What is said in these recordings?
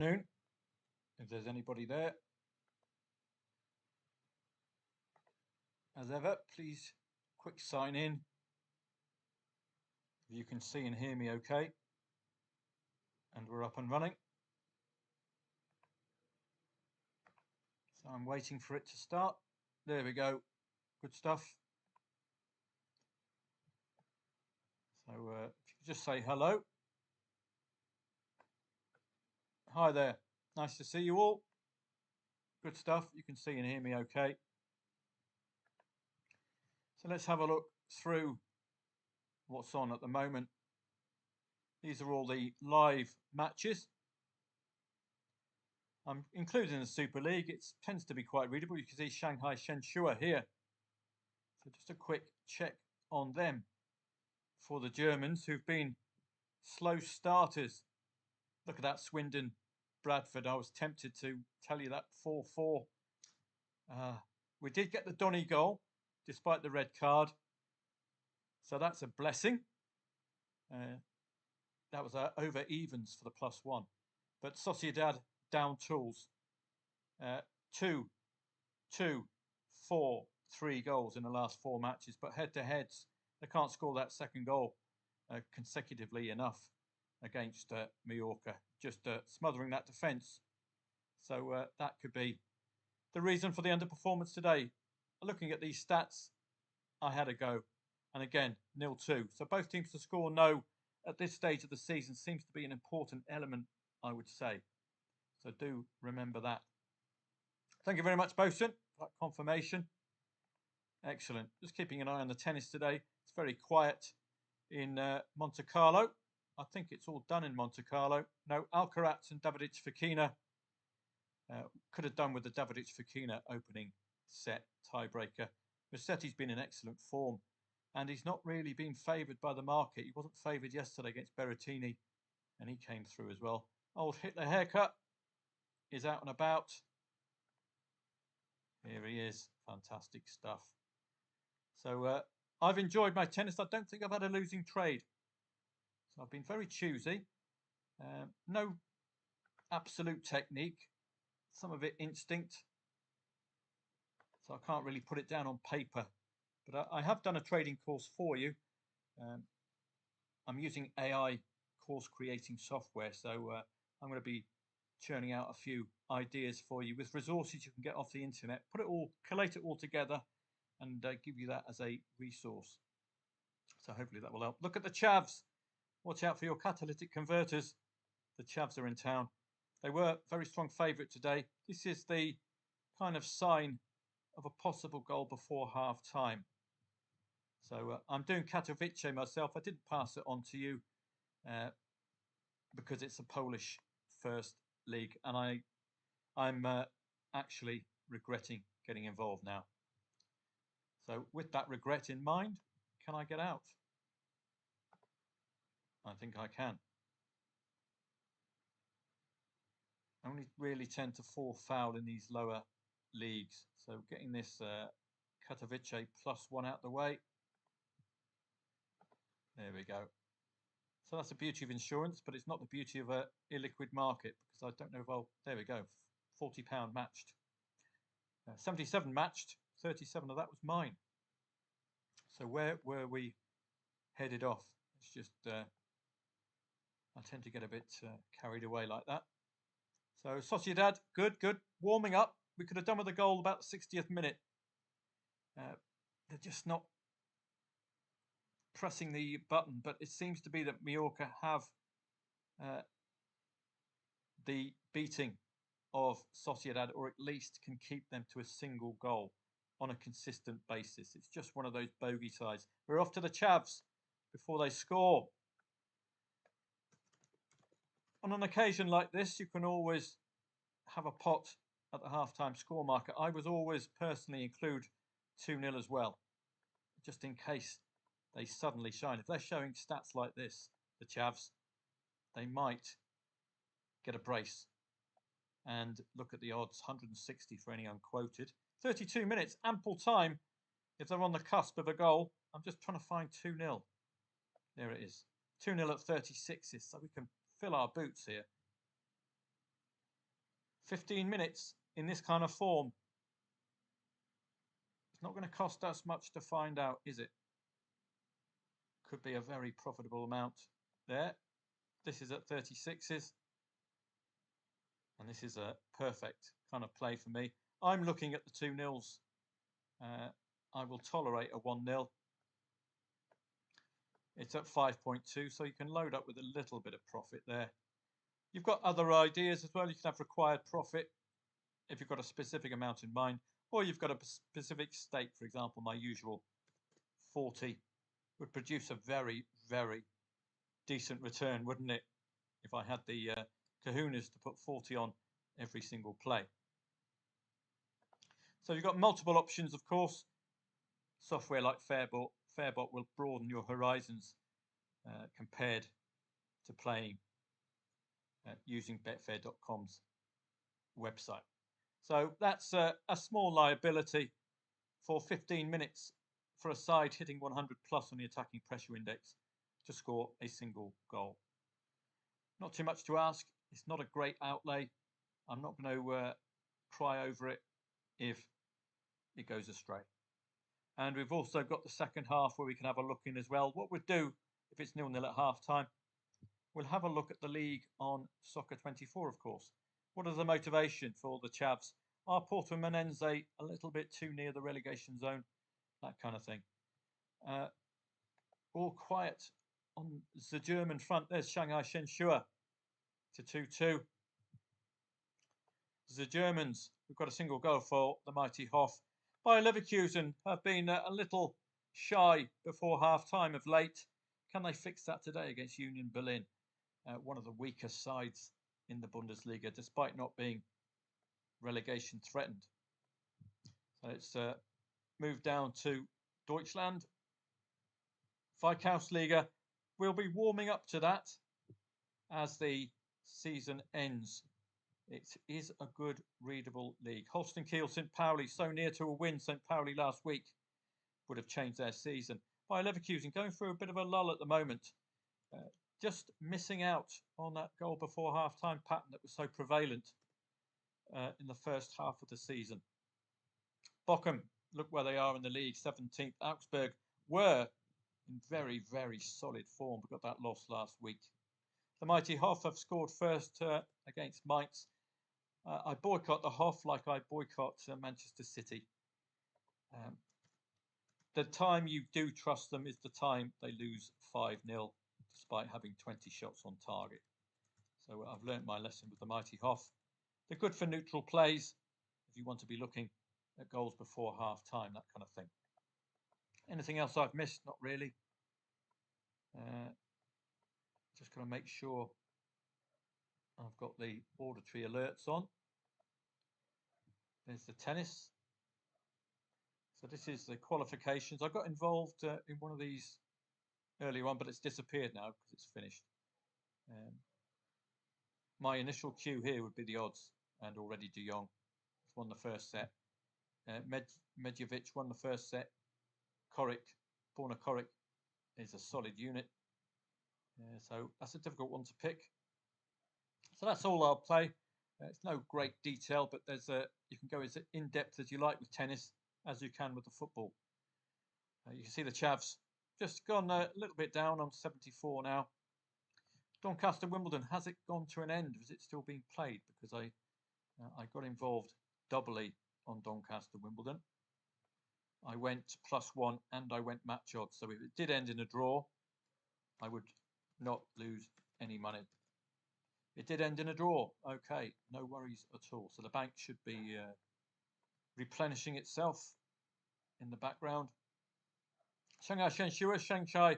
Noon, if there's anybody there. As ever, please quick sign in. If you can see and hear me okay. And we're up and running. So I'm waiting for it to start. There we go. Good stuff. So if you could just say hello. Hi there. Nice to see you all. Good stuff. You can see and hear me okay. So let's have a look through what's on at the moment. These are all the live matches. I'm including the Super League. It tends to be quite readable. You can see Shanghai Shenhua here. So just a quick check on them for the Germans who've been slow starters. Look at that, Swindon Bradford. I was tempted to tell you that 4-4. We did get the Donny goal despite the red card. So that's a blessing. That was over evens for the +1. But Sociedad down tools. 2, 2, 4, 3 goals in the last 4 matches. But head-to-heads, they can't score that second goal consecutively enough against Mallorca. Just smothering that defence. So that could be the reason for the underperformance today. Looking at these stats, I had a go. And again, 0-2. So both teams to score no at this stage of the season seems to be an important element, I would say. So do remember that. Thank you very much, Bosun, for that confirmation. Excellent. Just keeping an eye on the tennis today. It's very quiet in Monte Carlo. I think it's all done in Monte Carlo. No, Alcaraz and Davidovich Fokina. Could have done with the Davidovich Fokina opening set tiebreaker. Rossetti's been in excellent form, and he's not really been favoured by the market. He wasn't favoured yesterday against Berrettini, and he came through as well. Old Hitler haircut is out and about. Here he is. Fantastic stuff. So I've enjoyed my tennis. I don't think I've had a losing trade. So I've been very choosy. No absolute technique. Some of it instinct. So I can't really put it down on paper. But I have done a trading course for you. I'm using AI course creating software. So I'm going to be churning out a few ideas for you with resources you can get off the internet. Collate it all together and give you that as a resource. So hopefully that will help. Look at the chavs. Watch out for your catalytic converters. The chavs are in town. They were very strong favourite today. This is the kind of sign of a possible goal before half time. So I'm doing Katowice myself. I didn't pass it on to you because it's a Polish first league, and I'm actually regretting getting involved now. So with that regret in mind, can I get out? I think I can. I only really tend to fall foul in these lower leagues. So getting this Katowice +1 out the way. There we go. So that's the beauty of insurance, but it's not the beauty of a illiquid market because I don't know if there we go, £40 matched. 77 matched, 37 of that was mine. So where were we headed off? It's just, I tend to get a bit carried away like that. So Sociedad, good, warming up. We could have done with a goal about the 60th minute. They're just not pressing the button, but it seems to be that Mallorca have the beating of Sociedad, or at least can keep them to a single goal on a consistent basis. It's just one of those bogey sides. We're off to the chavs before they score. On an occasion like this, you can always have a pot at the halftime score marker. I would always personally include 2-0 as well, just in case they suddenly shine. If they're showing stats like this, the chavs, they might get a brace. And look at the odds, 160 for any unquoted. 32 minutes, ample time if they're on the cusp of a goal. I'm just trying to find 2-0. There it is. 2-0 at 36, so we can fill our boots here. 15 minutes in this kind of form. It's not going to cost us much to find out, is it? Could be a very profitable amount there. This is at 36s. And this is a perfect kind of play for me. I'm looking at the 2-0s. I will tolerate a 1-0. It's at 5.2, so you can load up with a little bit of profit there. You've got other ideas as well. You can have required profit if you've got a specific amount in mind, or you've got a specific stake. For example, my usual 40 would produce a very, very decent return, wouldn't it? If I had the kahunas to put 40 on every single play. So you've got multiple options, of course. Software like Fairbot will broaden your horizons compared to playing using betfair.com's website. So that's a small liability for 15 minutes for a side hitting 100 plus on the attacking pressure index to score a single goal. Not too much to ask. It's not a great outlay. I'm not going to cry over it if it goes astray. And we've also got the second half where we can have a look in as well. What we'll do if it's 0-0 at half time, we'll have a look at the league on Soccer 24, of course. What is the motivation for the Chavs? Are Portimonense a little bit too near the relegation zone? That kind of thing. All quiet on the German front. There's Shanghai Shenhua to 2-2. The Germans, we've got a single goal for the mighty Hoff. Bayer Leverkusen have been a little shy before half-time of late. Can they fix that today against Union Berlin? One of the weaker sides in the Bundesliga, despite not being relegation threatened. So it's moved down to Deutschland. Veikkausliga. We'll be warming up to that as the season ends. It is a good, readable league. Holstein Kiel, St. Pauli, so near to a win. St. Pauli last week would have changed their season. Bayer Leverkusen going through a bit of a lull at the moment. Just missing out on that goal before half-time pattern that was so prevalent in the first half of the season. Bochum, look where they are in the league, 17th. Augsburg were in very, very solid form. We got that loss last week. The mighty Hoff have scored first against Mainz. I boycott the Hoff like I boycott Manchester City. The time you do trust them is the time they lose 5-0, despite having 20 shots on target. So I've learnt my lesson with the mighty Hoff. They're good for neutral plays if you want to be looking at goals before half-time, that kind of thing. Anything else I've missed? Not really. Just going to make sure I've got the auditory alerts on. There's the tennis. So this is the qualifications. I got involved in one of these earlier on, but it's disappeared now because it's finished. My initial cue here would be the odds, and already De Jong has won the first set. Medjevic won the first set. Borna Koric is a solid unit. So that's a difficult one to pick. So that's all I'll play. It's no great detail, but there's you can go as in depth as you like with tennis as you can with the football. You can see the Chavs just gone a little bit down on 74 now. Doncaster Wimbledon, has it gone to an end? Is it still being played? Because I got involved doubly on Doncaster Wimbledon. I went +1 and I went match odds. So if it did end in a draw, I would not lose any money. It did end in a draw. Okay, no worries at all. So the bank should be replenishing itself in the background. Shanghai Shenhua, Shanghai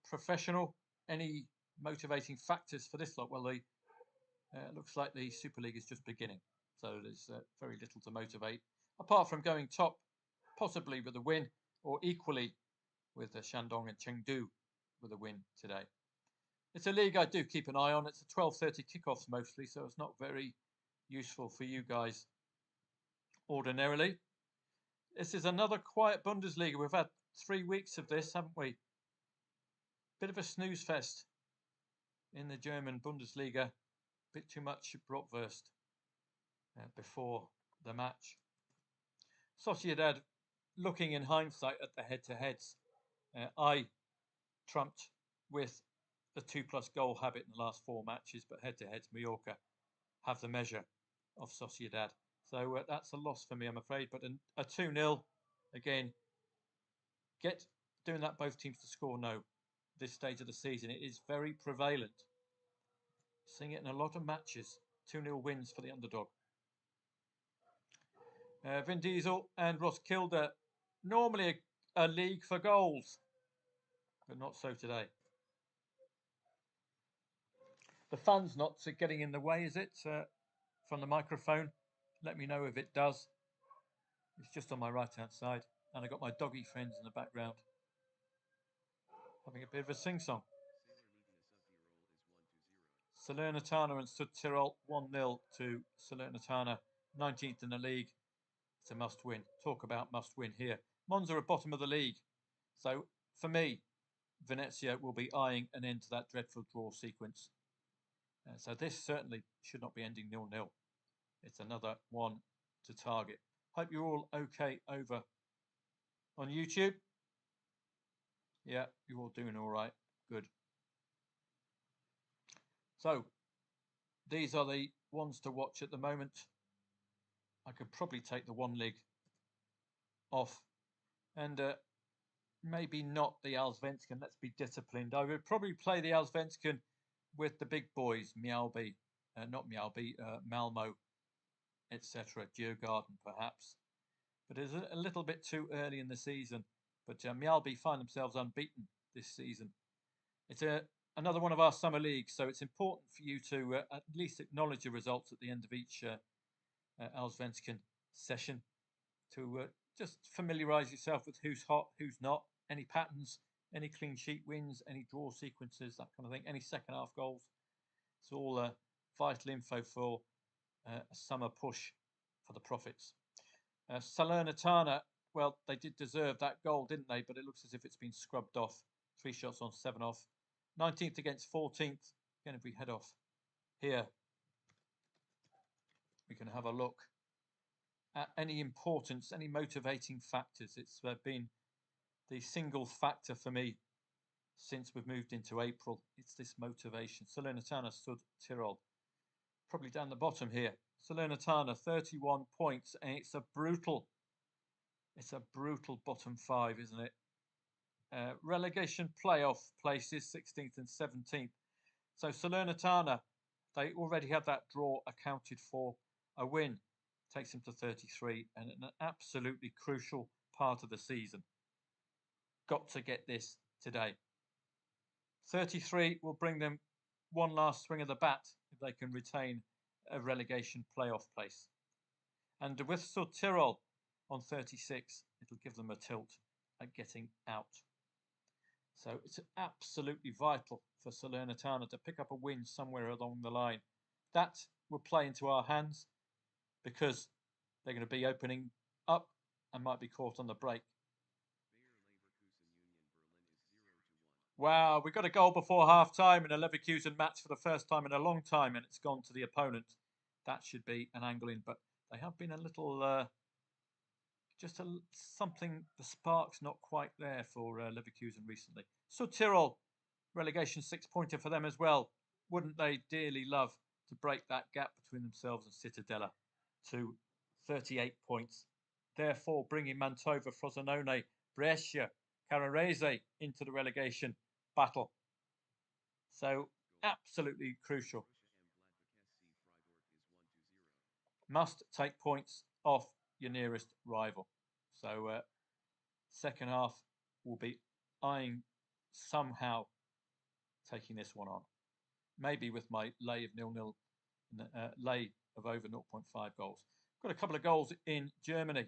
Professional. Any motivating factors for this lot? Well, it looks like the Super League is just beginning. So there's very little to motivate. Apart from going top, possibly with a win, or equally with Shandong and Chengdu with a win today. It's a league I do keep an eye on. It's a 12:30 kickoffs mostly, so it's not very useful for you guys ordinarily. This is another quiet Bundesliga. We've had 3 weeks of this, haven't we? Bit of a snooze fest in the German Bundesliga bit too much bratwurst before the match. Sociedad, looking in hindsight at the head-to-heads, I trumped with the 2+ goal habit in the last 4 matches, but head-to-heads, Mallorca have the measure of Sociedad. So that's a loss for me, I'm afraid. But a 2-0, again, doing that both teams to score, no. This stage of the season, it is very prevalent. Seeing it in a lot of matches. 2-0 wins for the underdog. Vin Diesel and Roskilde, normally a league for goals, but not so today. The fun's not getting in the way, is it? From the microphone, let me know if it does. It's just on my right-hand side, and I got my doggy friends in the background having a bit of a sing-song. Salernitana and Südtirol 1-0 to Salernitana, 19th in the league. It's a must-win. Talk about must-win here. Monza are bottom of the league, so for me, Venezia will be eyeing an end to that dreadful draw sequence. So this certainly should not be ending 0-0. It's another one to target. Hope you're all okay over on YouTube. Yeah, you're all doing all right. Good. So these are the ones to watch at the moment. I could probably take the one leg off and maybe not the Allsvenskan. Let's be disciplined. I would probably play the Allsvenskan with the big boys, Mjällby, not Mjällby, Malmo, etc. Djurgården perhaps. But it's a little bit too early in the season. But Mjällby find themselves unbeaten this season. It's another one of our summer leagues, so it's important for you to at least acknowledge the results at the end of each Allsvenskan session to just familiarise yourself with who's hot, who's not, any patterns, any clean sheet wins, any draw sequences, that kind of thing, any second half goals. It's all vital info for a summer push for the profits. Salernitana, well, they did deserve that goal, didn't they? But it looks as if it's been scrubbed off. 3 shots on, 7 off. 19th against 14th. Again, if we head off here, we can have a look at any importance, any motivating factors. It's been the single factor for me since we've moved into April. It's this motivation. Salernitana stood Tyrol. Probably down the bottom here. Salernitana, 31 points, and it's a brutal bottom 5, isn't it? Relegation playoff places, 16th and 17th. So Salernitana, they already have that draw accounted for. A win takes them to 33, and an absolutely crucial part of the season. Got to get this today. 33 will bring them one last swing of the bat if they can retain a relegation playoff place. And with Südtirol on 36, it'll give them a tilt at getting out. So it's absolutely vital for Salernitana to pick up a win somewhere along the line. That will play into our hands because they're going to be opening up and might be caught on the break. Wow, we got a goal before half-time in a Leverkusen match for the first time in a long time, and it's gone to the opponent. That should be an angle in, but they have been a little, something, the spark's not quite there for Leverkusen recently. So Tyrol, relegation 6-pointer for them as well. Wouldn't they dearly love to break that gap between themselves and Cittadella to 38 points? Therefore, bringing Mantova, Frosinone, Brescia, Carrarese into the relegation battle. So absolutely crucial. Must take points off your nearest rival. So second half will be eyeing somehow taking this one on. Maybe with my lay of 0-0, lay of over 0.5 goals. Got a couple of goals in Germany.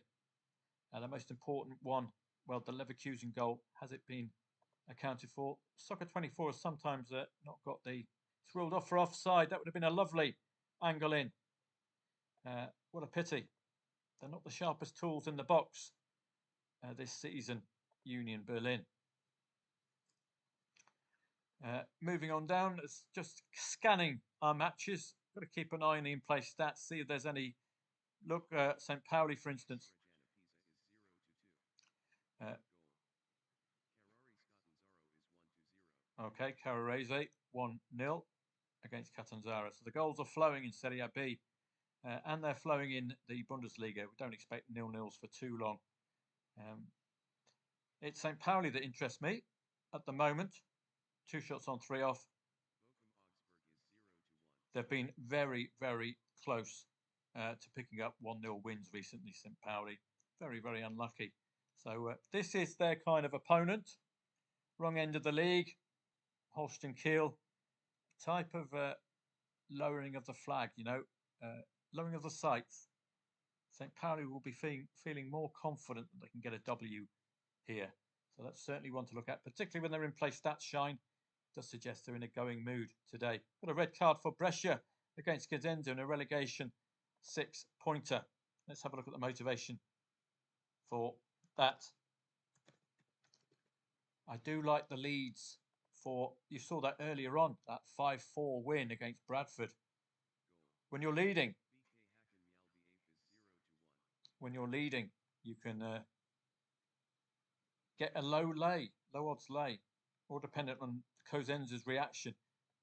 The most important one, well, the Leverkusen goal, has it been accounted for? Soccer 24 has sometimes not got it's ruled off for offside. That would have been a lovely angle in. What a pity. They're not the sharpest tools in the box this season, Union Berlin. Moving on down, it's just scanning our matches. Got to keep an eye on the in-place stats, see if there's any. Look, St. Pauli, for instance. Okay, Carrarese 1-0 against Catanzaro. So the goals are flowing in Serie B, and they're flowing in the Bundesliga. We don't expect 0-0s for too long. It's St. Pauli that interests me at the moment. 2 shots on 3 off. They've been very, very close to picking up 1-0 wins recently, St. Pauli. Very, very unlucky. So this is their kind of opponent. Wrong end of the league. Holstein Kiel. Type of lowering of the flag, lowering of the sights. St. Pauli will be feeling more confident that they can get a W here. So that's certainly one to look at, particularly when their in-place stats shine. Does suggest they're in a going mood today. Got a red card for Brescia against Cosenza in a relegation 6-pointer. Let's have a look at the motivation for that. I do like the leads for, you saw that earlier on, that 5-4 win against Bradford. When you're leading, you can get a low odds lay, all dependent on Cosenza's reaction.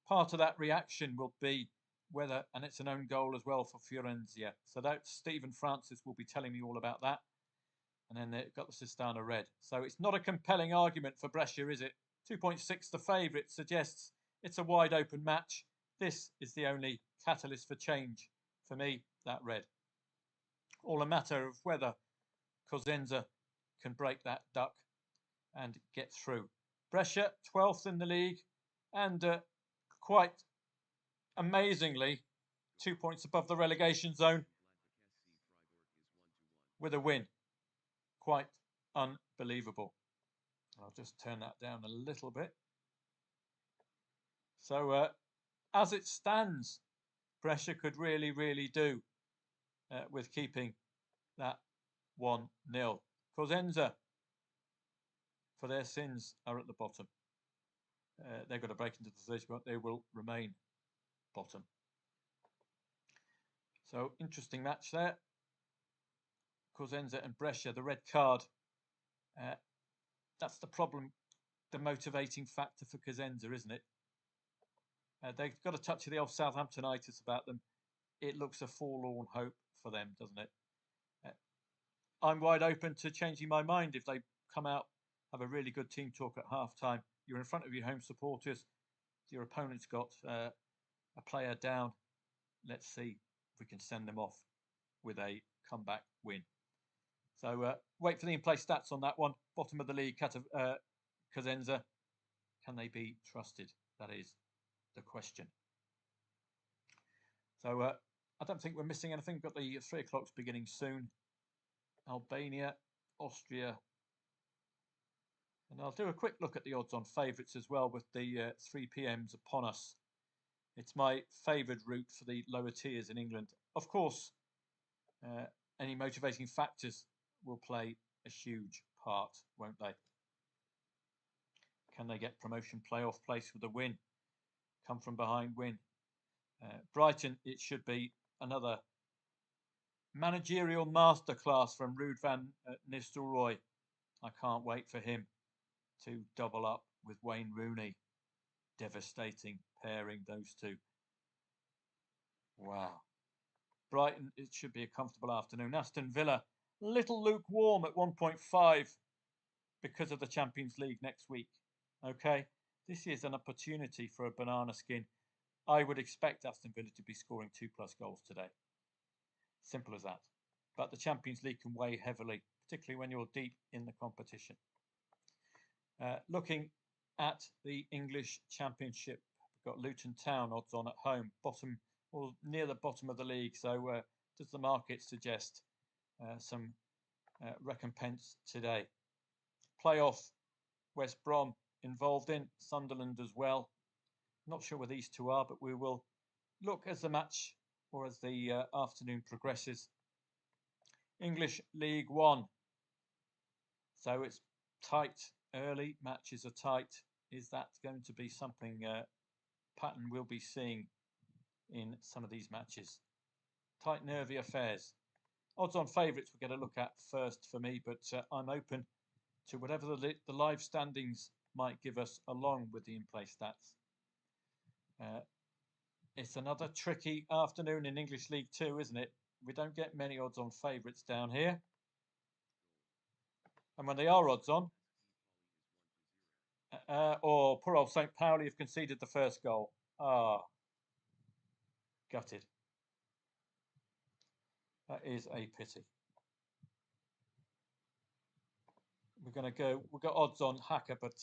Part of that reaction will be whether, and it's an own goal as well for Fiorenza. So that Stephen Francis will be telling me all about that. And then they've got the Sistana red. So it's not a compelling argument for Brescia, is it? 2.6 the favourite suggests it's a wide open match. This is the only catalyst for change for me, that red. All a matter of whether Cosenza can break that duck and get through. Brescia, 12th in the league, and quite amazingly, 2 points above the relegation zone with a win. Quite unbelievable. I'll just turn that down a little bit. So as it stands, Brescia could really, really do with keeping that 1-0. Cosenza, for their sins, are at the bottom. They've got to break into the 30, but they will remain bottom. So interesting match there. Cosenza and Brescia, the red card. That's the problem, the motivating factor for Cosenza, isn't it? They've got a touch of the old Southamptonitis about them. It looks a forlorn hope for them, doesn't it? I'm wide open to changing my mind if they come out, have a really good team talk at half-time. You're in front of your home supporters. Your opponent's got a player down. Let's see if we can send them off with a comeback win. So wait for the in-play stats on that one. Bottom of the league, Cosenza. Can they be trusted? That is the question. So I don't think we're missing anything. We've got the 3 o'clocks beginning soon. Albania, Austria. And I'll do a quick look at the odds on favourites as well with the 3 p.m.s upon us. It's my favoured route for the lower tiers in England. Of course, any motivating factors will play a huge part, won't they? Can they get promotion playoff place with a win? Come from behind win. Brighton, it should be another managerial masterclass from Ruud van Nistelrooy. I can't wait for him to double up with Wayne Rooney. Devastating pairing, those two. Wow. Brighton, it should be a comfortable afternoon. Aston Villa, little lukewarm at 1.5 because of the Champions League next week. Okay, this is an opportunity for a banana skin. I would expect Aston Villa to be scoring 2+ goals today. Simple as that. But the Champions League can weigh heavily, particularly when you're deep in the competition. Looking at the English Championship, we've got Luton Town odds on at home, bottom or near the bottom of the league. So does the market suggest some recompense today? Playoff, West Brom involved in, Sunderland as well. Not sure where these two are, but we will look as the match or as the afternoon progresses. English League One. So it's tight early, matches are tight. Is that going to be something pattern we'll be seeing in some of these matches. Tight, nervy affairs. Odds on favourites we'll get a look at first for me, but I'm open to whatever the live standings might give us along with the in-play stats. It's another tricky afternoon in English League 2, isn't it? We don't get many odds on favourites down here. And when they are odds on, or poor old St. Pauli have conceded the first goal. Gutted. That is a pity. We've got odds on Hacker, but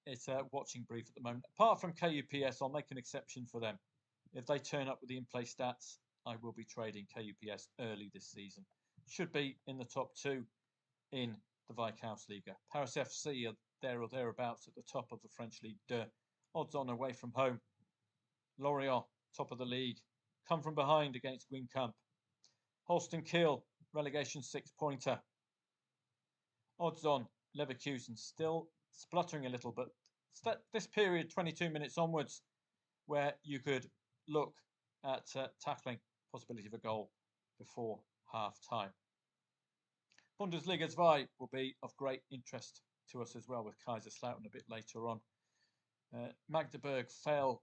it's a watching brief at the moment. Apart from KUPS, I'll make an exception for them. If they turn up with the in-play stats, I will be trading KUPS early this season. Should be in the top 2 in the Bundesliga. Paris FC are there or thereabouts at the top of the French League 2. Odds on away from home. Lorient, top of the league. Come from behind against Guingamp. Holstein Kiel, relegation 6-pointer. Odds on Leverkusen still spluttering a little, but this period, 22 minutes onwards, where you could look at tackling possibility of a goal before half-time. Bundesliga 2 will be of great interest to us as well, with Kaiserslautern a bit later on. Magdeburg foul.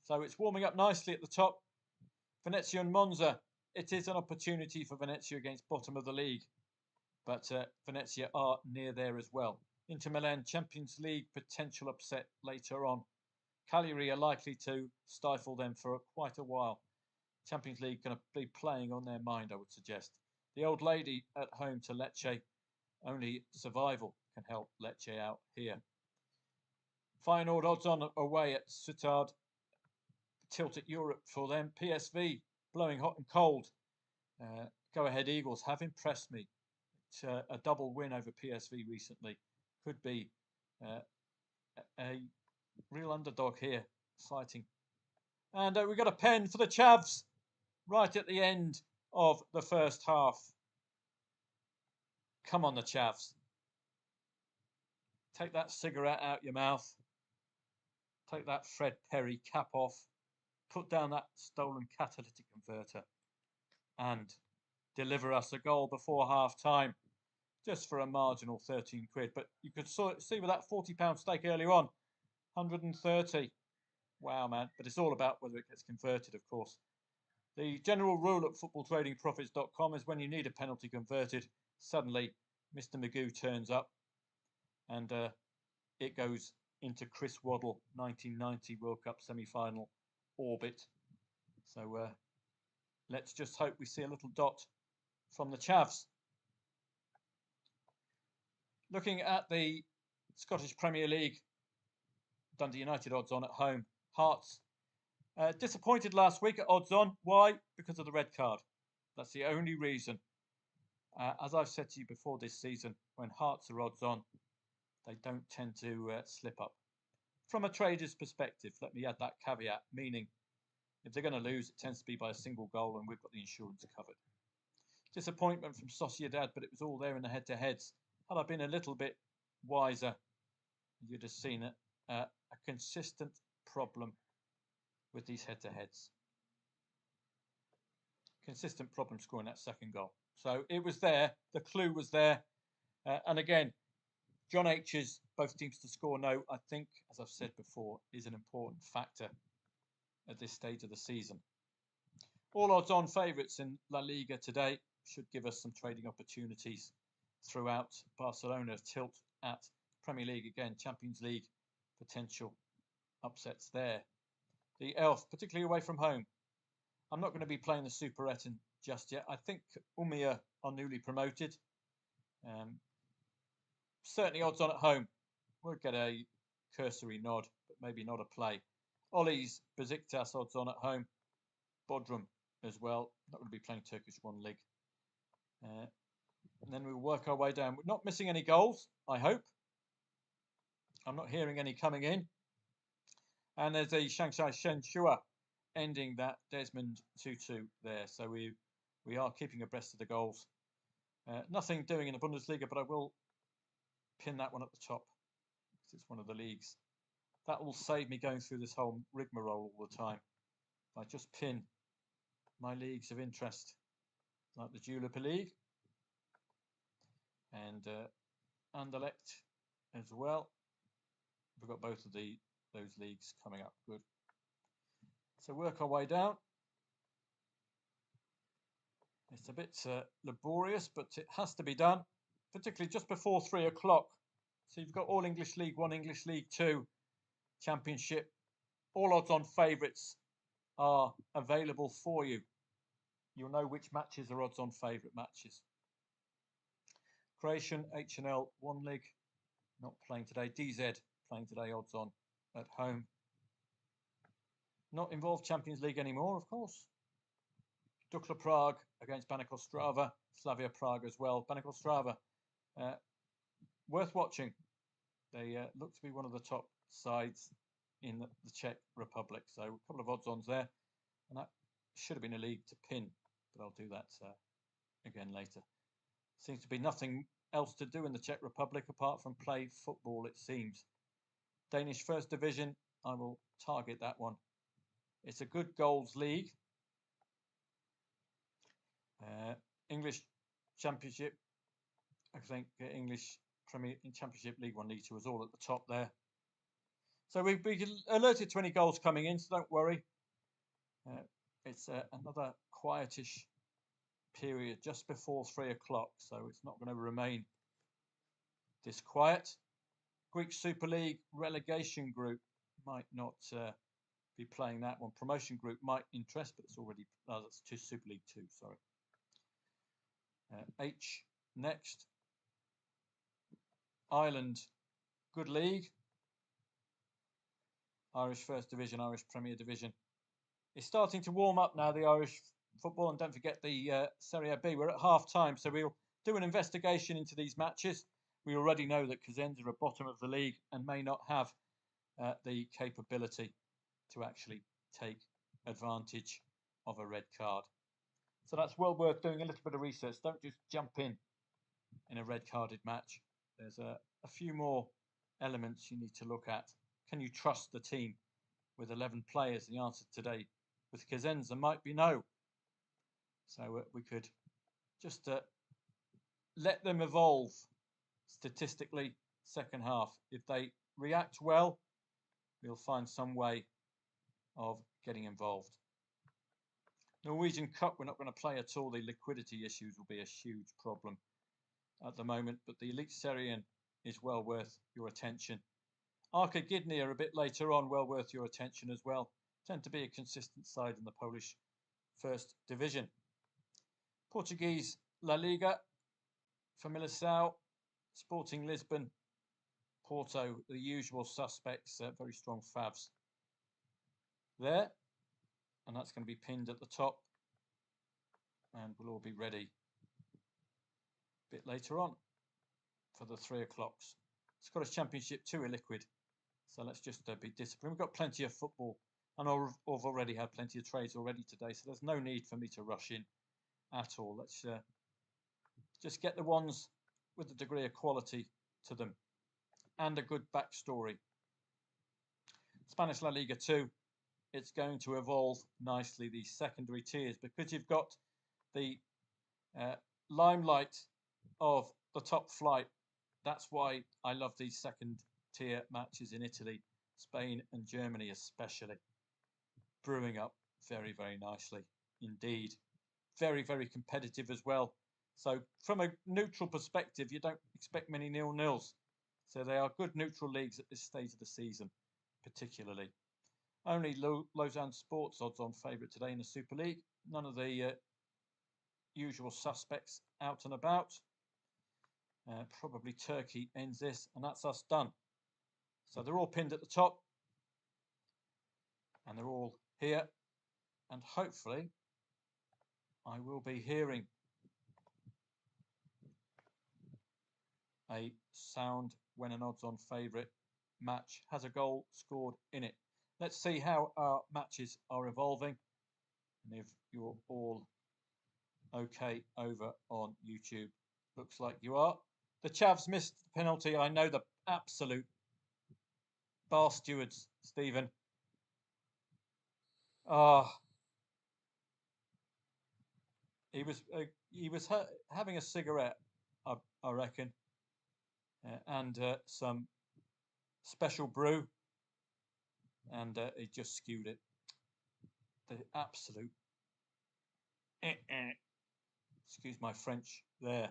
So it's warming up nicely at the top. Venezia and Monza. It is an opportunity for Venezia against bottom of the league. But Venezia are near there as well. Inter Milan Champions League potential upset later on. Cagliari are likely to stifle them for quite a while. Champions League going to be playing on their mind, I would suggest. The old lady at home to Lecce. Only survival can help Lecce out here. Feyenoord odds on away at Sittard. Tilt at Europe for them. PSV blowing hot and cold. Go Ahead Eagles have impressed me. A double win over PSV recently. Could be a real underdog here fighting. And we got a pen for the Chavs right at the end of the first half. Come on, the Chavs. Take that cigarette out your mouth. Take that Fred Perry cap off. Put down that stolen catalytic converter. And deliver us a goal before half-time. Just for a marginal 13 quid. But you could see with that £40 stake earlier on. 130. Wow, man. But it's all about whether it gets converted, of course. The general rule at footballtradingprofits.com is when you need a penalty converted, suddenly Mr. Magoo turns up and it goes into Chris Waddle 1990 World Cup semi-final orbit. So let's just hope we see a little dot from the Chavs. Looking at the Scottish Premier League, Dundee United odds on at home. Hearts disappointed last week at odds on. Why? Because of the red card. That's the only reason. As I've said to you before this season, when Hearts are odds on, they don't tend to slip up. From a trader's perspective, let me add that caveat, meaning if they're going to lose, it tends to be by a single goal and we've got the insurance covered. Disappointment from Sociedad, but it was all there in the head-to-heads. Had I been a little bit wiser, you'd have seen it. A consistent problem with these head-to-heads. Consistent problem scoring that second goal. So it was there. The clue was there. And again, John H's both teams to score no, I think, as I've said before, is an important factor at this stage of the season. All odds on favourites in La Liga today should give us some trading opportunities throughout. Barcelona tilt at Premier League again, Champions League potential upsets there. The Elf, particularly away from home. I'm not going to be playing the Super Etten just yet. I think Umia are newly promoted. Certainly odds on at home. We'll get a cursory nod, but maybe not a play. Ollie's Besiktas odds on at home. Bodrum as well. Not going to be playing Turkish One League. And then we'll work our way down. We're not missing any goals, I hope. I'm not hearing any coming in. And there's a Shanghai Shenhua ending that Desmond 2-2 there. So we are keeping abreast of the goals. Nothing doing in the Bundesliga, but I will pin that one at the top because it's one of the leagues. That will save me going through this whole rigmarole all the time. I just pin my leagues of interest, like the Jupiler League and Anderlecht as well. We've got both of those leagues coming up. Good. So work our way down. It's a bit laborious, but it has to be done, particularly just before 3 o'clock. So you've got all English League 1, English League 2, Championship. All odds-on favourites are available for you. You'll know which matches are odds-on favourite matches. Croatian HNL 1 League, not playing today. DZ playing today, odds-on at home. Not involved Champions League anymore, of course. Dukla Prague against Banach Ostrava, Slavia Prague as well. Banach Ostrava, worth watching. They look to be one of the top sides in the Czech Republic. So a couple of odds-ons there. And that should have been a league to pin, but I'll do that again later. Seems to be nothing else to do in the Czech Republic apart from play football, it seems. Danish First Division, I will target that one. It's a good goals league. English Championship, I think English Premier Championship League 1, League 2 is all at the top there. So we've been alerted to any goals coming in, so don't worry. It's another quietish period just before 3 o'clock, so it's not going to remain this quiet. Greek Super League relegation group might not be playing that one. Promotion group might interest, but it's already that's to Super League 2. Sorry. H next. Ireland, good league. Irish First Division, Irish Premier Division. It's starting to warm up now, the Irish football, and don't forget the Serie B. We're at half time, so we'll do an investigation into these matches. We already know that Cosenza are at bottom of the league and may not have the capability to actually take advantage of a red card. So that's well worth doing a little bit of research. Don't just jump in a red-carded match. There's a few more elements you need to look at. Can you trust the team with 11 players? The answer today with Cosenza might be no. So we could just let them evolve statistically second half. If they react well, we'll find some way of getting involved. Norwegian Cup, we're not going to play at all. The liquidity issues will be a huge problem at the moment, but the Elite Serie is well worth your attention. Arca Gdynia are a bit later on, well worth your attention as well. Tend to be a consistent side in the Polish First Division. Portuguese La Liga, Famalicão, Sporting Lisbon, Porto, the usual suspects, very strong favs there. And that's going to be pinned at the top. And we'll all be ready a bit later on for the 3 o'clocks. Scottish Championship 2 are liquid. So let's just be disciplined. We've got plenty of football. And I've already had plenty of trades already today. So there's no need for me to rush in at all. Let's just get the ones with a degree of quality to them. And a good backstory. Spanish La Liga 2. It's going to evolve nicely, these secondary tiers, because you've got the limelight of the top flight. That's why I love these second tier matches in Italy, Spain and Germany especially. Brewing up very, very nicely indeed. Very, very competitive as well. So from a neutral perspective, you don't expect many 0-0s. So they are good neutral leagues at this stage of the season, particularly. Only Lausanne Sports odds on favourite today in the Super League. None of the usual suspects out and about. Probably Turkey ends this, and that's us done. So they're all pinned at the top. And they're all here. And hopefully, I will be hearing a sound when an odds on favourite match has a goal scored in it. Let's see how our matches are evolving and if you're all okay over on YouTube. Looks like you are. The Chavs missed the penalty. I know the absolute bar stewards, Stephen. Ah, he was having a cigarette, I reckon, and some special brew, and he just skewed it. The absolute, excuse my French there.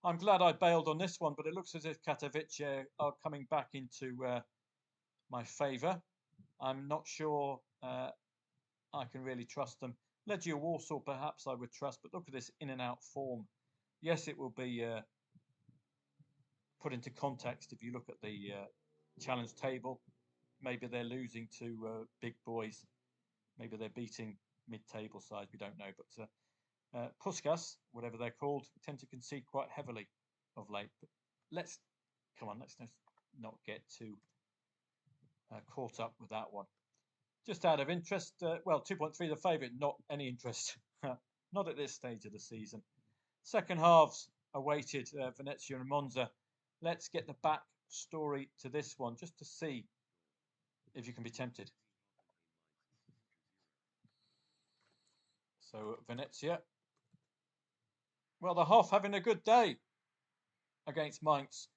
I'm glad I bailed on this one, but it looks as if Katowice are coming back into my favour. I'm not sure I can really trust them. Legia Warsaw, perhaps I would trust, but look at this in and out form. Yes, it will be put into context if you look at the challenge table. Maybe they're losing to big boys. Maybe they're beating mid-table sides. We don't know. But Puskas, whatever they're called, tend to concede quite heavily of late. But let's not get too caught up with that one. Just out of interest, well, 2.3 the favourite, not any interest. Not at this stage of the season. Second halves awaited Venezia and Monza. Let's get the back story to this one just to see if you can be tempted. So Venezia, well, the Hoff having a good day against Mainz.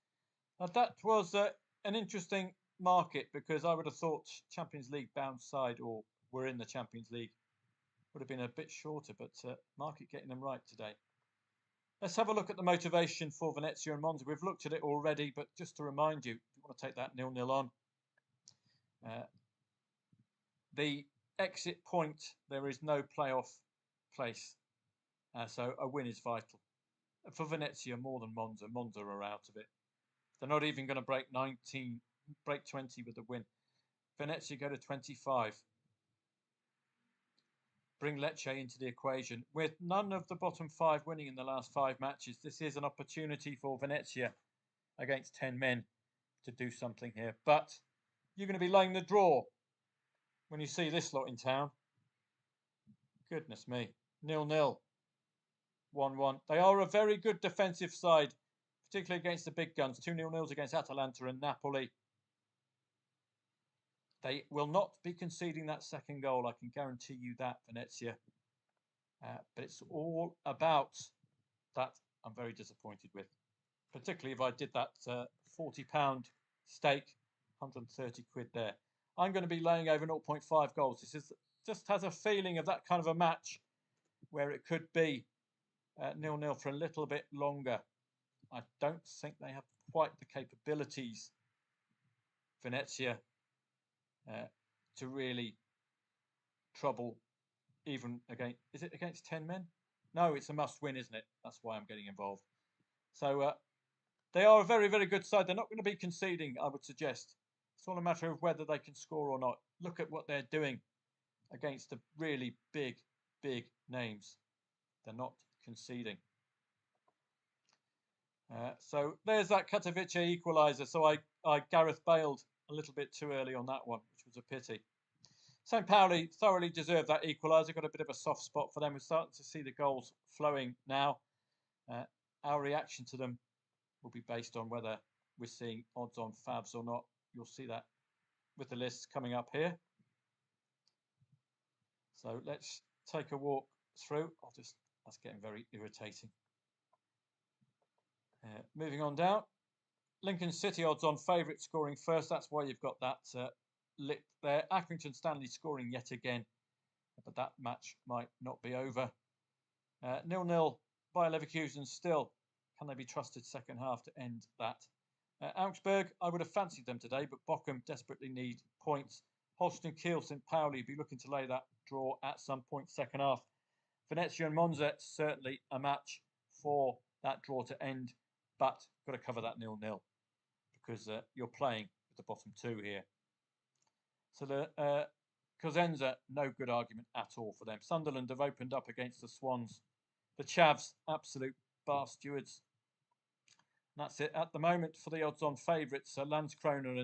Now that was an interesting market because I would have thought Champions League bound side or were in the Champions League would have been a bit shorter, but market getting them right today. Let's have a look at the motivation for Venezia and Monza. We've looked at it already, but just to remind you, if you want to take that 0-0 on, the exit point, there is no playoff place. So a win is vital. For Venezia, more than Monza. Monza are out of it. They're not even going to break 20 with a win. Venezia go to 25. Bring Lecce into the equation. With none of the bottom five winning in the last 5 matches, this is an opportunity for Venezia against 10 men to do something here. But you're going to be laying the draw when you see this lot in town. Goodness me. 0-0. 1-1. They are a very good defensive side, particularly against the big guns. 2-0 against Atalanta and Napoli. They will not be conceding that second goal. I can guarantee you that, Venezia. But it's all about that I'm very disappointed with. Particularly if I did that £40 stake, 130 quid there. I'm going to be laying over 0.5 goals. This is just has a feeling of that kind of a match where it could be 0-0 for a little bit longer. I don't think they have quite the capabilities, Venezia, to really trouble even against. Is it against 10 men? No, it's a must-win, isn't it? That's why I'm getting involved. So they are a very, very good side. They're not going to be conceding, I would suggest. It's all a matter of whether they can score or not. Look at what they're doing against the really big, big names. They're not conceding. So there's that Katowice equaliser. So I Gareth bailed a little bit too early on that one, which was a pity. St. Pauli thoroughly deserved that equaliser. Got a bit of a soft spot for them. We're starting to see the goals flowing now. Our reaction to them will be based on whether we're seeing odds on Favs or not. You'll see that with the lists coming up here. So let's take a walk through. That's getting very irritating. Moving on down. Lincoln City odds on favourite scoring first. That's why you've got that lit there. Accrington Stanley scoring yet again, but that match might not be over. 0-0 by Leverkusen still. Can they be trusted second half to end that? Augsburg, I would have fancied them today, but Bochum desperately need points. Holstein Kiel, St. Pauli be looking to lay that draw at some point second half. Venezia and Monza, certainly a match for that draw to end, but got to cover that 0-0 because you're playing with the bottom two here. So the Cosenza, no good argument at all for them. Sunderland have opened up against the Swans. The Chavs, absolute bar stewards. And that's it at the moment for the odds-on favourites. Landskrona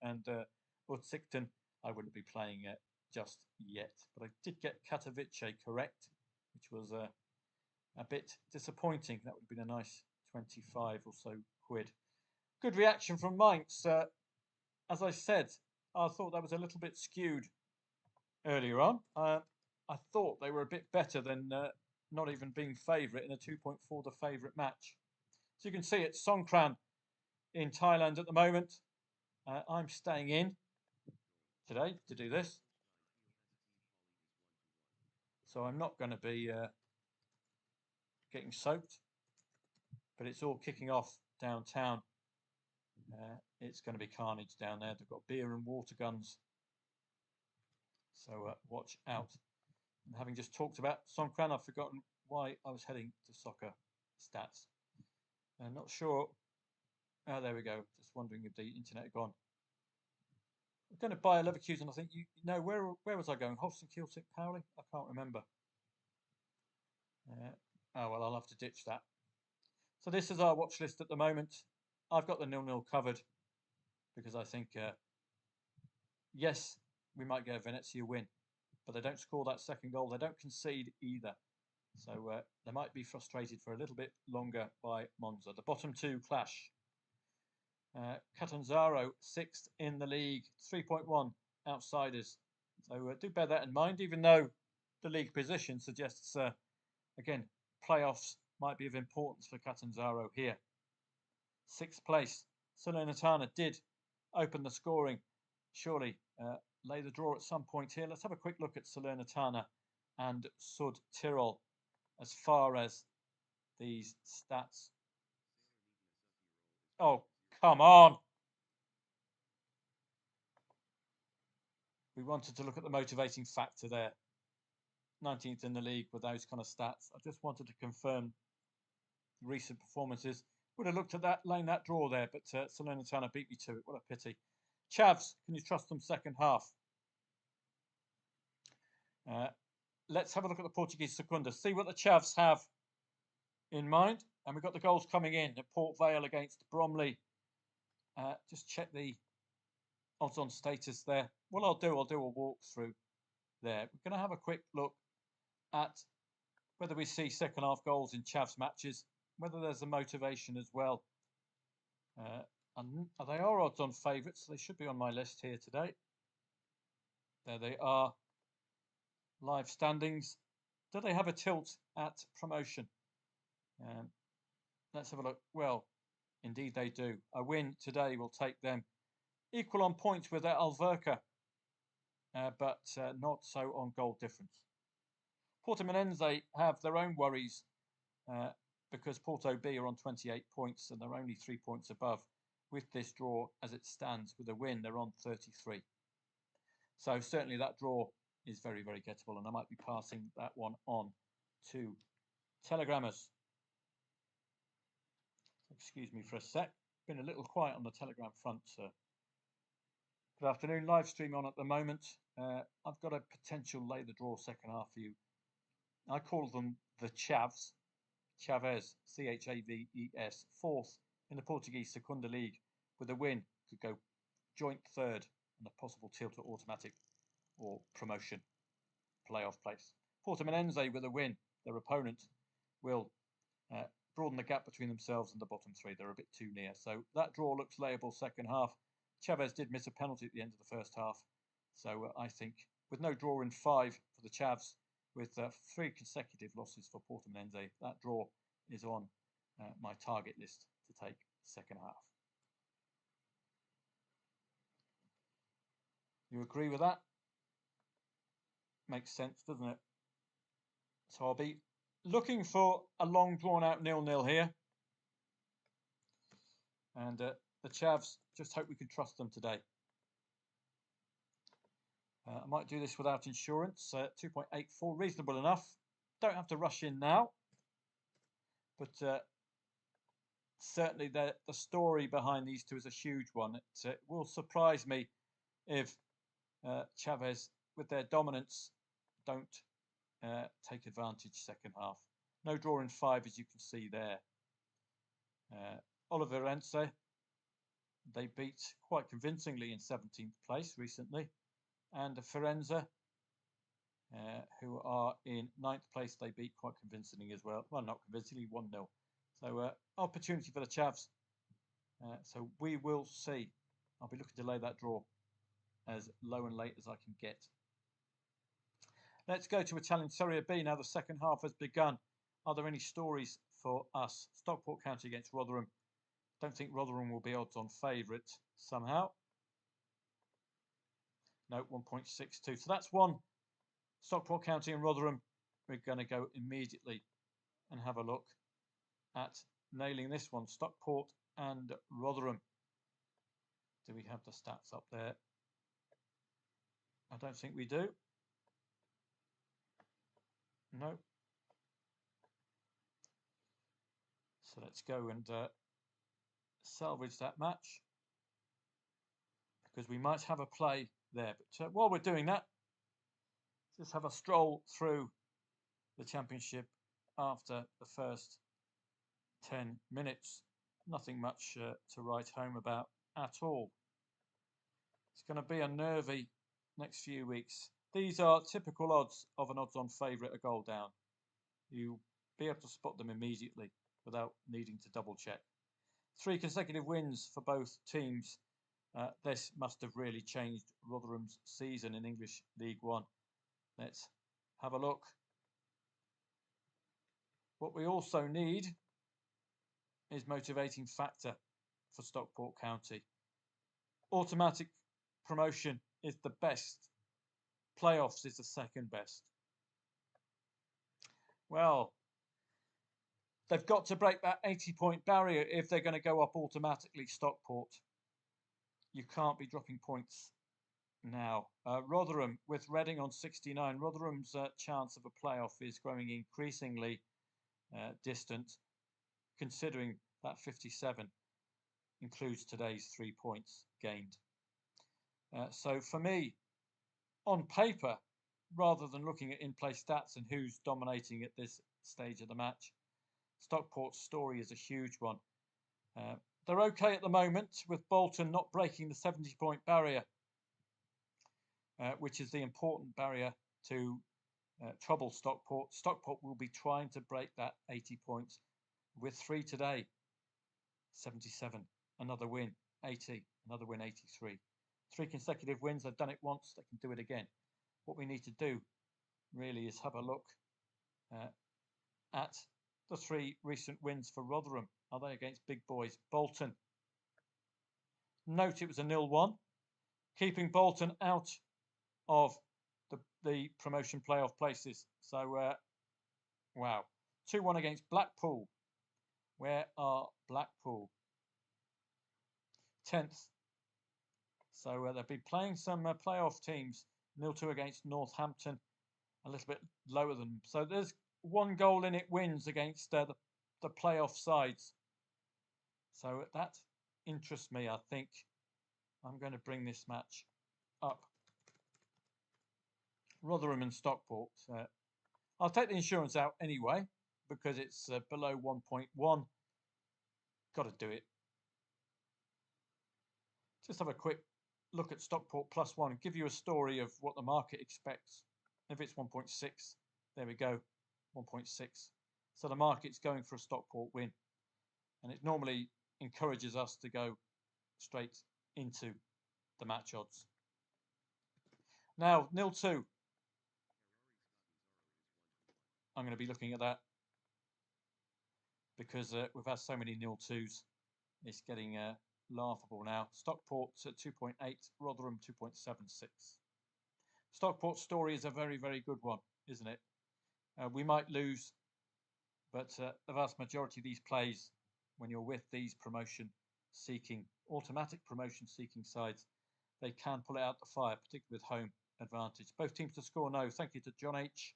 and Utsikten, I wouldn't be playing just yet. But I did get Katowice correct, which was a bit disappointing. That would have been a nice 25 or so quid. Good reaction from Mainz. As I said, I thought that was a little bit skewed. earlier on. I thought they were a bit better than not even being favourite in a 2.4 the favourite match. So you can see it's Songkran in Thailand at the moment. I'm staying in today to do this. So I'm not going to be getting soaked, but it's all kicking off downtown. It's going to be carnage down there. They've got beer and water guns. So watch out. And having just talked about Songkran, I've forgotten why I was heading to soccer stats. I'm not sure. Oh, there we go. Just wondering if the internet had gone. I'm going to buy a Leverkusen. I think you know where was I going? Holston, Celtic, Powley? I can't remember. Oh well, I'll have to ditch that. So this is our watch list at the moment. I've got the 0-0 covered because I think yes, we might get a Venezia win, but they don't score that second goal. They don't concede either. So they might be frustrated for a little bit longer by Monza. The bottom two clash. Catanzaro, 6th in the league, 3.1 outsiders. So do bear that in mind, even though the league position suggests, again, playoffs might be of importance for Catanzaro here. 6th place, Salernitana did open the scoring. Surely lay the draw at some point here. Let's have a quick look at Salernitana and Sud Tirol as far as these stats. Oh, come on. We wanted to look at the motivating factor there. 19th in the league with those kind of stats. I just wanted to confirm recent performances. Would have looked at that, laying that draw there, but Salernitana beat me to it. What a pity. Chavs, can you trust them second half? Let's have a look at the Portuguese Secunda. See what the Chavs have in mind. And we've got the goals coming in at Port Vale against Bromley. Just check the odds on status there. What I'll do a walkthrough there. We're going to have a quick look at whether we see second half goals in Chavs matches, whether there's a motivation as well. And they are odds on favourites. They should be on my list here today. There they are. Live standings. Do they have a tilt at promotion? Let's have a look. Well, indeed they do. A win today will take them equal on points with Alverca, but not so on goal difference. Portimonense have their own worries because Porto B are on 28 points and they're only 3 points above. With this draw as it stands, with a win, they're on 33. So certainly that draw is very, very gettable, and I might be passing that one on to Telegrammers. Excuse me for a sec. Been a little quiet on the Telegram front, sir. Good afternoon. Live stream on at the moment. I've got a potential lay the draw second half for you. I call them the Chavs. Chavez, Chaves, 4th in the Portuguese Secunda League. With a win, could go joint 3rd and a possible tilt to automatic or promotion playoff place. Portimonense with a win, their opponent will broaden the gap between themselves and the bottom 3. They're a bit too near. So that draw looks layable second half. Chavez did miss a penalty at the end of the first half. So I think with no draw in 5 for the Chavs, with 3 consecutive losses for Portimonense, that draw is on my target list to take second half. You agree with that? Makes sense, doesn't it? So I'll be looking for a long drawn-out 0-0 here. And the Chavs, just hope we can trust them today. I might do this without insurance. 2.84, reasonable enough. Don't have to rush in now. But certainly the story behind these two is a huge one. It will surprise me if Chavez, with their dominance, don't take advantage second half. No draw in 5, as you can see there. Oliveirense, they beat quite convincingly in 17th place recently. And Firenze, who are in 9th place, they beat quite convincingly as well. Well, not convincingly, 1-0. So opportunity for the Chavs. So we will see. I'll be looking to lay that draw as low and late as I can get. Let's go to Italian Serie B now. The second half has begun. Are there any stories for us? Stockport County against Rotherham. Don't think Rotherham will be odds on favourite somehow. No, 1.62. So that's one. Stockport County and Rotherham. We're going to go immediately and have a look at nailing this one. Stockport and Rotherham. Do we have the stats up there? I don't think we do. No. So let's go and salvage that match, because we might have a play there. But while we're doing that, let's have a stroll through the championship after the first 10 minutes. Nothing much to write home about at all. It's going to be a nervy next few weeks. These are typical odds of an odds-on favourite a goal down. You'll be able to spot them immediately without needing to double check. 3 consecutive wins for both teams. This must have really changed Rotherham's season in English League One. Let's have a look. What we also need is motivating factor for Stockport County. Automatic promotion is the best. Playoffs is the second best. Well, they've got to break that 80-point barrier if they're going to go up automatically, Stockport. You can't be dropping points now. Rotherham with Reading on 69. Rotherham's chance of a playoff is growing increasingly distant, considering that 57 includes today's 3 points gained. So for me, on paper, rather than looking at in-play stats and who's dominating at this stage of the match, Stockport's story is a huge one. They're okay at the moment, with Bolton not breaking the 70-point barrier, which is the important barrier to trouble Stockport. Stockport will be trying to break that 80 points with 3 today. 77, another win, 80, another win, 83. 3 consecutive wins. They've done it once, they can do it again. What we need to do really is have a look at the 3 recent wins for Rotherham. Are they against big boys? Bolton. Note it was a 0-1, keeping Bolton out of the promotion playoff places. So, wow. 2-1 against Blackpool. Where are Blackpool? 10th. So they'll be playing some playoff teams. 0-2 against Northampton, a little bit lower than. So there's 1 goal in it wins against the playoff sides. So that interests me. I think I'm going to bring this match up. Rotherham and Stockport. I'll take the insurance out anyway, because it's below 1.1. Got to do it. Just have a quick look at Stockport +1. Give you a story of what the market expects. If it's 1.6, there we go, 1.6. So the market's going for a Stockport win. And it normally encourages us to go straight into the match odds. Now, 0-2. I'm going to be looking at that because we've had so many 0-2s. It's getting laughable now. Stockport at 2.8, Rotherham 2.76. Stockport's story is a very, very good one, isn't it? We might lose, but the vast majority of these plays, when you're with these automatic promotion-seeking sides, they can pull it out the fire, particularly with home advantage. Both teams to score no. Thank you to John H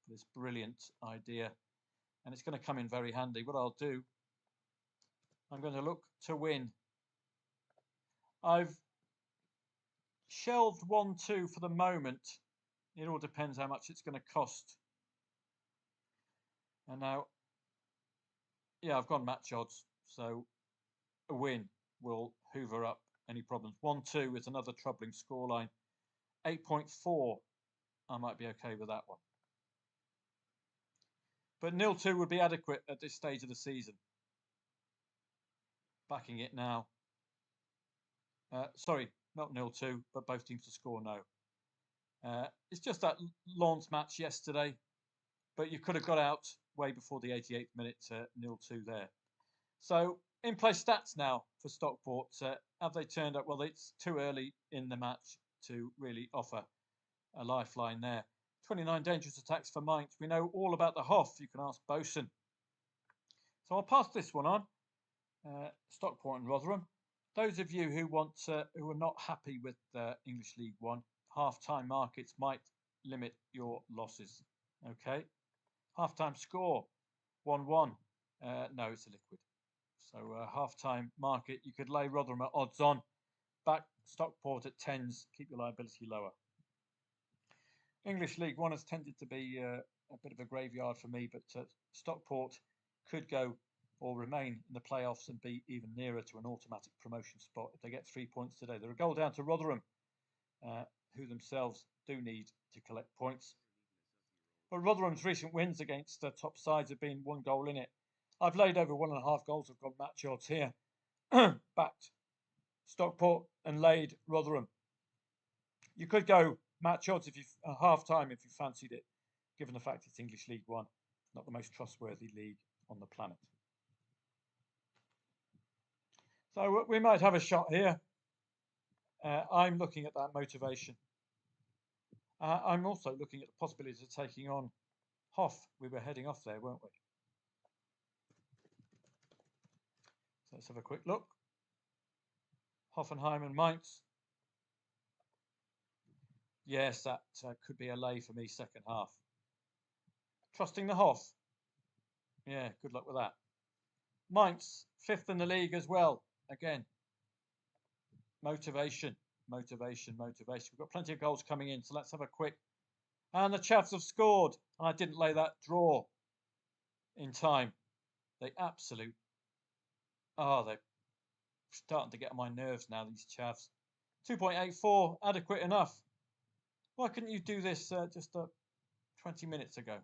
for this brilliant idea. And it's going to come in very handy. What I'll do, I'm going to look to win. I've shelved 1-2 for the moment. It all depends how much it's going to cost. And now, yeah, I've gone match odds. So a win will hoover up any problems. 1-2 is another troubling scoreline. 8.4, I might be okay with that one. But 0-2 would be adequate at this stage of the season. Backing it now. Sorry, not 0-2, but both teams to score no. It's just that Lens match yesterday, but you could have got out way before the 88th minute, 0-2 there. So in-play stats now for Stockport. Have they turned up? Well, it's too early in the match to really offer a lifeline there. 29 dangerous attacks for Mainz. We know all about the Hoff. You can ask Bosun. So I'll pass this one on. Stockport and Rotherham. Those of you who who are not happy with English League One, half-time markets might limit your losses. Okay, half-time score 1-1. No, it's a liquid. So half-time market, you could lay Rotherham at odds on, back Stockport at 10s, keep your liability lower. English League One has tended to be a bit of a graveyard for me, but Stockport could go or remain in the playoffs and be even nearer to an automatic promotion spot if they get 3 points today. They're a goal down to Rotherham, who themselves do need to collect points. But Rotherham's recent wins against top sides have been 1 goal in it. I've laid over 1.5 goals. I've got match odds here. Backed Stockport and laid Rotherham. You could go match odds if you half time if you fancied it, given the fact it's English League One, not the most trustworthy league on the planet. So we might have a shot here. I'm looking at that motivation. I'm also looking at the possibilities of taking on Hoff. We were heading off there, weren't we? So let's have a quick look. Hoffenheim and Mainz. Yes, that could be a lay for me second half. Trusting the Hoff. Yeah, good luck with that. Mainz, 5th in the league as well. Again, motivation. We've got plenty of goals coming in, so let's have a quick. And the Chavs have scored. And I didn't lay that draw in time. They're starting to get on my nerves now, these Chavs. 2.84, adequate enough. Why couldn't you do this just 20 minutes ago?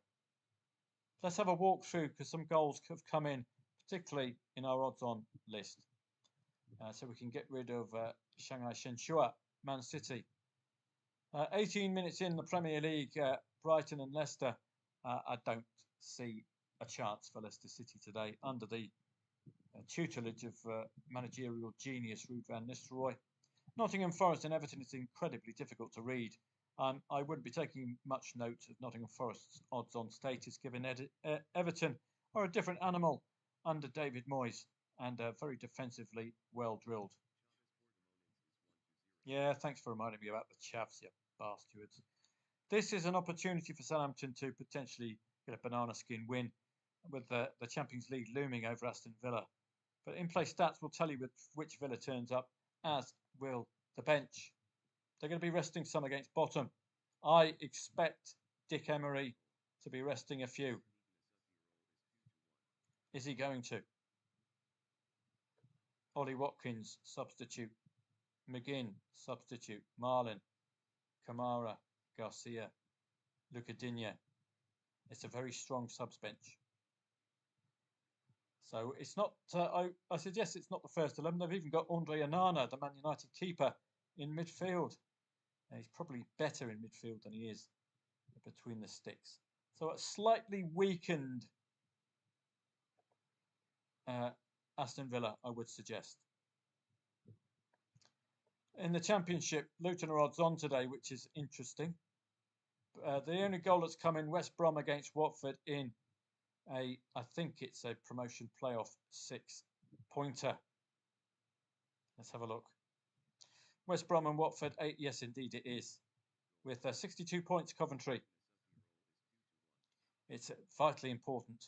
Let's have a walkthrough because some goals have come in, particularly in our odds-on list. So we can get rid of Shanghai Shenhua, Man City. 18 minutes in the Premier League, Brighton and Leicester. I don't see a chance for Leicester City today under the tutelage of managerial genius Ruud van Nistelrooy. Nottingham Forest and Everton is incredibly difficult to read. I wouldn't be taking much note of Nottingham Forest's odds-on status, given Everton are a different animal under David Moyes and very defensively well drilled. Yeah, thanks for reminding me about the Chavs, you bastards. This is an opportunity for Southampton to potentially get a banana skin win with the Champions League looming over Aston Villa. But in-play stats will tell you which Villa turns up, as will the bench. They're going to be resting some against bottom. I expect Dick Emery to be resting a few. Is he going to? Ollie Watkins, substitute. McGinn, substitute. Marlin, Kamara, Garcia, Luca Digne. It's a very strong subs bench. So it's not, I suggest it's not the first 11. They've even got Andre Onana, the Man United keeper, in midfield. And he's probably better in midfield than he is between the sticks. So a slightly weakened Aston Villa, I would suggest. In the Championship, Luton are odds on today, which is interesting. The only goal that's come in, West Brom against Watford in I think it's a promotion playoff 6-pointer. Let's have a look. West Brom and Watford, 8. Yes, indeed it is. With 62 points, Coventry. It's vitally important.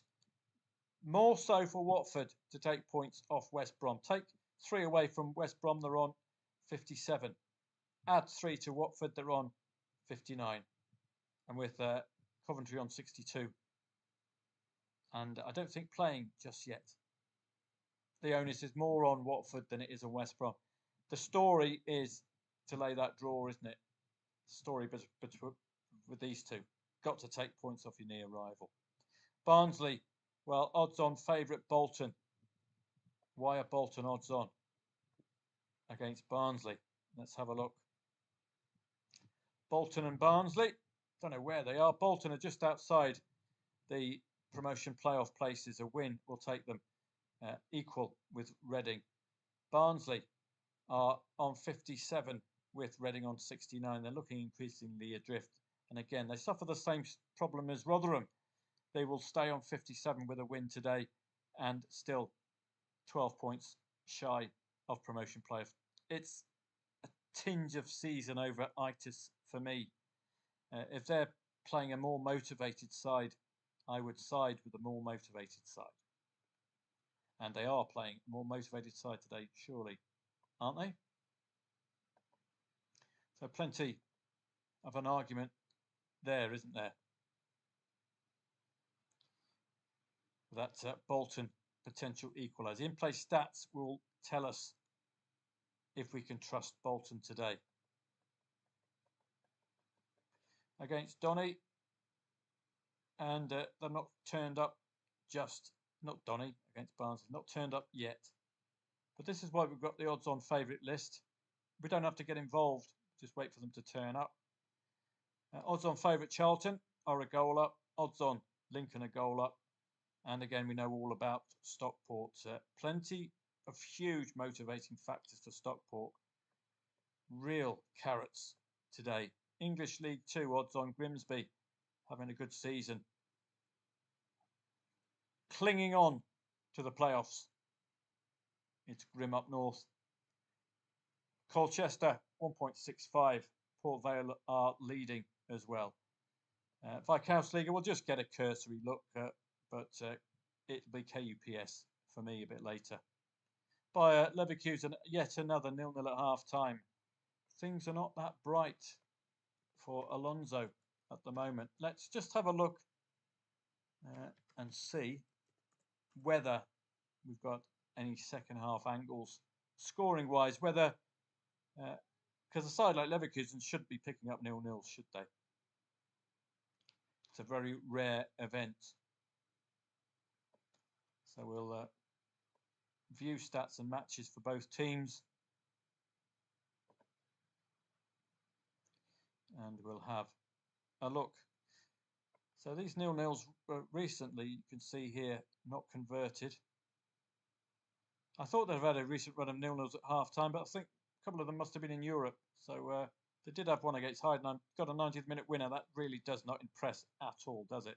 More so for Watford to take points off West Brom. Take 3 away from West Brom, they're on 57. Add 3 to Watford, they're on 59. And with Coventry on 62. And I don't think playing just yet. The onus is more on Watford than it is on West Brom. The story is to lay that draw, isn't it? The story with these two. Got to take points off your near rival. Barnsley, well, odds on favourite Bolton. Why are Bolton odds on against Barnsley? Let's have a look. Bolton and Barnsley. Don't know where they are. Bolton are just outside the promotion playoff places. A win will take them equal with Reading. Barnsley are on 57 with Reading on 69. They're looking increasingly adrift. And again, they suffer the same problem as Rotherham. They will stay on 57 with a win today and still 12 points shy of promotion playoff. It's a tinge of season over itis for me. If they're playing a more motivated side, I would side with the more motivated side. And they are playing a more motivated side today, surely, aren't they? So plenty of an argument there, isn't there? That Bolton potential equaliser. In-play stats will tell us if we can trust Bolton today. Against Donny, and they're not turned up just, not Donny against Barnsley, not turned up yet. But this is why we've got the odds-on favourite list. We don't have to get involved, just wait for them to turn up. Odds-on favourite Charlton are a goal up, odds-on Lincoln a goal up. And again, we know all about Stockport. Plenty of huge motivating factors for Stockport. Real carrots today. English League 2 odds on Grimsby having a good season. Clinging on to the playoffs. It's grim up north. Colchester 1.65. Port Vale are leading as well. Viscount's League, we'll just get a cursory look, but it'll be KUPS for me a bit later. Bayer Leverkusen, yet another 0-0 at half time. Things are not that bright for Alonso at the moment. Let's just have a look and see whether we've got any second half angles scoring wise, whether because a side like Leverkusen should be picking up 0-0, should they? It's a very rare event. So we'll view stats and matches for both teams. And we'll have a look. So these 0-0s recently, you can see here, not converted. I thought they've had a recent run of 0-0s at half time, but I think a couple of them must have been in Europe. So they did have one against Heidenheim, got a 90th minute winner. That really does not impress at all, does it?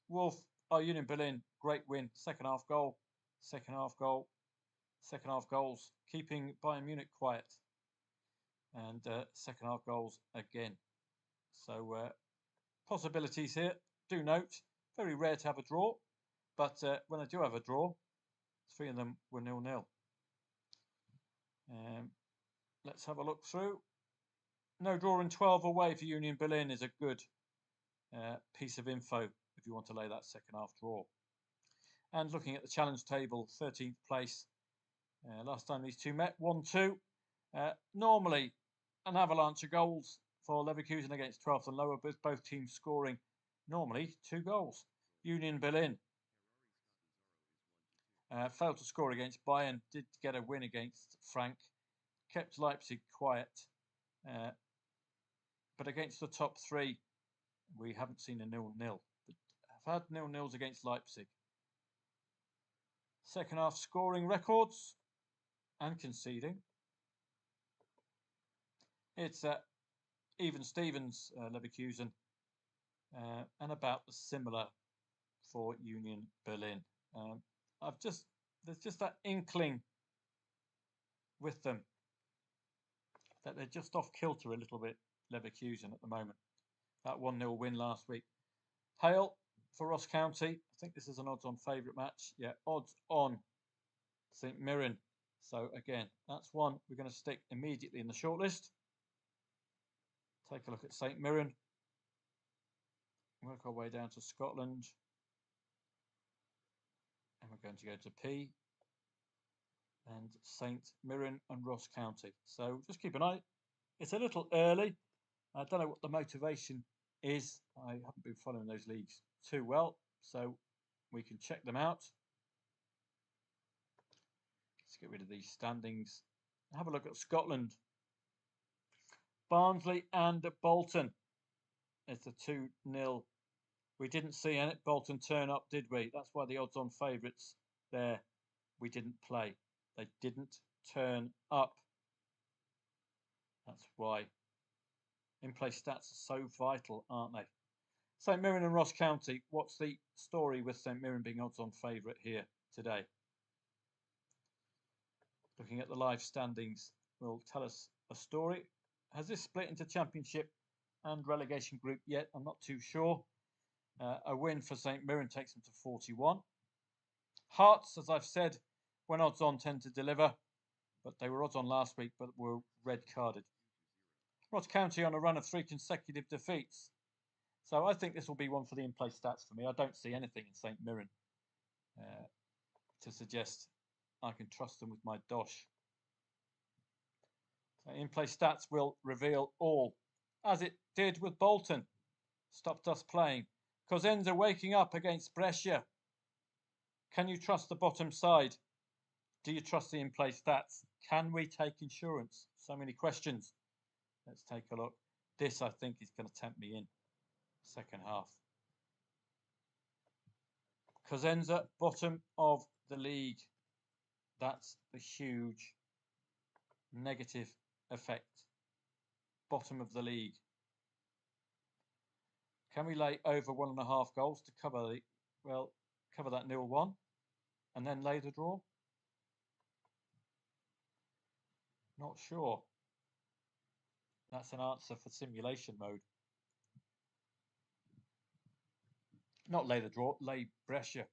Wolf, Union Berlin, great win. Second half goal, second half goal, second half goals, keeping Bayern Munich quiet. And second half goals again. So possibilities here. Do note, very rare to have a draw, but when I do have a draw, 3 of them were 0-0. Let's have a look through. No draw in 12 away for Union Berlin is a good piece of info if you want to lay that second half draw. And looking at the challenge table, 13th place. Last time these two met, 1-2. Normally, an avalanche of goals for Leverkusen against 12th and lower, but both teams scoring normally 2 goals. Union Berlin failed to score against Bayern, did get a win against Frank, kept Leipzig quiet. But against the top 3, we haven't seen a 0-0. But I've had 0-0s against Leipzig. Second half scoring records and conceding. It's even Stevens, Leverkusen, and about the similar for Union Berlin. There's just that inkling with them that they're just off kilter a little bit, Leverkusen at the moment. That 1-0 win last week. Hale for Ross County. I think this is an odds-on favourite match. Yeah, odds on St Mirren. So again, that's one we're going to stick immediately in the shortlist. Take a look at St Mirren. Work our way down to Scotland. And we're going to go to P. And St Mirren and Ross County. So just keep an eye. It's a little early. I don't know what the motivation is. I haven't been following those leagues too well. So we can check them out. Let's get rid of these standings. Have a look at Scotland. Barnsley and Bolton. It's a 2-0. We didn't see Bolton turn up, did we? That's why the odds-on favourites there, we didn't play. They didn't turn up. That's why. In-play stats are so vital, aren't they? St Mirren and Ross County. What's the story with St Mirren being odds-on favourite here today? Looking at the live standings will tell us a story. Has this split into Championship and relegation group yet? I'm not too sure. A win for St Mirren takes them to 41. Hearts, as I've said, when odds on tend to deliver, but they were odds on last week, but were red carded. Ross County on a run of 3 consecutive defeats. So I think this will be one for the in-play stats for me. I don't see anything in St Mirren to suggest I can trust them with my dosh. So in-play stats will reveal all, as it did with Bolton. Stopped us playing. Cosenza waking up against Brescia. Can you trust the bottom side? Do you trust the in-play stats? Can we take insurance? So many questions. Let's take a look. This, I think, is going to tempt me in. Second half. Cosenza, bottom of the league. That's the huge negative effect. Bottom of the league. Can we lay over 1.5 goals to cover that 0-1 and then lay the draw? Not sure. That's an answer for simulation mode. Not lay the draw, lay Brescia.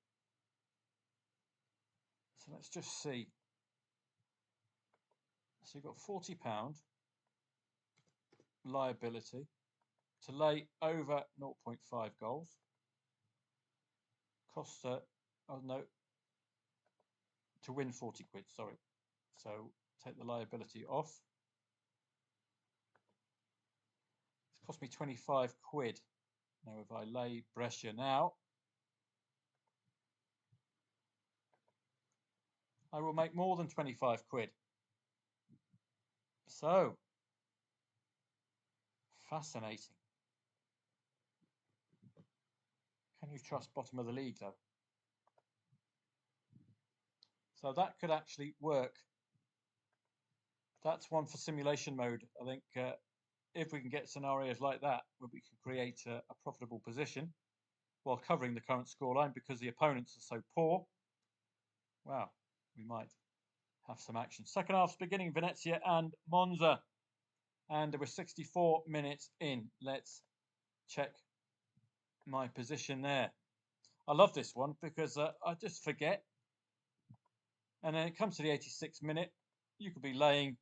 So let's just see. So you've got £40 liability to lay over 0.5 goals. Costa, oh no, to win 40 quid, sorry. So take the liability off. It's cost me 25 quid. Now if I lay Brescia now, I will make more than 25 quid. So, fascinating. Can you trust bottom of the league though? So that could actually work. That's one for simulation mode. I think if we can get scenarios like that where we can create a profitable position while covering the current scoreline because the opponents are so poor, wow, we might have some action. Second half's beginning, Venezia and Monza. And we're 64 minutes in. Let's check my position there. I love this one because I just forget. And then it comes to the 86th minute. You could be laying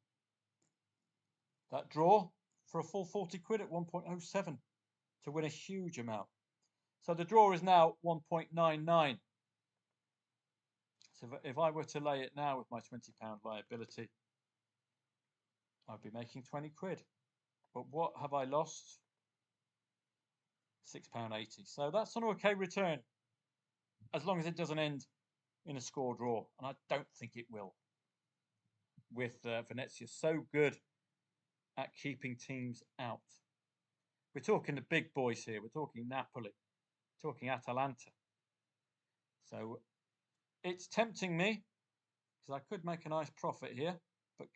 that draw for a full 40 quid at 1.07 to win a huge amount. So the draw is now 1.99. So if I were to lay it now with my £20 liability, I'd be making 20 quid. But what have I lost? £6.80. So that's an okay return, as long as it doesn't end in a score draw. And I don't think it will. With Venezia so good at keeping teams out. We're talking the big boys here. We're talking Napoli. We're talking Atalanta. So it's tempting me because I could make a nice profit here. But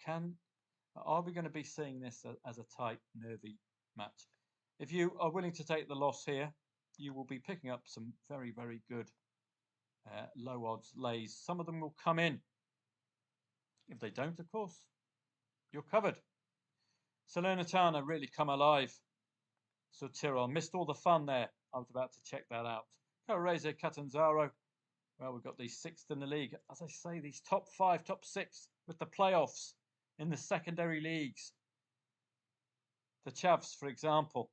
are we going to be seeing this as a tight, nervy match? If you are willing to take the loss here, you will be picking up some very, very good low odds lays. Some of them will come in. If they don't, of course, you're covered. Salernitana really come alive. So Tyrrell missed all the fun there. I was about to check that out. Carrese, Catanzaro. Well, we've got these 6th in the league. As I say, these top 5, top 6 with the playoffs in the secondary leagues. The Chavs, for example.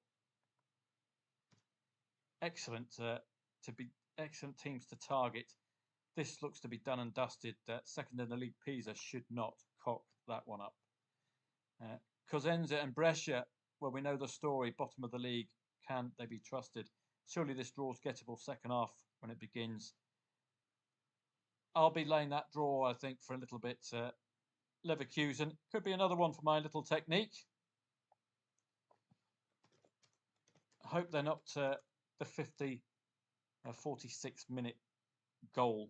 Excellent excellent teams to target. This looks to be done and dusted. Second in the league, Pisa should not cock that one up. Cosenza and Brescia, well, we know the story. Bottom of the league, can they be trusted? Surely this draw's gettable second half when it begins. I'll be laying that draw, I think, for a little bit. Leverkusen could be another one for my little technique. I hope they're not the 46-minute goal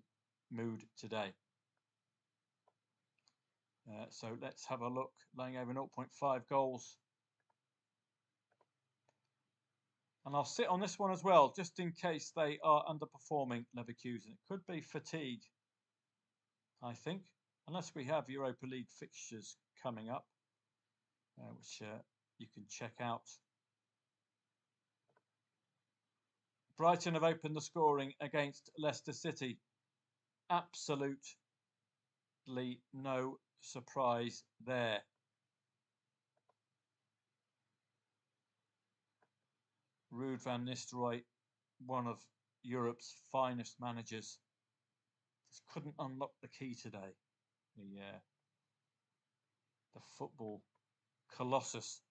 mood today. So let's have a look. Laying over 0.5 goals. And I'll sit on this one as well, just in case they are underperforming Leverkusen. It could be fatigue, I think, unless we have Europa League fixtures coming up, which you can check out. Brighton have opened the scoring against Leicester City. Absolutely no surprise there. Ruud van Nistelrooy, one of Europe's finest managers, just couldn't unlock the key today. The football colossus.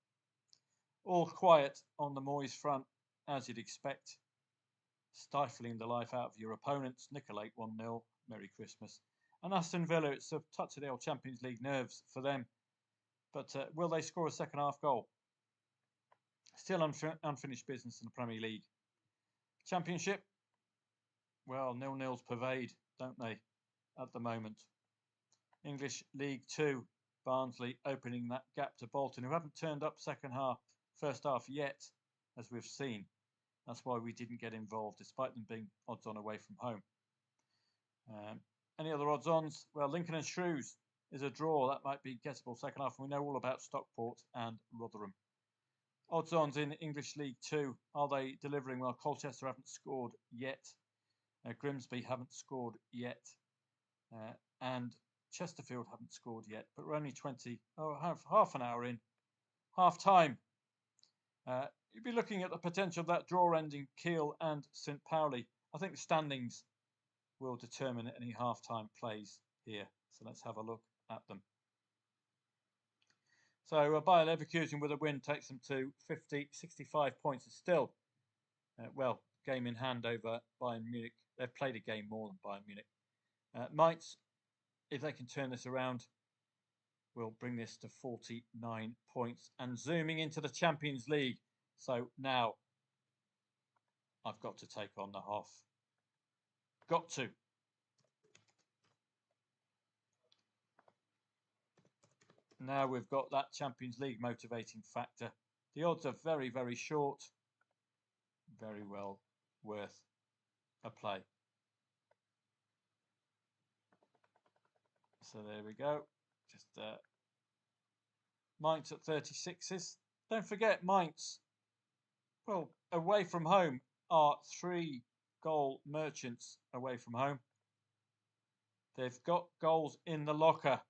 All quiet on the Moyes front, as you'd expect. Stifling the life out of your opponents. Nicolate 1-0. Merry Christmas. And Aston Villa, it's a touch of the old Champions League nerves for them. But will they score a second half goal? Still unfinished business in the Premier League. Championship, well, 0-0s pervade, don't they, at the moment. English League 2, Barnsley opening that gap to Bolton, who haven't turned up first half yet, as we've seen. That's why we didn't get involved, despite them being odds-on away from home. Any other odds-ons? Well, Lincoln and Shrews is a draw. That might be gettable second half. We know all about Stockport and Rotherham. Odds-ons in English League 2. Are they delivering? Well, Colchester haven't scored yet. Grimsby haven't scored yet. And Chesterfield haven't scored yet. But we're only half an hour in. Half time. You'd be looking at the potential of that draw ending Kiel and St. Pauli. I think the standings will determine any half-time plays here. So let's have a look at them. So Bayer Leverkusen with a win takes them to 65 points. It's still, game in hand over Bayern Munich. They've played a game more than Bayern Munich. Mainz, if they can turn this around, will bring this to 49 points. And zooming into the Champions League. So now I've got to take on the Hoff. Got to. Now we've got that Champions League motivating factor. The odds are very, very short. Very well worth a play. So there we go. Just Mainz at 36s. Don't forget Mainz, well, away from home are 3-goal merchants away from home. They've got goals in the locker.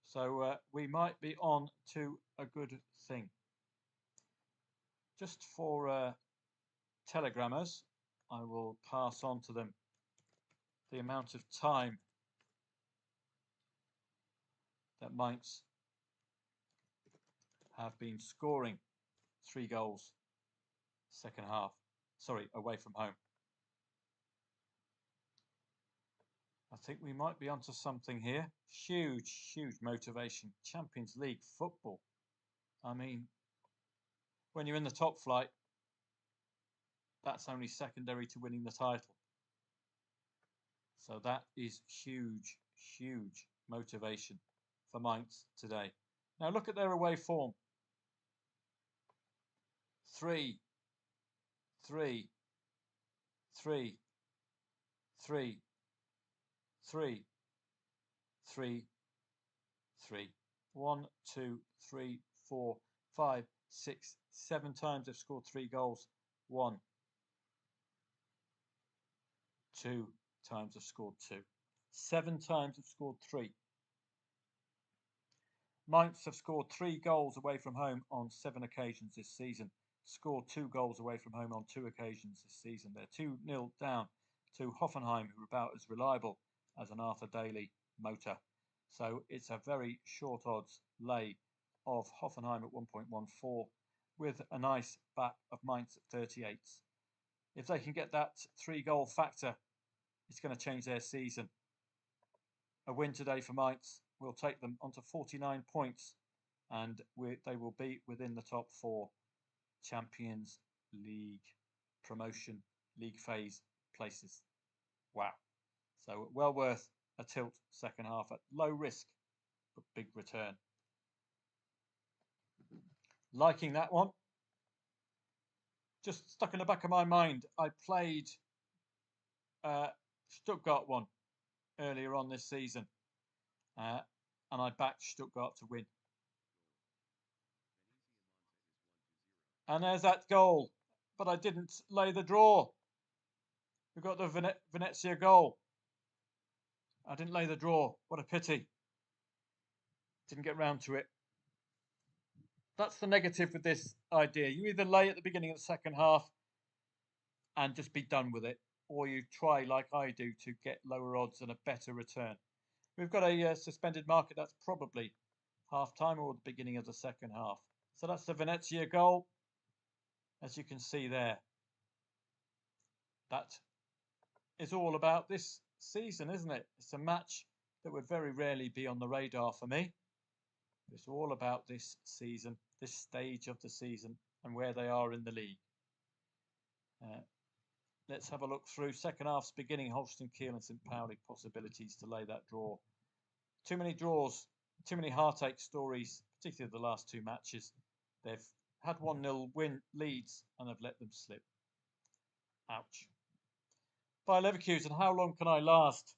So we might be on to a good thing. Just for telegrammers, I will pass on to them the amount of time that Mainz have been scoring 3 goals second half. Sorry, away from home. I think we might be onto something here. Huge, huge motivation. Champions League football. I mean, when you're in the top flight, that's only secondary to winning the title. So that is huge, huge motivation for Mainz today. Now look at their away form. 3, 3, 3, 3, 3, 3, 3. 1, 2, 3, 4, 5, 6, 7 times they've scored 3 goals. 1, 2 times they've scored 2. 7 times they've scored 3. Mainz have scored 3 goals away from home on 7 occasions this season. Scored 2 goals away from home on 2 occasions this season. They're 2-0 down to Hoffenheim, who are about as reliable as an Arthur Daly motor. So it's a very short odds lay of Hoffenheim at 1.14 with a nice back of Mainz at 38s. If they can get that 3-goal factor, it's going to change their season. A win today for Mainz will take them onto 49 points and they will be within the top 4. Champions League promotion league phase places. Wow. So well worth a tilt second half at low risk but big return. Liking that one. Just stuck in the back of my mind, I played Stuttgart one earlier on this season, and I backed Stuttgart to win. And there's that goal, but I didn't lay the draw. We got the Venezia goal. I didn't lay the draw. What a pity. Didn't get round to it. That's the negative with this idea. You either lay at the beginning of the second half and just be done with it, or you try, like I do, to get lower odds and a better return. We've got a suspended market. That's probably half time or the beginning of the second half. So that's the Venezia goal, as you can see there. That is all about this season, isn't it? It's a match that would very rarely be on the radar for me. It's all about this season, this stage of the season, and where they are in the league. Let's have a look through second half's beginning. Holstein Kiel and St. Pauli possibilities to lay that draw. Too many draws, too many heartache stories, particularly the last two matches. They've had 1-0 win leads and have let them slip. Ouch. Bayer Leverkusen, how long can I last?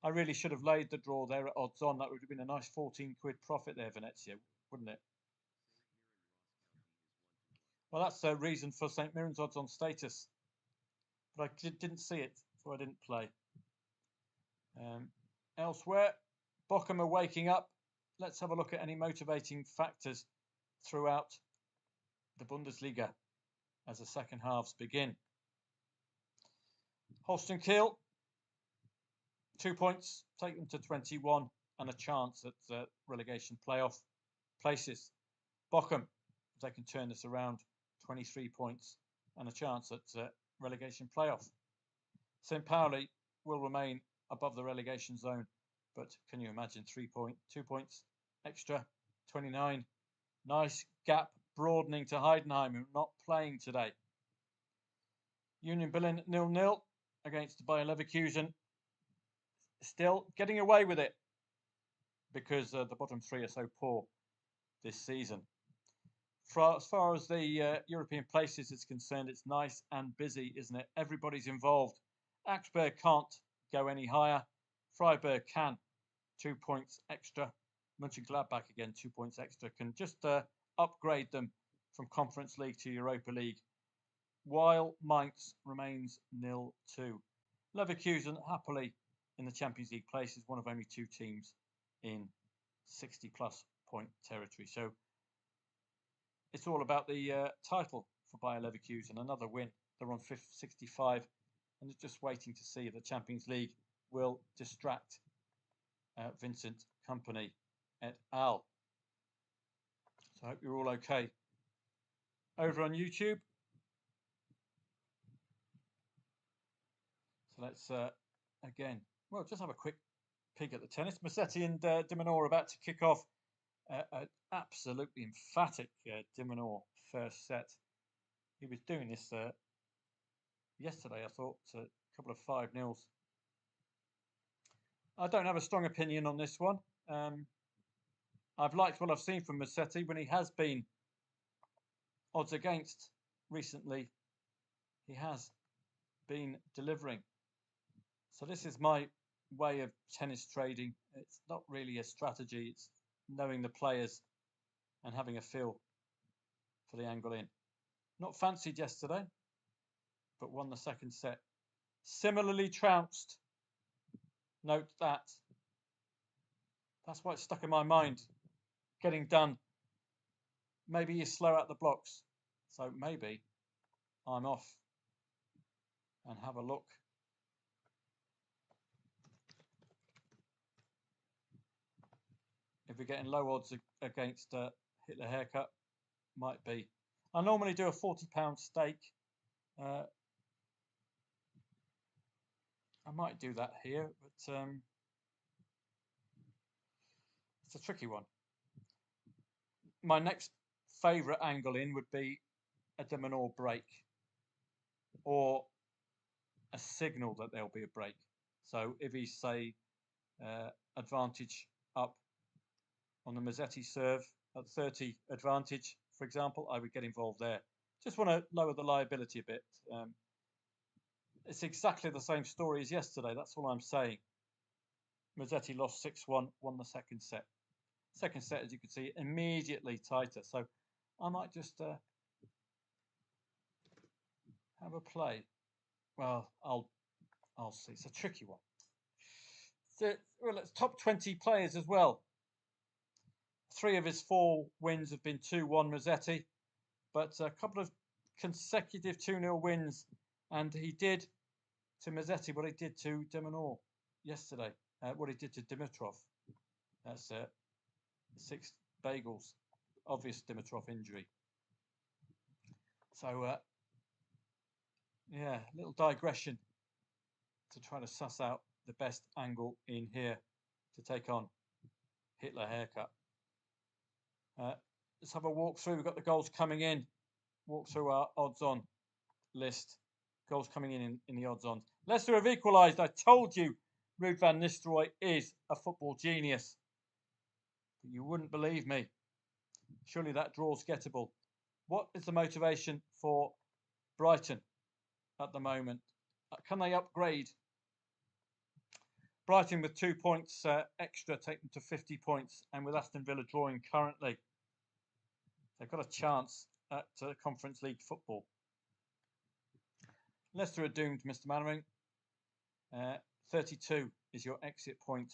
I really should have laid the draw there at odds on. That would have been a nice 14 quid profit there, Venezia, wouldn't it? Well, that's the reason for St. Mirren's odds on status. But I didn't see it, so I didn't play. Elsewhere, Bochum are waking up. Let's have a look at any motivating factors throughout the Bundesliga as the second halves begin. Holstein Kiel, 2 points, take them to 21 and a chance at relegation playoff places. Bochum, if they can turn this around, 23 points and a chance at relegation playoff. St. Pauli will remain above the relegation zone, but can you imagine 2 points extra, 29. Nice gap broadening to Heidenheim, who are not playing today. Union Berlin 0-0 against Bayer Leverkusen. Still getting away with it because the bottom three are so poor this season. As far as the European places is concerned, it's nice and busy, isn't it? Everybody's involved. Augsburg can't go any higher. Freiburg can. 2 points extra. Mönchengladbach again, 2 points extra. Can just upgrade them from Conference League to Europa League. While Mainz remains 0-2. Leverkusen happily in the Champions League places, one of only two teams in 60-plus point territory. So it's all about the title for Bayer Leverkusen. Another win. They're on 65 and they're just waiting to see if the Champions League will distract Vincent Kompany et al. So I hope you're all okay over on YouTube. So let's again, well, just have a quick peek at the tennis. Musetti and de Minaur are about to kick off an absolutely emphatic de Minaur first set. He was doing this yesterday, I thought, a couple of 5-0s. I don't have a strong opinion on this one. I've liked what I've seen from Musetti when he has been odds against recently. He has been delivering. So this is my way of tennis trading. It's not really a strategy. It's knowing the players and having a feel for the angle in. Not fancied yesterday, but won the second set. Similarly trounced. Note that. That's why it's stuck in my mind. Getting done. Maybe you slow out the blocks. So maybe I'm off and have a look. If we're getting low odds against Hitler Haircut, might be. I normally do a £40 stake. I might do that here, but it's a tricky one. My next favourite angle in would be a de Minaur break or a signal that there'll be a break. So if he's, say, advantage up on the Mazzetti serve at 30 advantage, for example, I would get involved there. Just want to lower the liability a bit. It's exactly the same story as yesterday. That's all I'm saying. Mazzetti lost 6-1, won the second set. Second set, as you can see, immediately tighter. So I might just have a play. Well, I'll see. It's a tricky one. So, well, it's top 20 players as well. 3 of his 4 wins have been 2-1 Mazzetti, but a couple of consecutive 2-0 wins, and he did to Mazzetti what he did to de Minaur yesterday, what he did to Dimitrov. That's 6 bagels, obvious Dimitrov injury. So, yeah, a little digression to try to suss out the best angle in here to take on Hitler haircut. Let's have a walk through. We've got the goals coming in. Walk through our odds-on list. Goals coming in the odds-on. Leicester have equalised. I told you Ruud van Nistelrooy is a football genius. But you wouldn't believe me. Surely that draw's gettable. What is the motivation for Brighton at the moment? Can they upgrade? Brighton with 2 points extra take them to 50 points, and with Aston Villa drawing currently, they've got a chance at Conference League football. Leicester are doomed, Mr. Mannering. 32 is your exit point.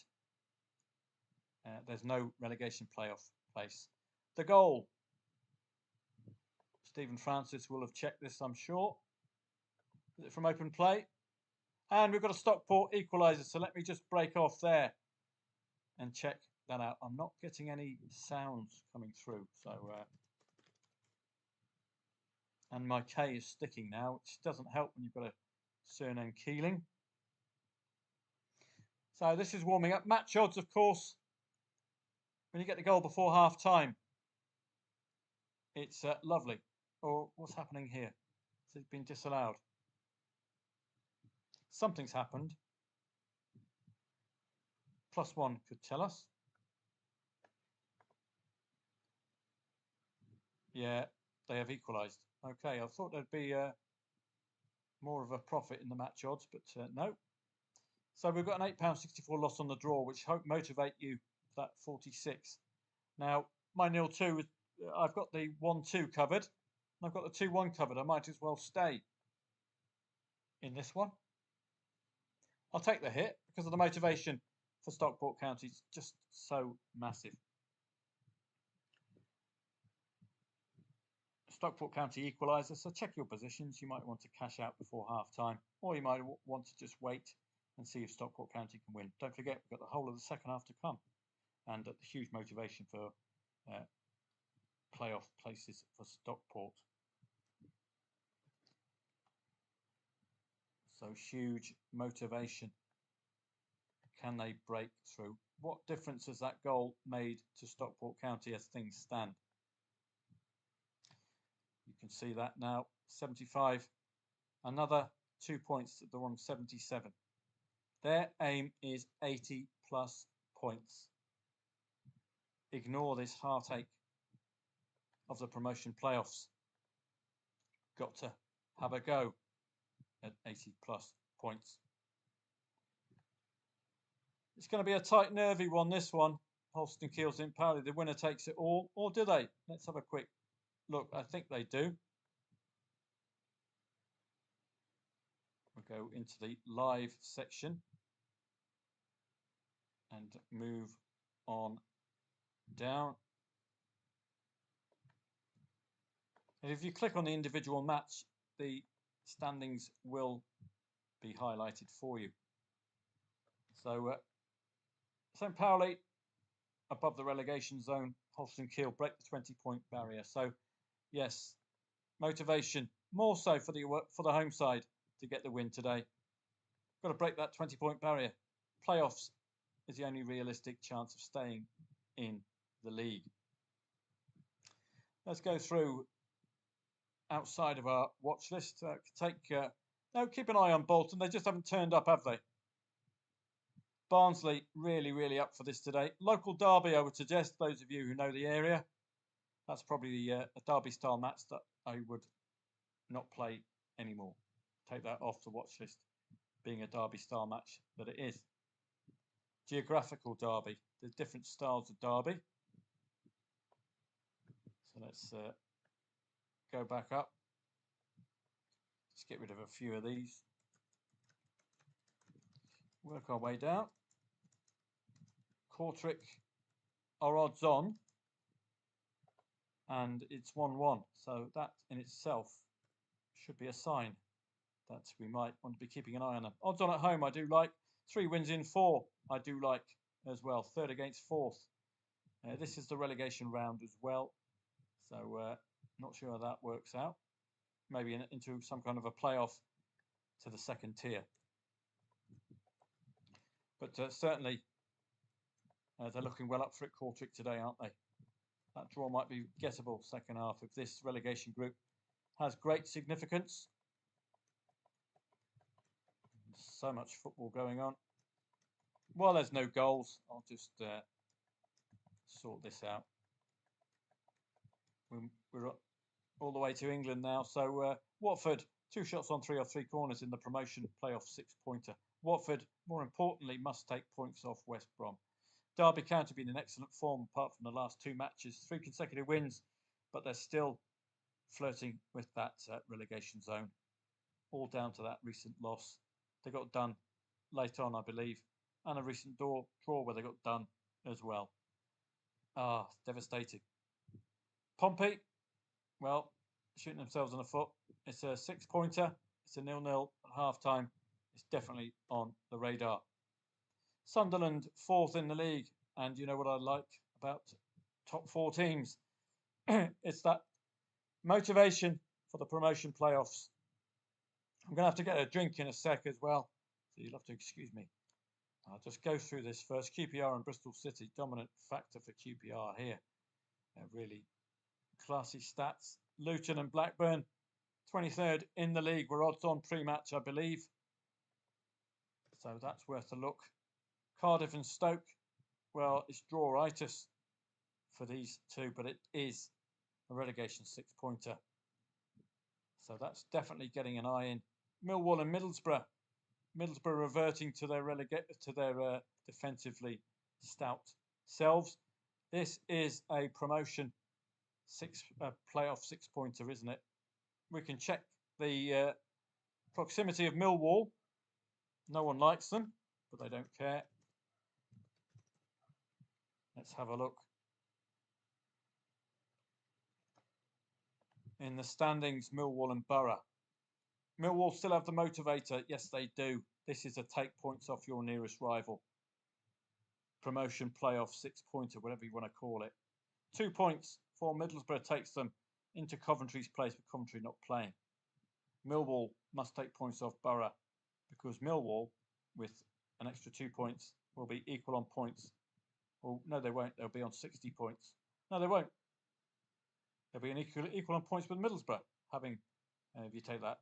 There's no relegation playoff place. The goal. Stephen Francis will have checked this, I'm sure. Is it from open play? And we've got a Stockport equaliser, so let me just break off there and check that out. I'm not getting any sounds coming through, so and my K is sticking now, which doesn't help when you've got a surname Keeling. So this is warming up. Match odds, of course, when you get the goal before half time. It's lovely. Or what's happening here? Has it been disallowed? Something's happened. +1 could tell us. Yeah, they have equalised. Okay, I thought there'd be more of a profit in the match odds, but no. So we've got an £8.64 loss on the draw, which hope motivate you for that 46. Now, my 0-2, I've got the 1-2 covered, and I've got the 2-1 covered. I might as well stay in this one. I'll take the hit because of the motivation for Stockport County. It's just so massive. Stockport County equaliser, so check your positions. You might want to cash out before half time, or you might want to just wait and see if Stockport County can win. Don't forget, we've got the whole of the second half to come, and the huge motivation for playoff places for Stockport. So huge motivation. Can they break through? What difference has that goal made to Stockport County as things stand? You can see that now, 75. Another 2 points, they're on 77. Their aim is 80+ points. Ignore this heartache of the promotion playoffs. Got to have a go at 80+ points. It's going to be a tight, nervy one, this one. Holston Kiel's in Pauli. The winner takes it all, or do they? Let's have a quick look. I think they do. We'll go into the live section and move on down. And if you click on the individual match, the standings will be highlighted for you. So St. Pauli above the relegation zone. Holston Kiel break the 20-point barrier. So yes, motivation more so for the home side to get the win today. Got to break that 20-point barrier. Playoffs is the only realistic chance of staying in the league. Let's go through outside of our watch list. No, keep an eye on Bolton. They just haven't turned up, have they? Barnsley really up for this today. Local derby, I would suggest, those of you who know the area. That's probably a derby style match that I would not play anymore. Take that off the watch list, being a derby style match that it is. Geographical derby. There's different styles of derby. So let's go back up. Let's get rid of a few of these. Work our way down. Kortrijk are odds on, and it's 1-1. So that in itself should be a sign that we might want to be keeping an eye on them. Odds on at home, I do like. 3 wins in 4, I do like as well. 3rd against 4th. This is the relegation round as well. So not sure how that works out. Maybe into some kind of a playoff to the 2nd tier. But certainly they're looking well up for it, Kortrijk, today, aren't they? That draw might be gettable second half if this relegation group has great significance. So much football going on. Well, there's no goals. I'll just sort this out. We're all the way to England now. So Watford, 2 shots on 3 off 3 corners in the promotion playoff 6-pointer. Watford, more importantly, must take points off West Brom. Derby County been in excellent form apart from the last 2 matches. 3 consecutive wins, but they're still flirting with that relegation zone. All down to that recent loss. They got done late on, I believe, and a recent draw where they got done as well. Devastating. Pompey, well, shooting themselves in the foot. It's a 6-pointer. It's a 0-0 at half-time. It's definitely on the radar. Sunderland, 4th in the league. And you know what I like about top 4 teams? It's that motivation for the promotion playoffs. I'm going to have to get a drink in a sec as well. So you'll have to excuse me. I'll just go through this first. QPR and Bristol City, dominant factor for QPR here. Really classy stats. Luton and Blackburn, 23rd in the league. We're odds on pre-match, I believe. So that's worth a look. Cardiff and Stoke, well, it's drawitis for these 2, but it is a relegation 6-pointer. So that's definitely getting an eye in. Millwall and Middlesbrough. Middlesbrough reverting to their defensively stout selves. This is a promotion playoff 6-pointer, isn't it? We can check the proximity of Millwall. No one likes them, but they don't care. Let's have a look. In the standings, Millwall and Borough. Millwall still have the motivator. Yes, they do. This is a take points off your nearest rival. Promotion playoff 6-pointer, whatever you want to call it. 2 points for Middlesbrough takes them into Coventry's place, with Coventry not playing. Millwall must take points off Borough because Millwall, with an extra 2 points, will be equal on points. Well, no, they won't. They'll be on 60 points. No, they won't. They'll be equal on points with Middlesbrough, having, if you take that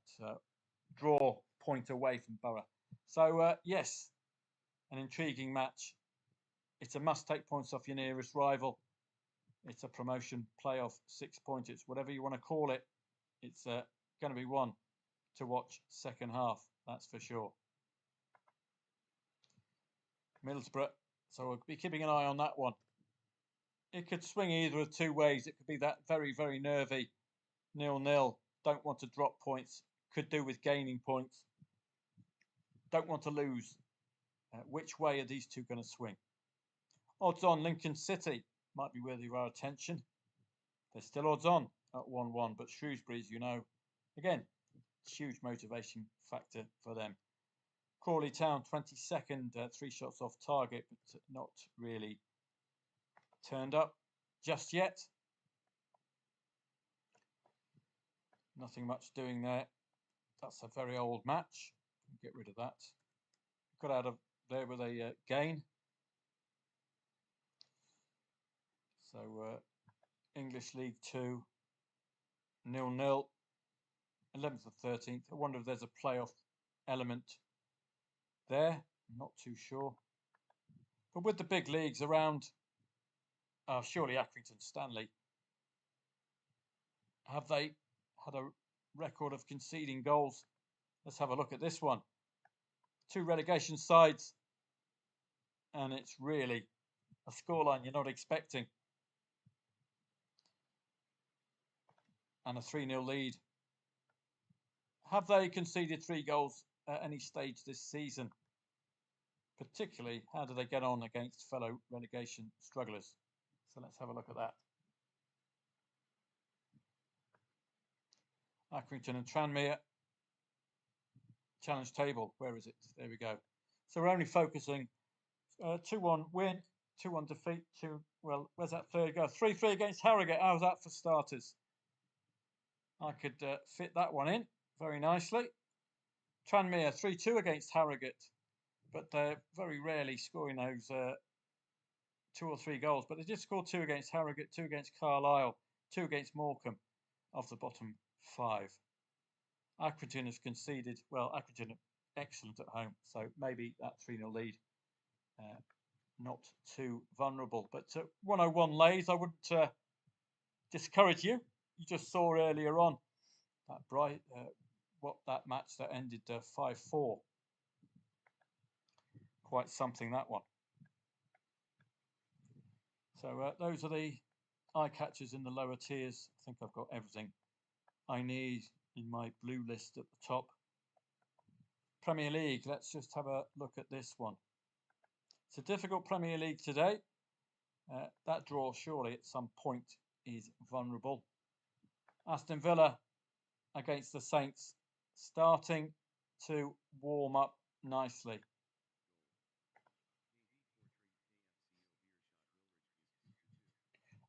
draw point away from Borough. So, yes, an intriguing match. It's a must take points off your nearest rival. It's a promotion playoff 6-pointers, whatever you want to call it. It's going to be one to watch second half, that's for sure. Middlesbrough, so we'll be keeping an eye on that one. It could swing either of 2 ways. It could be that very nervy 0-0. Don't want to drop points. Could do with gaining points. Don't want to lose. Which way are these 2 going to swing? Odds on Lincoln City might be worthy of our attention. They're still odds on at 1-1, but Shrewsbury, as you know, again, huge motivation factor for them. Crawley Town, 22nd, 3 shots off target, but not really turned up just yet. Nothing much doing there. That's a very old match. Get rid of that. Got out of there with a gain. So English League 2, 0-0. 11th or 13th. I wonder if there's a playoff element there. I'm not too sure. But with the big leagues around, surely Accrington Stanley, have they had a record of conceding goals? Let's have a look at this one. 2 relegation sides, and it's really a scoreline you're not expecting. And a 3-0 lead. Have they conceded 3 goals at any stage this season? Particularly, how do they get on against fellow relegation strugglers? So let's have a look at that. Accrington and Tranmere. Challenge table, where is it? There we go. So we're only focusing 2-1 win, 2-1 defeat, well, where's that third go? 3-3 against Harrogate. How's that for starters? I could fit that one in very nicely. Tranmere 3-2 against Harrogate, but they're very rarely scoring those 2 or 3 goals. But they did score 2 against Harrogate, 2 against Carlisle, 2 against Morecambe of the bottom 5. Accrington has conceded, well, Accrington are excellent at home, so maybe that 3-0 lead not too vulnerable. But 101 Lays, I wouldn't discourage you. You just saw earlier on that that match that ended 5-4. Quite something, that one. So those are the eye catchers in the lower tiers. I think I've got everything I need in my blue list at the top. Premier League, let's just have a look at this one. It's a difficult Premier League today. That draw surely at some point is vulnerable. Aston Villa against the Saints, starting to warm up nicely.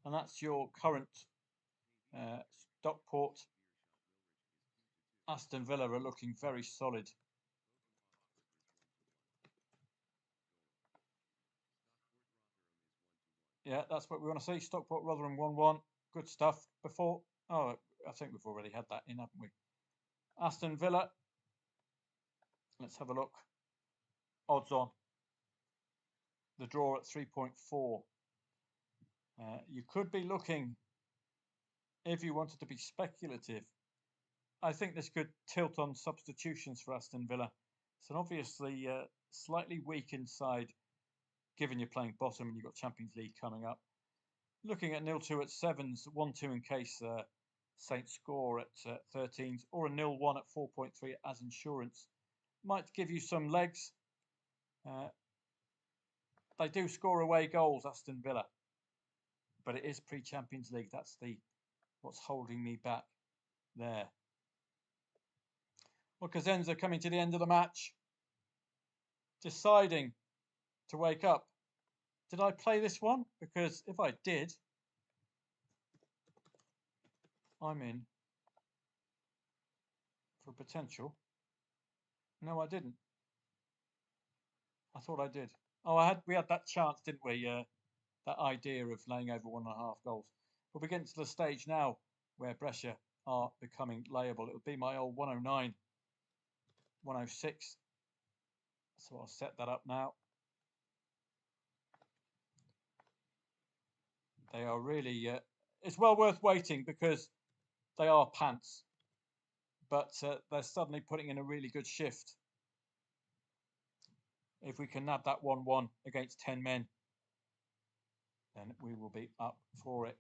And that's your current Stockport. Aston Villa are looking very solid. Yeah, that's what we want to see. Stockport Rotherham 1-1. Good stuff. Before, I think we've already had that in, haven't we? Aston Villa. Let's have a look. Odds on. The draw at 3.4. You could be looking, if you wanted to be speculative, I think this could tilt on substitutions for Aston Villa. It's an obviously slightly weak inside, given you're playing bottom and you've got Champions League coming up. Looking at 0-2 at 7s, 1-2 in case Saints score at 13s, or a 0-1 at 4.3 as insurance. Might give you some legs. They do score away goals, Aston Villa, but it is pre-Champions League. That's what's holding me back there. Well, Cosenza coming to the end of the match, deciding to wake up. Did I play this one? Because if I did, I'm in for potential. No, I didn't. I thought I did. Oh, we had that chance, didn't we? That idea of laying over 1.5 goals. We'll be getting to the stage now where Brescia are becoming layable. It'll be my old 109, 106. So I'll set that up now. They are really, it's well worth waiting because they are pants. But they're suddenly putting in a really good shift. If we can nab that 1-1 against 10 men, then we will be up for it.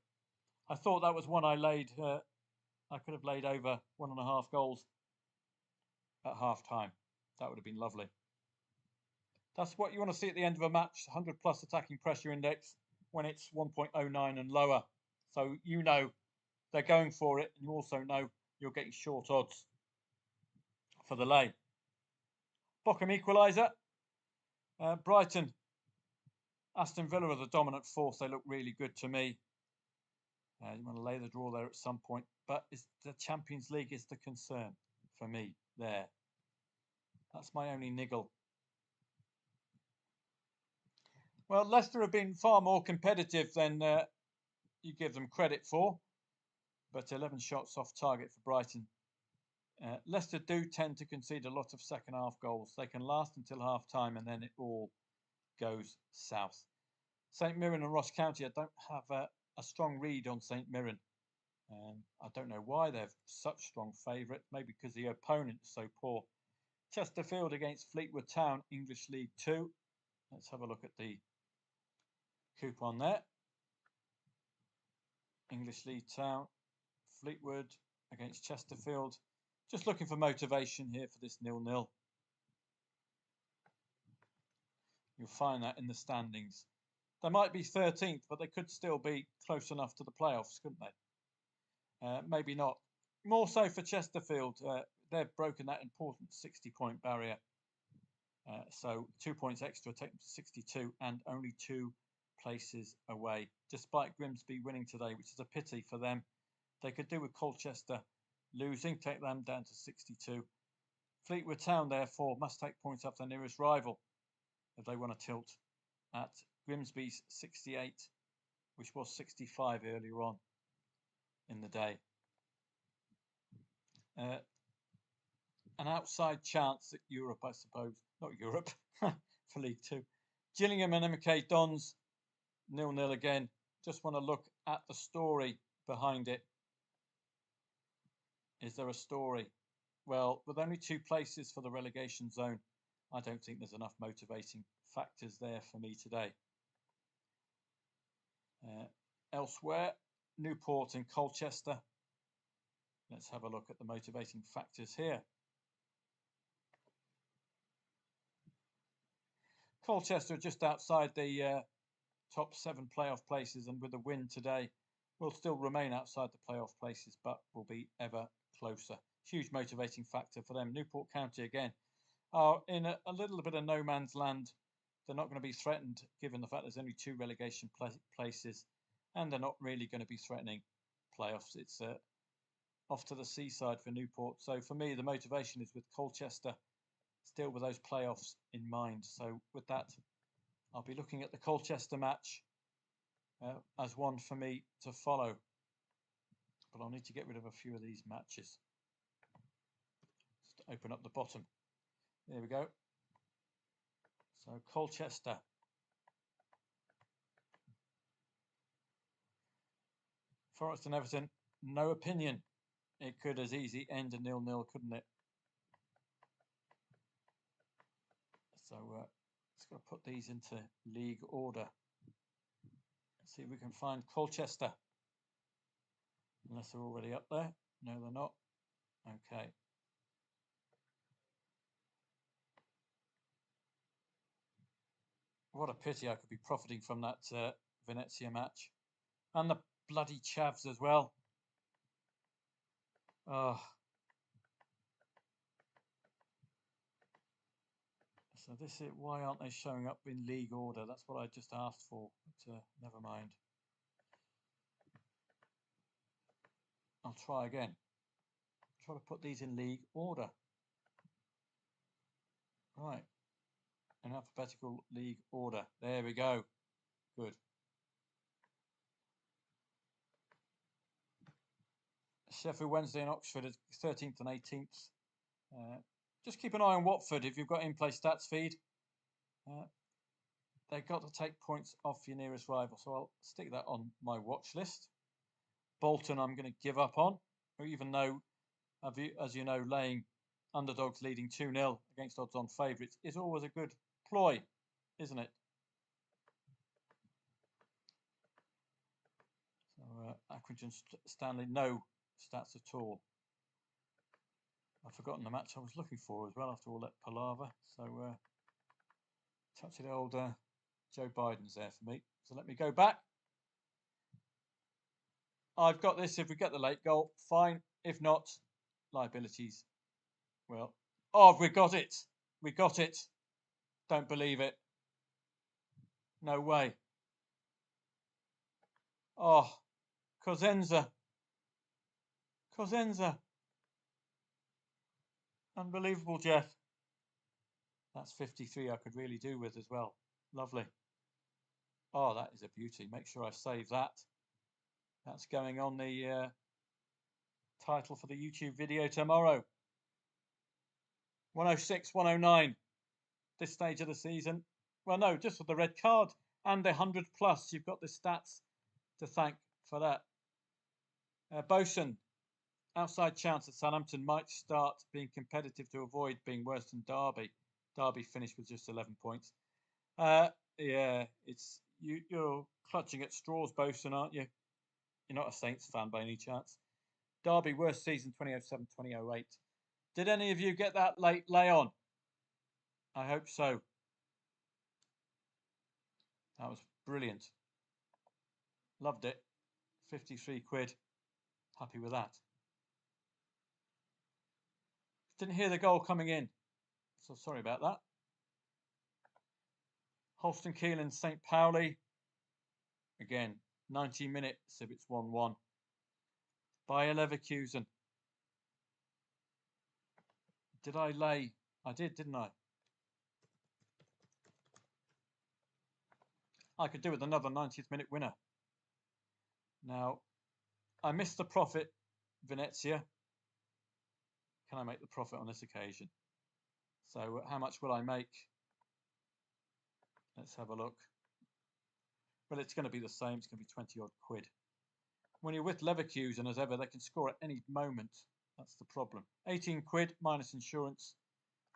I thought that was one I laid, I could have laid over 1.5 goals at half time. That would have been lovely. That's what you want to see at the end of a match, 100 plus attacking pressure index when it's 1.09 and lower. So you know they're going for it, and you also know you're getting short odds for the lay. Bochum equaliser. Brighton, Aston Villa are the dominant force. They look really good to me. You want to lay the draw there at some point, but the Champions League is the concern for me there. That's my only niggle. Well, Leicester have been far more competitive than you give them credit for. but 11 shots off target for Brighton. Leicester do tend to concede a lot of second half goals. They can last until half time and then it all goes south. St Mirren and Ross County, I don't have a strong read on St Mirren. I don't know why they're such strong favourite. Maybe because the opponent is so poor. Chesterfield against Fleetwood Town, English League 2. Let's have a look at the coupon there. English League Town, Fleetwood against Chesterfield. Just looking for motivation here for this 0-0. You'll find that in the standings. They might be 13th, but they could still be close enough to the playoffs, couldn't they? Maybe not. More so for Chesterfield. They've broken that important 60-point barrier. So 2 points extra, take them to 62 and only 2 places away. Despite Grimsby winning today, which is a pity for them. They could do with Colchester losing, take them down to 62. Fleetwood Town, therefore, must take points off their nearest rival if they want to tilt at Grimsby's 68, which was 65 earlier on in the day. An outside chance at Europe, I suppose. Not Europe, for League 2. Gillingham and MK Dons, 0-0 again. Just want to look at the story behind it. Is there a story? Well, with only 2 places for the relegation zone, I don't think there's enough motivating factors there for me today. Elsewhere, Newport and Colchester. Let's have a look at the motivating factors here. Colchester are just outside the top 7 playoff places, and with a win today, will still remain outside the playoff places, but will be ever closer. Huge motivating factor for them. Newport County again are in a little bit of no man's land. They're not going to be threatened given the fact there's only 2 relegation places, and they're not really going to be threatening playoffs. It's off to the seaside for Newport. So for me, the motivation is with Colchester, still with those playoffs in mind. So with that, I'll be looking at the Colchester match as one for me to follow. But I'll need to get rid of a few of these matches. Just open up the bottom. There we go. So Colchester. Forest and Everton, no opinion. It could as easy end a 0-0, couldn't it? So just got to put these into league order. Let's see if we can find Colchester. Unless they're already up there. No, they're not. Okay. What a pity. I could be profiting from that Venezia match. And the bloody Chavs as well. Oh. So this is why aren't they showing up in league order? That's what I just asked for, but never mind. I'll try again. Try to put these in league order. Right. In alphabetical league order. There we go. Good. Sheffield Wednesday and Oxford is 13th and 18th. Just keep an eye on Watford if you've got in-play stats feed. They've got to take points off your nearest rival, so I'll stick that on my watch list. Bolton I'm going to give up on, even though, as you know, laying underdogs leading 2-0 against odds-on favourites is always a good ploy, isn't it? So Accrington Stanley, no stats at all. I've forgotten the match I was looking for as well after all that palaver. So touch of the old Joe Biden's there for me. So let me go back. I've got this. If we get the late goal, fine. If not, liabilities. Well, oh, we got it. We got it. Don't believe it. No way. Oh, Cosenza. Cosenza. Unbelievable, Jeff. That's 53 I could really do with as well. Lovely. Oh, that is a beauty. Make sure I save that. That's going on the title for the YouTube video tomorrow. 106, 109. This stage of the season. Well, no, just for the red card and the 100 plus. You've got the stats to thank for that. Bosun, outside chance that Southampton might start being competitive to avoid being worse than Derby. Derby finished with just 11 points. Yeah, you're clutching at straws, Bosun, aren't you? You're not a Saints fan by any chance. Derby, worst season 2007, 2008. Did any of you get that late lay on? I hope so. That was brilliant. Loved it. 53 quid. Happy with that. Didn't hear the goal coming in, so sorry about that. Holston Kiel and St. Pauli. Again, 90 minutes if it's 1-1. Bayer Leverkusen. Did I lay? I did, didn't I? I could do with another 90th minute winner. Now, I missed the profit, Venezia. Can I make the profit on this occasion? So how much will I make? Let's have a look. Well, it's going to be the same. It's going to be 20 odd quid. When you're with Leverkusen, as ever, they can score at any moment. That's the problem. 18 quid minus insurance.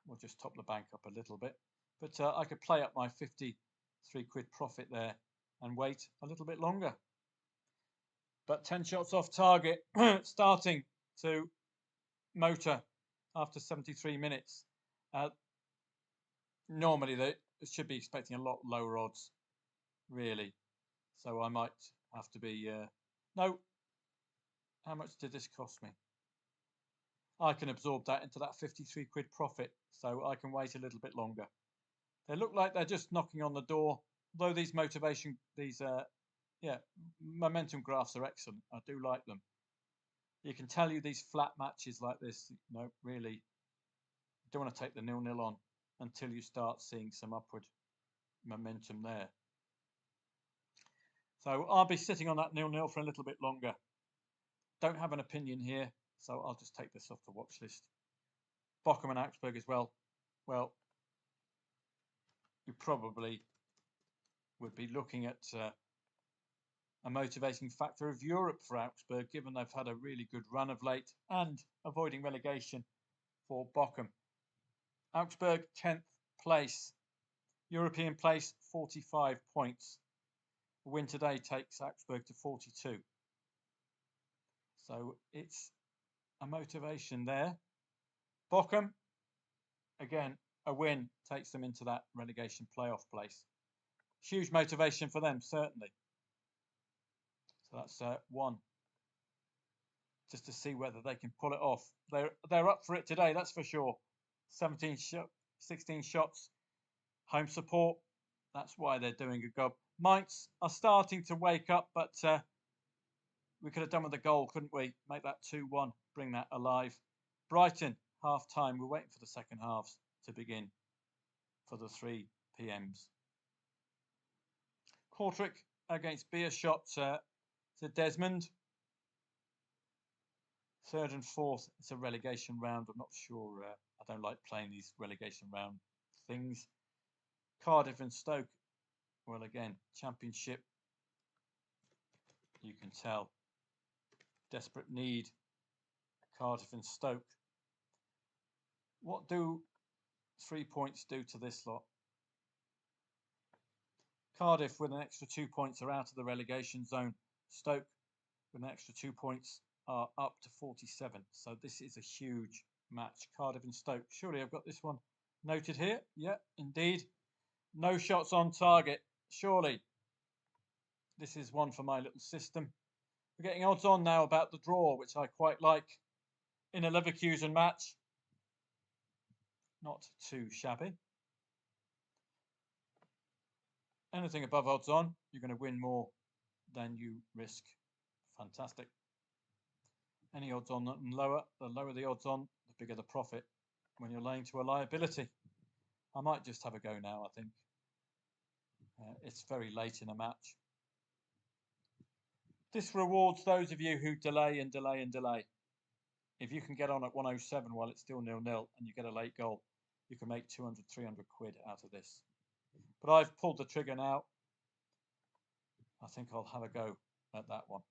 We'll just top the bank up a little bit. But I could play up my 53 quid profit there and wait a little bit longer. But 10 shots off target, starting to motor after 73 minutes. Normally, they should be expecting a lot lower odds, really. So I might have to be... no. How much did this cost me? I can absorb that into that 53 quid profit, so I can wait a little bit longer. They look like they're just knocking on the door, though these momentum graphs are excellent. I do like them. You can tell you these flat matches like this, really, you don't want to take the 0-0 on until you start seeing some upward momentum there. So I'll be sitting on that 0-0 for a little bit longer. Don't have an opinion here, so I'll just take this off the watch list. Bochum and Augsburg as well. Well, you probably would be looking at a motivating factor of Europe for Augsburg, given they've had a really good run of late, and avoiding relegation for Bochum. Augsburg, 10th place. European place, 45 points. A win today takes Augsburg to 42. So it's a motivation there. Bochum, again, a win takes them into that relegation playoff place. Huge motivation for them, certainly. So that's one. Just to see whether they can pull it off. They're up for it today, that's for sure. 16 shots. Home support. That's why they're doing a gob. Mainz are starting to wake up, but we could have done with a goal, couldn't we? Make that 2-1, bring that alive. Brighton, half time. We're waiting for the second halves to begin for the 3 PMs. Kortrijk against Beerschot to Desmond. Third and fourth, it's a relegation round. I'm not sure. I don't like playing these relegation round things. Cardiff and Stoke. Well, again, Championship. You can tell. Desperate need. Cardiff and Stoke. What do 3 points do to this lot? Cardiff with an extra 2 points are out of the relegation zone. Stoke with an extra 2 points are up to 47. So this is a huge match. Cardiff and Stoke. Surely I've got this one noted here. Yeah, indeed. No shots on target. Surely. This is one for my little system. We're getting odds on now about the draw, which I quite like in a Leverkusen match. Not too shabby. Anything above odds on, you're going to win more than you risk. Fantastic. Any odds on and lower, the lower the odds on, the bigger the profit when you're laying to a liability. I might just have a go now, I think. It's very late in a match. This rewards those of you who delay and delay and delay. if you can get on at 107 while it's still 0-0 and you get a late goal, you can make 200, 300 quid out of this. But I've pulled the trigger now. I think I'll have a go at that one.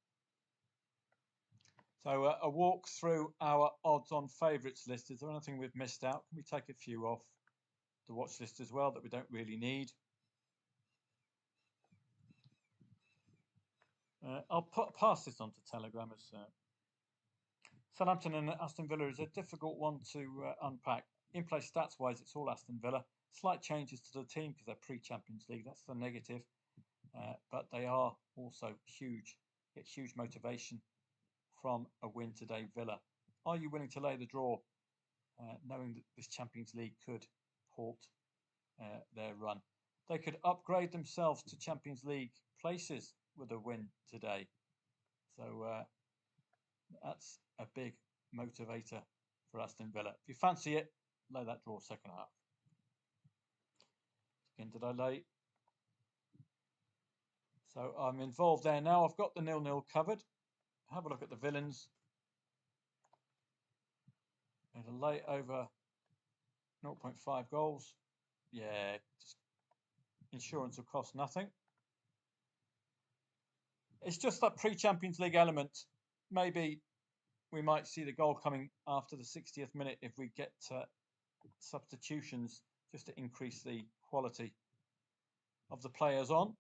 So a walk through our odds on favourites list. Is there anything we've missed out? Can we take a few off the watch list as well that we don't really need? I'll pass this on to Telegram. As Southampton and Aston Villa is a difficult one to unpack. In-play stats-wise, it's all Aston Villa. Slight changes to the team because they're pre-Champions League. That's the negative. But they are also huge. Get huge motivation from a win today, Villa. Are you willing to lay the draw, knowing that this Champions League could halt their run? They could upgrade themselves to Champions League places with a win today. So that's a big motivator for Aston Villa. If you fancy it, lay that draw second half. Again, did I lay? So I'm involved there now. I've got the 0-0 covered. Have a look at the villains. And a lay over 0.5 goals. Yeah, just insurance will cost nothing. It's just that pre-Champions League element. Maybe we might see the goal coming after the 60th minute if we get substitutions just to increase the quality of the players on.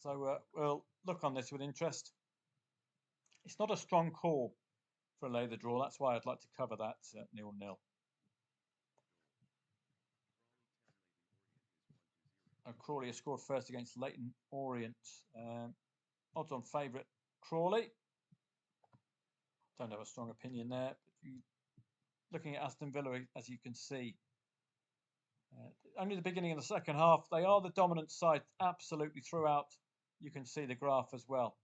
So we'll look on this with interest. It's not a strong call for a lay the draw. That's why I'd like to cover that 0-0. Crawley has scored first against Leighton Orient. Odds on favourite Crawley. Don't have a strong opinion there. But looking at Aston Villa, as you can see, only the beginning of the second half. They are the dominant side absolutely throughout. You can see the graph as well.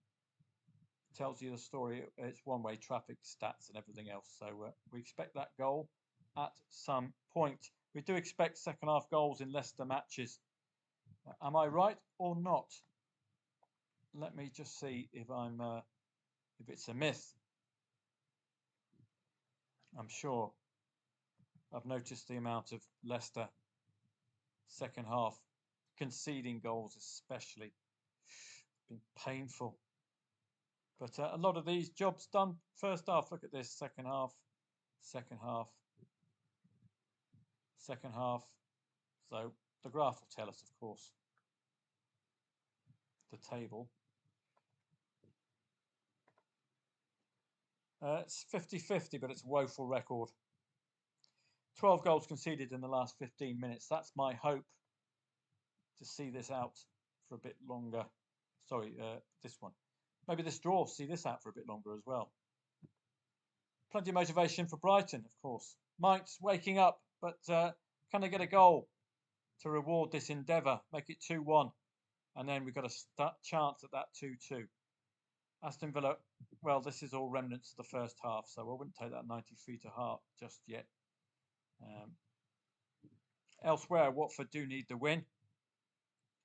Tells you the story. It's one-way traffic stats and everything else. So we expect that goal at some point. We do expect second half goals in Leicester matches. Am I right or not? Let me just see if I'm if it's a myth. I'm sure I've noticed the amount of Leicester second half conceding goals, especially, been painful. But a lot of these jobs done first half. Look at this, second half, second half, second half. So the graph will tell us, of course, the table. It's 50-50, but it's a woeful record. 12 goals conceded in the last 15 minutes. That's my hope to see this out for a bit longer. Sorry, this one. Maybe this draw, see this out for a bit longer as well. Plenty of motivation for Brighton, of course. Mike's waking up, but can they get a goal to reward this endeavour? Make it 2-1. And then we've got a chance at that 2-2. Aston Villa, well, this is all remnants of the first half, so I wouldn't take that 90 to heart just yet. Elsewhere, Watford do need the win.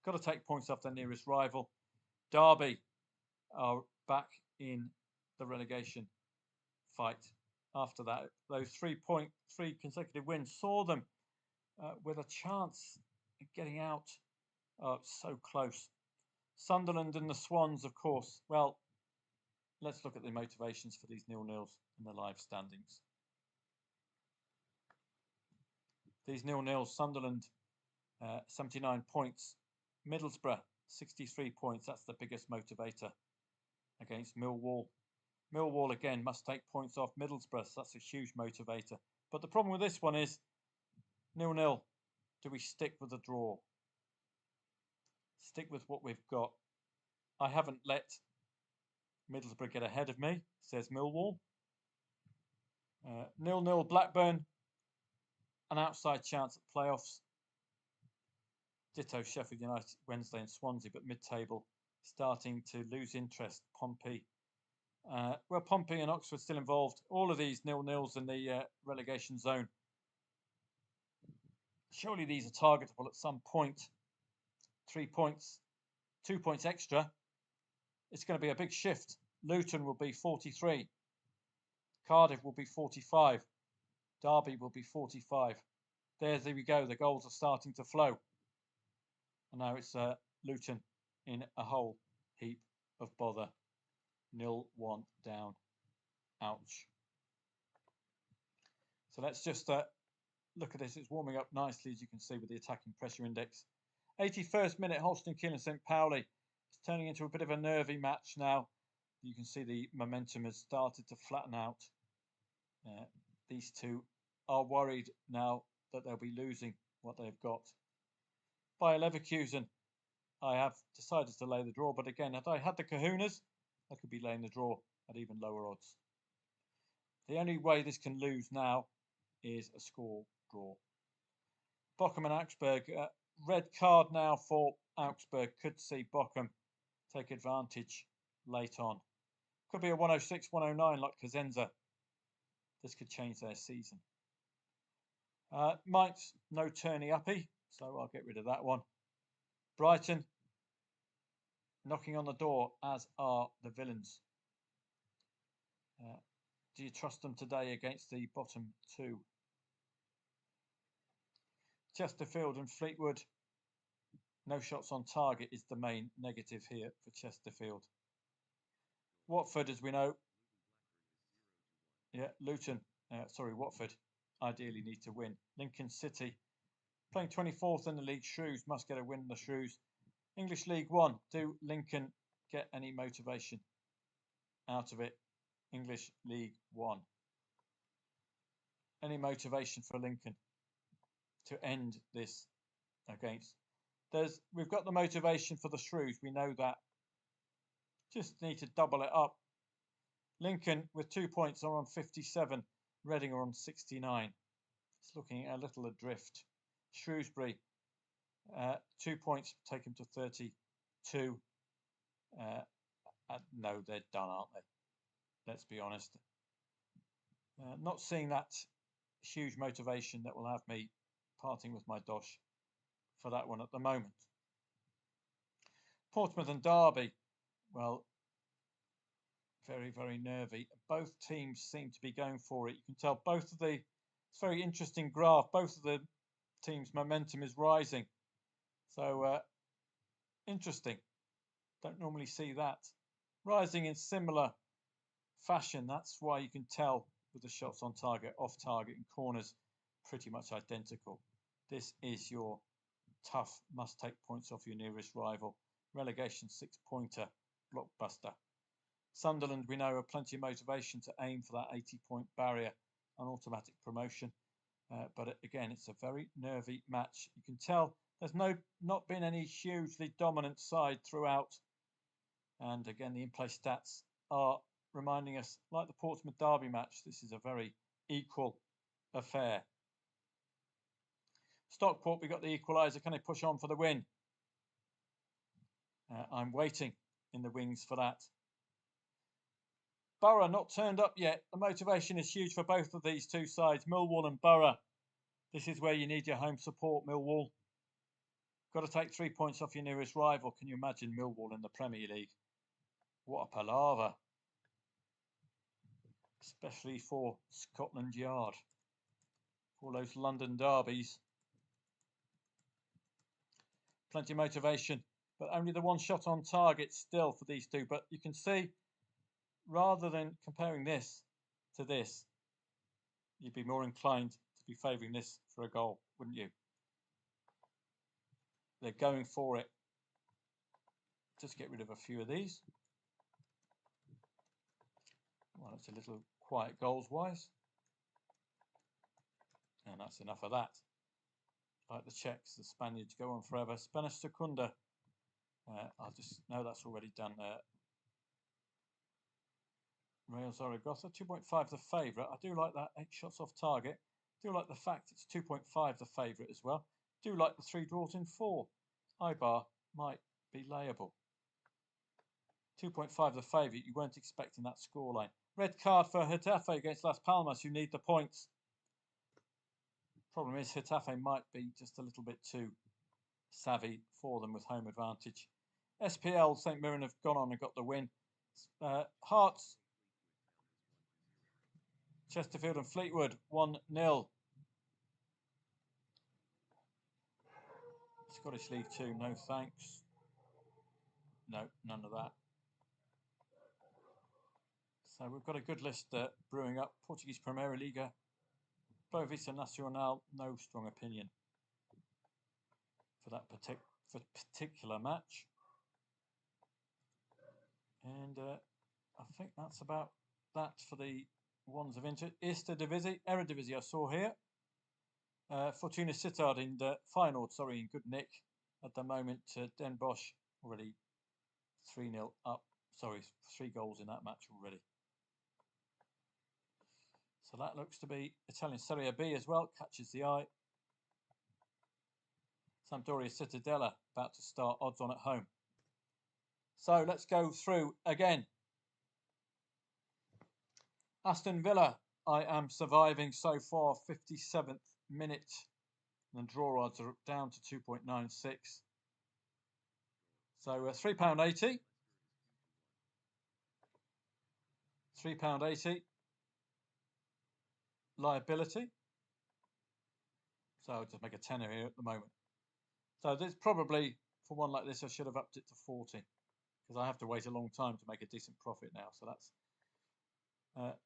Got to take points off their nearest rival. Derby are back in the relegation fight. After that, those 3 consecutive wins saw them with a chance of getting out. So close. Sunderland and the Swans, of course. Well, let's look at the motivations for these 0-0s in the live standings. These 0-0s, Sunderland, 79 points. Middlesbrough, 63 points. That's the biggest motivator against Millwall. Millwall, again, must take points off Middlesbrough. So that's a huge motivator. But the problem with this one is 0-0. Do we stick with the draw? Stick with what we've got. I haven't let Middlesbrough get ahead of me, says Millwall. 0-0 Blackburn. An outside chance at playoffs. Ditto Sheffield United Wednesday and Swansea, but mid-table starting to lose interest. Pompey. Well, Pompey and Oxford still involved. All of these 0-0s in the relegation zone. Surely these are targetable at some point. 3 points, 2 points extra. It's going to be a big shift. Luton will be 43. Cardiff will be 45. Derby will be 45. There we go. The goals are starting to flow. And now it's Luton in a whole heap of bother. 0-1 down. Ouch. So let's just look at this. It's warming up nicely, as you can see, with the attacking pressure index. 81st minute, Holston Kiel and St. Pauli. It's turning into a bit of a nervy match now. You can see the momentum has started to flatten out. These two are worried now that they'll be losing what they've got. By Leverkusen, I have decided to lay the draw, but again, had I had the kahunas, I could be laying the draw at even lower odds. The only way this can lose now is a score draw. Bochum and Augsburg, red card now for Augsburg. Could see Bochum take advantage late on. Could be a 106, 109 like Cosenza. This could change their season. Mainz, no turning uppy, so I'll get rid of that one. Brighton, knocking on the door, as are the Villains. Do you trust them today against the bottom two? Chesterfield and Fleetwood, no shots on target is the main negative here for Chesterfield. Watford, as we know. Yeah, Watford ideally need to win. Lincoln City, playing 24th in the league. Shrews must get a win in the Shrews. English League One, do Lincoln get any motivation out of it? English League One. Any motivation for Lincoln to end this against? We've got the motivation for the Shrews. We know that. Just need to double it up. Lincoln with 2 points are on 57. Reading are on 69. It's looking a little adrift. Shrewsbury, 2 points take them to 32. No, they're done, aren't they? Let's be honest. Not seeing that huge motivation that will have me parting with my dosh for that one at the moment. Portsmouth and Derby, well, very, very nervy. Both teams seem to be going for it. You can tell it's a very interesting graph. Both of the teams' momentum is rising. So, interesting. Don't normally see that. Rising in similar fashion. That's why you can tell with the shots on target, off target and corners, pretty much identical. This is your tough, must take points off your nearest rival. Relegation 6-pointer, blockbuster. Sunderland, we know, have plenty of motivation to aim for that 80-point barrier on automatic promotion. But again, it's a very nervy match. You can tell there's not been any hugely dominant side throughout. And again, the in-play stats are reminding us, like the Portsmouth Derby match, this is a very equal affair. Stockport, we got the equaliser. Can they push on for the win? I'm waiting in the wings for that. Borough not turned up yet. The motivation is huge for both of these two sides, Millwall and Borough. This is where you need your home support, Millwall. Got to take 3 points off your nearest rival. Can you imagine Millwall in the Premier League? What a palaver. Especially for Scotland Yard. For those London derbies. Plenty of motivation, but only the one shot on target still for these two. But you can see, rather than comparing this to this, you'd be more inclined to be favouring this for a goal, wouldn't you? They're going for it. Just get rid of a few of these. Well, it's a little quiet goals-wise. And that's enough of that. Like the Czechs, the Spaniards go on forever. Spanish Secunda. I'll just know that's already done. Real Zaragoza, 2.5 the favourite. I do like that 8 shots off target. Do like the fact it's 2.5 the favourite as well. Do like the 3 draws in 4. Ibar might be layable. 2.5 the favourite. You weren't expecting that scoreline. Red card for Getafe against Las Palmas, who need the points. Problem is, Getafe might be just a little bit too savvy for them with home advantage. SPL, St Mirren have gone on and got the win. Hearts Chesterfield and Fleetwood 1-0. Scottish League 2, no thanks. No, none of that. So we've got a good list brewing up. Portuguese Primeira Liga, Boavista Nacional, no strong opinion for that particular match. And I think that's about that for the ones of interest. Eerste Divisie, Eredivisie I saw here. Fortuna Sittard in the final, sorry, in good nick at the moment. Den Bosch already 3-0 up. Sorry, 3 goals in that match already. So that looks to be Italian Serie B as well, catches the eye. Sampdoria Cittadella about to start, odds on at home. So let's go through again. Aston Villa, I am surviving so far, 57th minute. And draw odds are down to 2.96. So £3.80. £3.80. Liability. So I'll just make a tenner here at the moment. So there's probably, for one like this, I should have upped it to 40. Because I have to wait a long time to make a decent profit now. So that's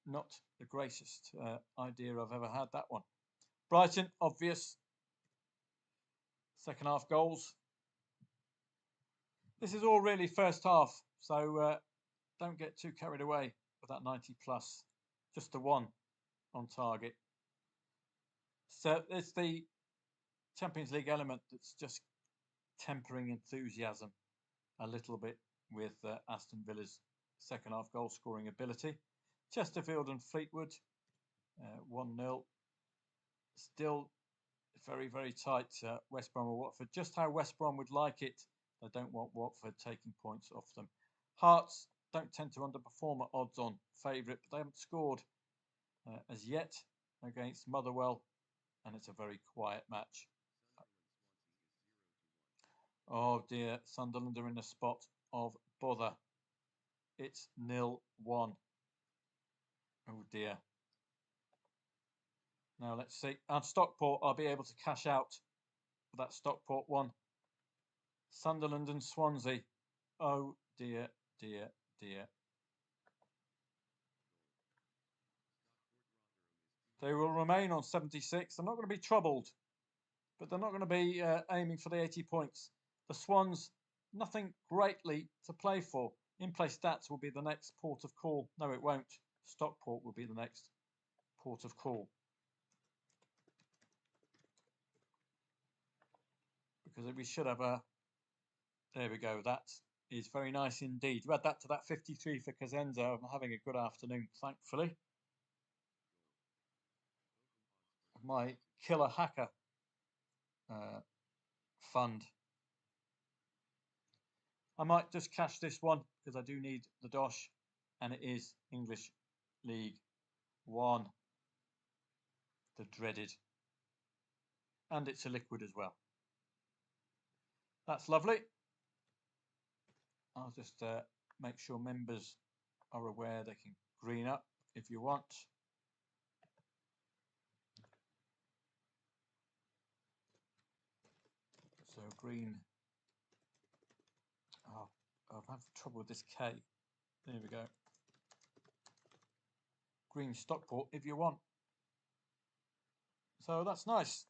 not the greatest idea I've ever had, that one. Brighton, obvious. Second half goals. This is all really first half, so don't get too carried away with that 90 plus. Just the one on target. So it's the Champions League element that's just tempering enthusiasm a little bit with Aston Villa's second half goal scoring ability. Chesterfield and Fleetwood 1-0. Still very, very tight. West Brom or Watford. Just how West Brom would like it. They don't want Watford taking points off them. Hearts don't tend to underperform at odds on favourite, but they haven't scored as yet against Motherwell, and it's a very quiet match. Oh dear, Sunderland are in a spot of bother. It's 0-1. Oh dear. Now let's see. And Stockport, I'll be able to cash out for that Stockport one. Sunderland and Swansea. Oh dear, dear, dear. They will remain on 76. They're not going to be troubled, but they're not going to be aiming for the 80 points. The Swans, nothing greatly to play for. In-play stats will be the next port of call. No, it won't. Stockport will be the next port of call. Because we should have a... There we go. That is very nice indeed. You add that to that 53 for Cosenza. I'm having a good afternoon, thankfully. My killer hacker fund. I might just cash this one because I do need the dosh, and it is English League 1, the dreaded, and it's a liquid as well. That's lovely. I'll just make sure members are aware they can green up if you want. So green. Oh, I've had trouble with this K. There we go. Green Stockport if you want. So that's nice.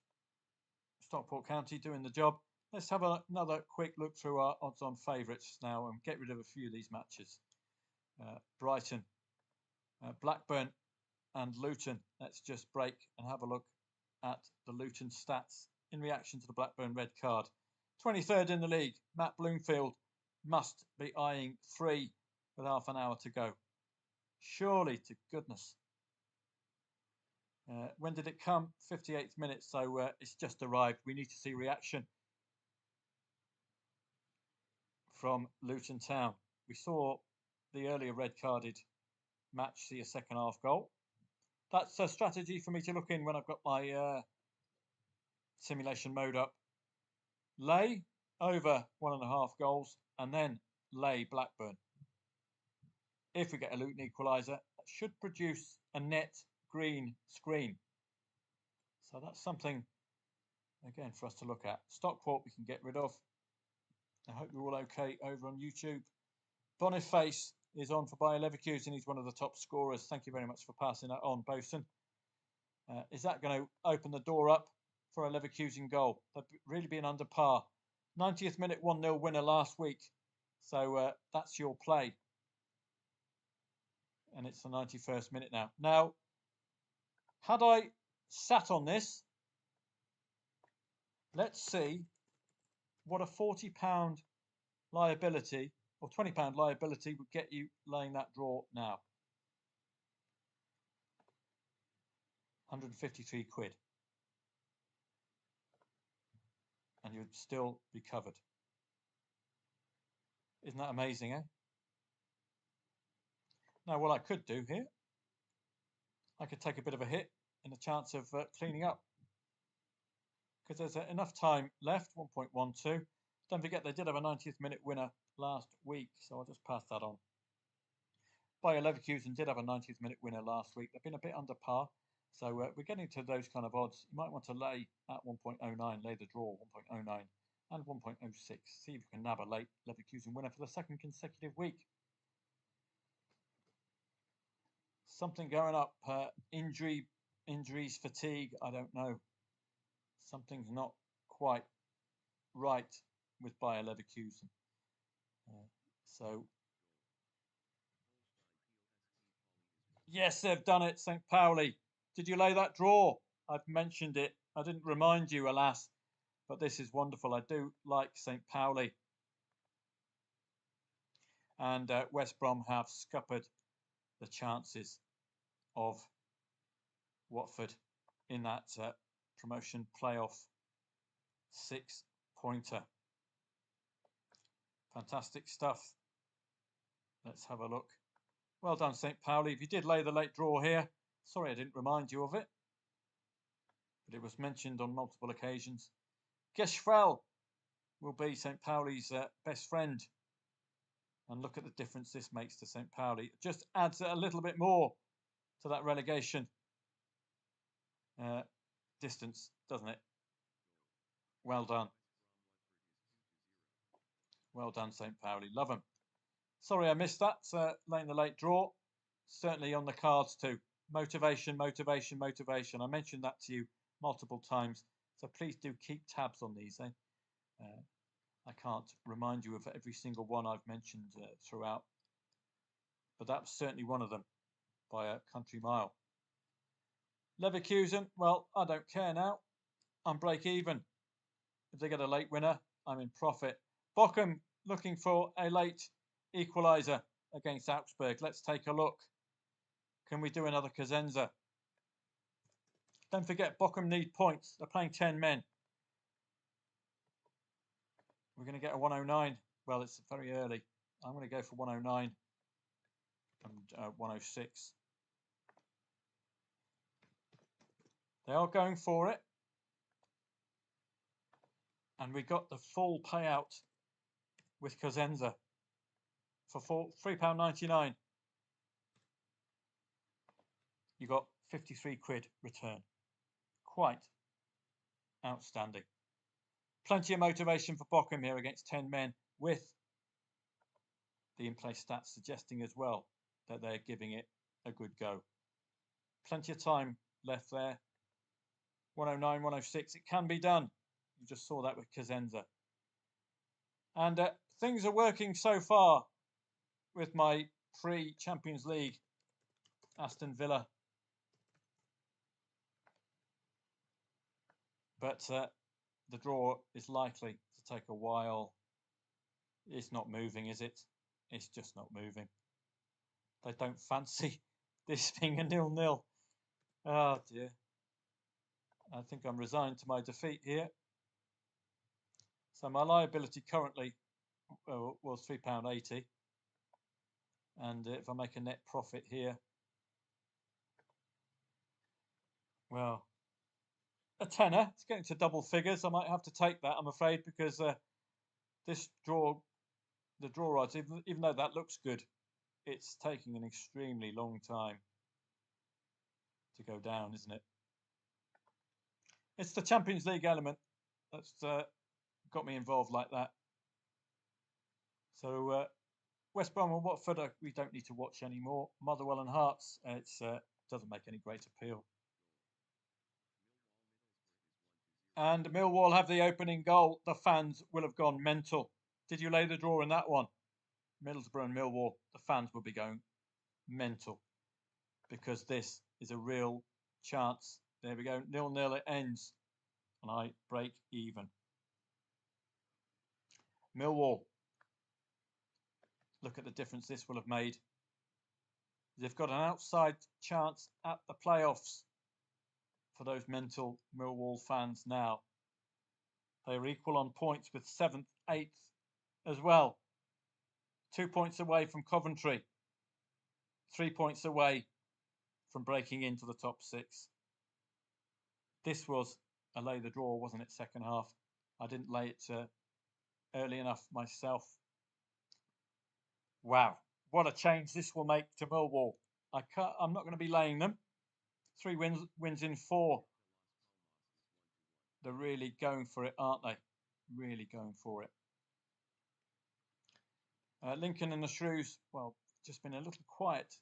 Stockport County doing the job. Let's have another quick look through our odds-on favourites now and get rid of a few of these matches. Brighton, Blackburn and Luton. Let's just break and have a look at the Luton stats in reaction to the Blackburn red card. 23rd in the league, Matt Bloomfield must be eyeing 3 with half an hour to go. Surely to goodness. When did it come? 58th minute, so it's just arrived. We need to see reaction from Luton Town. We saw the earlier red-carded match see a second half goal. That's a strategy for me to look in when I've got my simulation mode up. Lay over 1.5 goals and then lay Blackburn. If we get a Luton equaliser, that should produce a net green screen. So that's something, again, for us to look at. Stockport we can get rid of. I hope you're all okay over on YouTube. Boniface is on for Bayer Leverkusen. He's one of the top scorers. Thank you very much for passing that on, Bosun. Is that going to open the door up for a Leverkusen goal? They've really been under par. 90th minute 1-0 winner last week. So that's your play. And it's the 91st minute now. Now, had I sat on this, let's see what a £40 liability or £20 liability would get you laying that draw now. 153 quid. And you'd still be covered. Isn't that amazing, eh? Now, what I could do here, I could take a bit of a hit in the chance of cleaning up. Because there's enough time left, 1.12. Don't forget, they did have a 90th minute winner last week, so I'll just pass that on. Bayer Leverkusen did have a 90th minute winner last week. They've been a bit under par, so we're getting to those kind of odds. You might want to lay at 1.09, lay the draw 1.09 and 1.06. See if you can nab a late Leverkusen winner for the second consecutive week. Something going up, injuries, fatigue, I don't know. Something's not quite right with Bayer Leverkusen. So, yes, they've done it, St. Pauli. Did you lay that draw? I've mentioned it. I didn't remind you, alas, but this is wonderful. I do like St. Pauli. And West Brom have scuppered the chances of Watford in that promotion playoff 6-pointer. Fantastic stuff. Let's have a look. Well done, St. Pauli. If you did lay the late draw here, sorry I didn't remind you of it, but it was mentioned on multiple occasions. Geschwell will be St. Pauli's best friend. And look at the difference this makes to St. Pauli. It just adds a little bit more to that relegation distance, doesn't it? Well done. Well done, St. Pauli. Love them. Sorry I missed that, laying the late draw. Certainly on the cards too. Motivation, motivation, motivation. I mentioned that to you multiple times, so please do keep tabs on these. I can't remind you of every single one I've mentioned throughout, but that was certainly one of them by a country mile. Leverkusen, well, I don't care now. I'm break even. If they get a late winner, I'm in profit. Bochum looking for a late equaliser against Augsburg. Let's take a look. Can we do another Cosenza? Don't forget, Bochum need points. They're playing 10 men. We're going to get a 109. Well, it's very early. I'm going to go for 109 and 106. They are going for it. And we got the full payout with Cosenza for £3.99. You got 53 quid return. Quite outstanding. Plenty of motivation for Bochum here against 10 men, with the in-play stats suggesting as well that they're giving it a good go. Plenty of time left there. 109, 106. It can be done. You just saw that with Cosenza. And things are working so far with my pre-Champions League Aston Villa. But the draw is likely to take a while. It's not moving, is it? It's just not moving. They don't fancy this being a 0-0. Oh dear. I think I'm resigned to my defeat here. So my liability currently was £3.80. And if I make a net profit here, well, a tenner. It's getting to double figures. I might have to take that, I'm afraid, because this draw, the draw odds, even though that looks good, it's taking an extremely long time. to go down, isn't it? It's the Champions League element that's got me involved like that. So West Brom and Watford, we don't need to watch anymore. Motherwell and Hearts, it doesn't make any great appeal. And Millwall have the opening goal. The fans will have gone mental. Did you lay the draw in that one? Middlesbrough and Millwall, the fans will be going mental because this is a real chance. There we go, 0-0 it ends, and I break even. Millwall, look at the difference this will have made. They've got an outside chance at the playoffs for those mental Millwall fans now. They are equal on points with 7th, 8th as well. 2 points away from Coventry. 3 points away from breaking into the top 6. This was a lay the draw, wasn't it, second half? I didn't lay it early enough myself. Wow, what a change this will make to Millwall. I'm not going to be laying them. 3 wins in 4. They're really going for it, aren't they? Really going for it. Lincoln and the Shrews, well, just been a little quiet.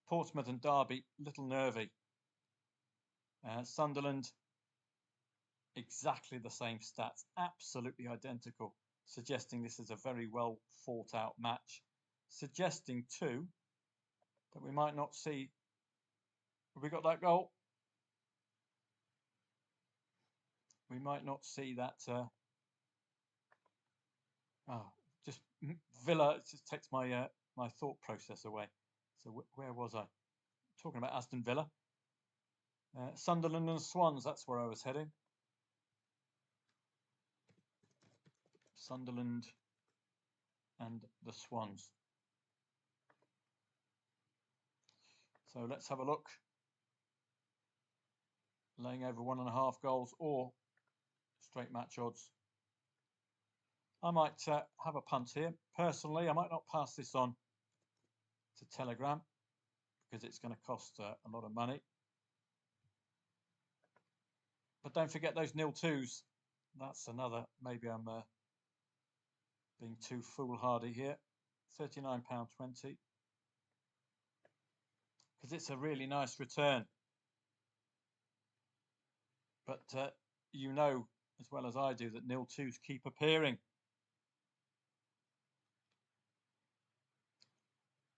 Portsmouth and Derby, little nervy. Sunderland, exactly the same stats, absolutely identical, suggesting this is a very well fought out match. Suggesting too that we might not see. Have we got that goal? We might not see that. Just Villa. It just takes my my thought process away. So where was I? Talking about Aston Villa. Sunderland and Swans. That's where I was heading. Sunderland and the Swans. So let's have a look. Laying over 1.5 goals or straight match odds. I might have a punt here. Personally, I might not pass this on to Telegram because it's going to cost a lot of money. But don't forget those 0-2s. That's another. Maybe I'm being too foolhardy here. £39.20. Because it's a really nice return. But you know as well as I do that 0-2s keep appearing.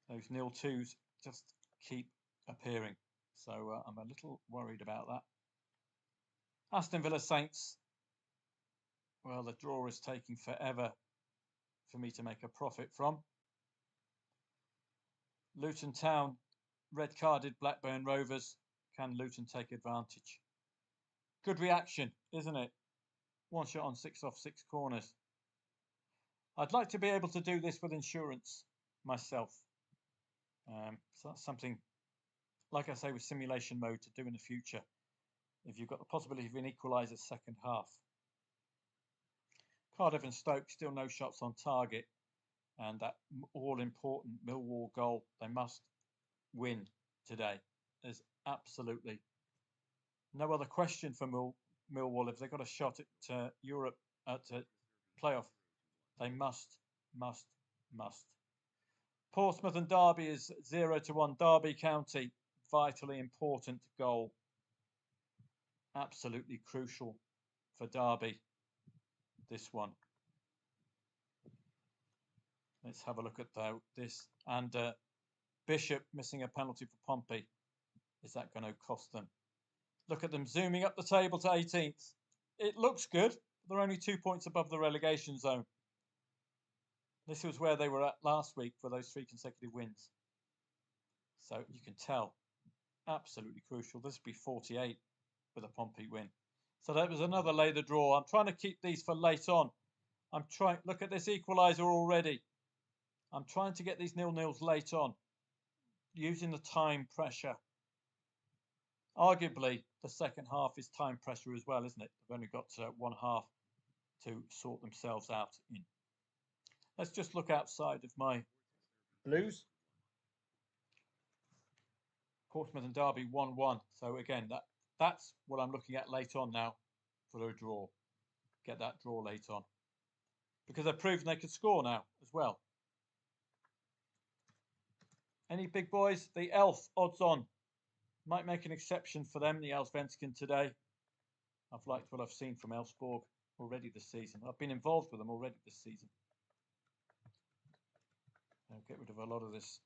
Those 0-2s just keep appearing. So I'm a little worried about that. Aston Villa Saints. Well, the draw is taking forever for me to make a profit from. Luton Town, red-carded Blackburn Rovers. Can Luton take advantage? Good reaction, isn't it? 1 shot on 6 off 6 corners. I'd like to be able to do this with insurance myself. So that's something, like I say, with simulation mode to do in the future. If you've got the possibility of an equaliser second half. Cardiff and Stoke, still no shots on target. And that all-important Millwall goal, they must win today. There's absolutely no other question for Millwall. If they've got a shot at Europe, at playoff, they must. Portsmouth and Derby is 0-1. Derby County, vitally important goal. Absolutely crucial for Derby, this one. Let's have a look at this. And Bishop missing a penalty for Pompey. Is that going to cost them? Look at them zooming up the table to 18th. It looks good. They're only 2 points above the relegation zone. This was where they were at last week for those 3 consecutive wins. So you can tell, absolutely crucial. This would be 48 with a Pompey win. So that was another lay the draw. I'm trying to keep these for late on. Look at this equaliser already. I'm trying to get these 0-0s late on, using the time pressure. Arguably, the second half is time pressure as well, isn't it? They've only got 1 half to sort themselves out in. Let's just look outside of my Blues. Portsmouth and Derby 1-1. So again, that's what I'm looking at late on now for a draw. Get that draw late on. Because they've proven they could score now as well. Any big boys? The Elf odds on. Might make an exception for them, the Allsvenskan today. I've liked what I've seen from Elfsborg already this season. I've been involved with them already this season. I'll get rid of a lot of this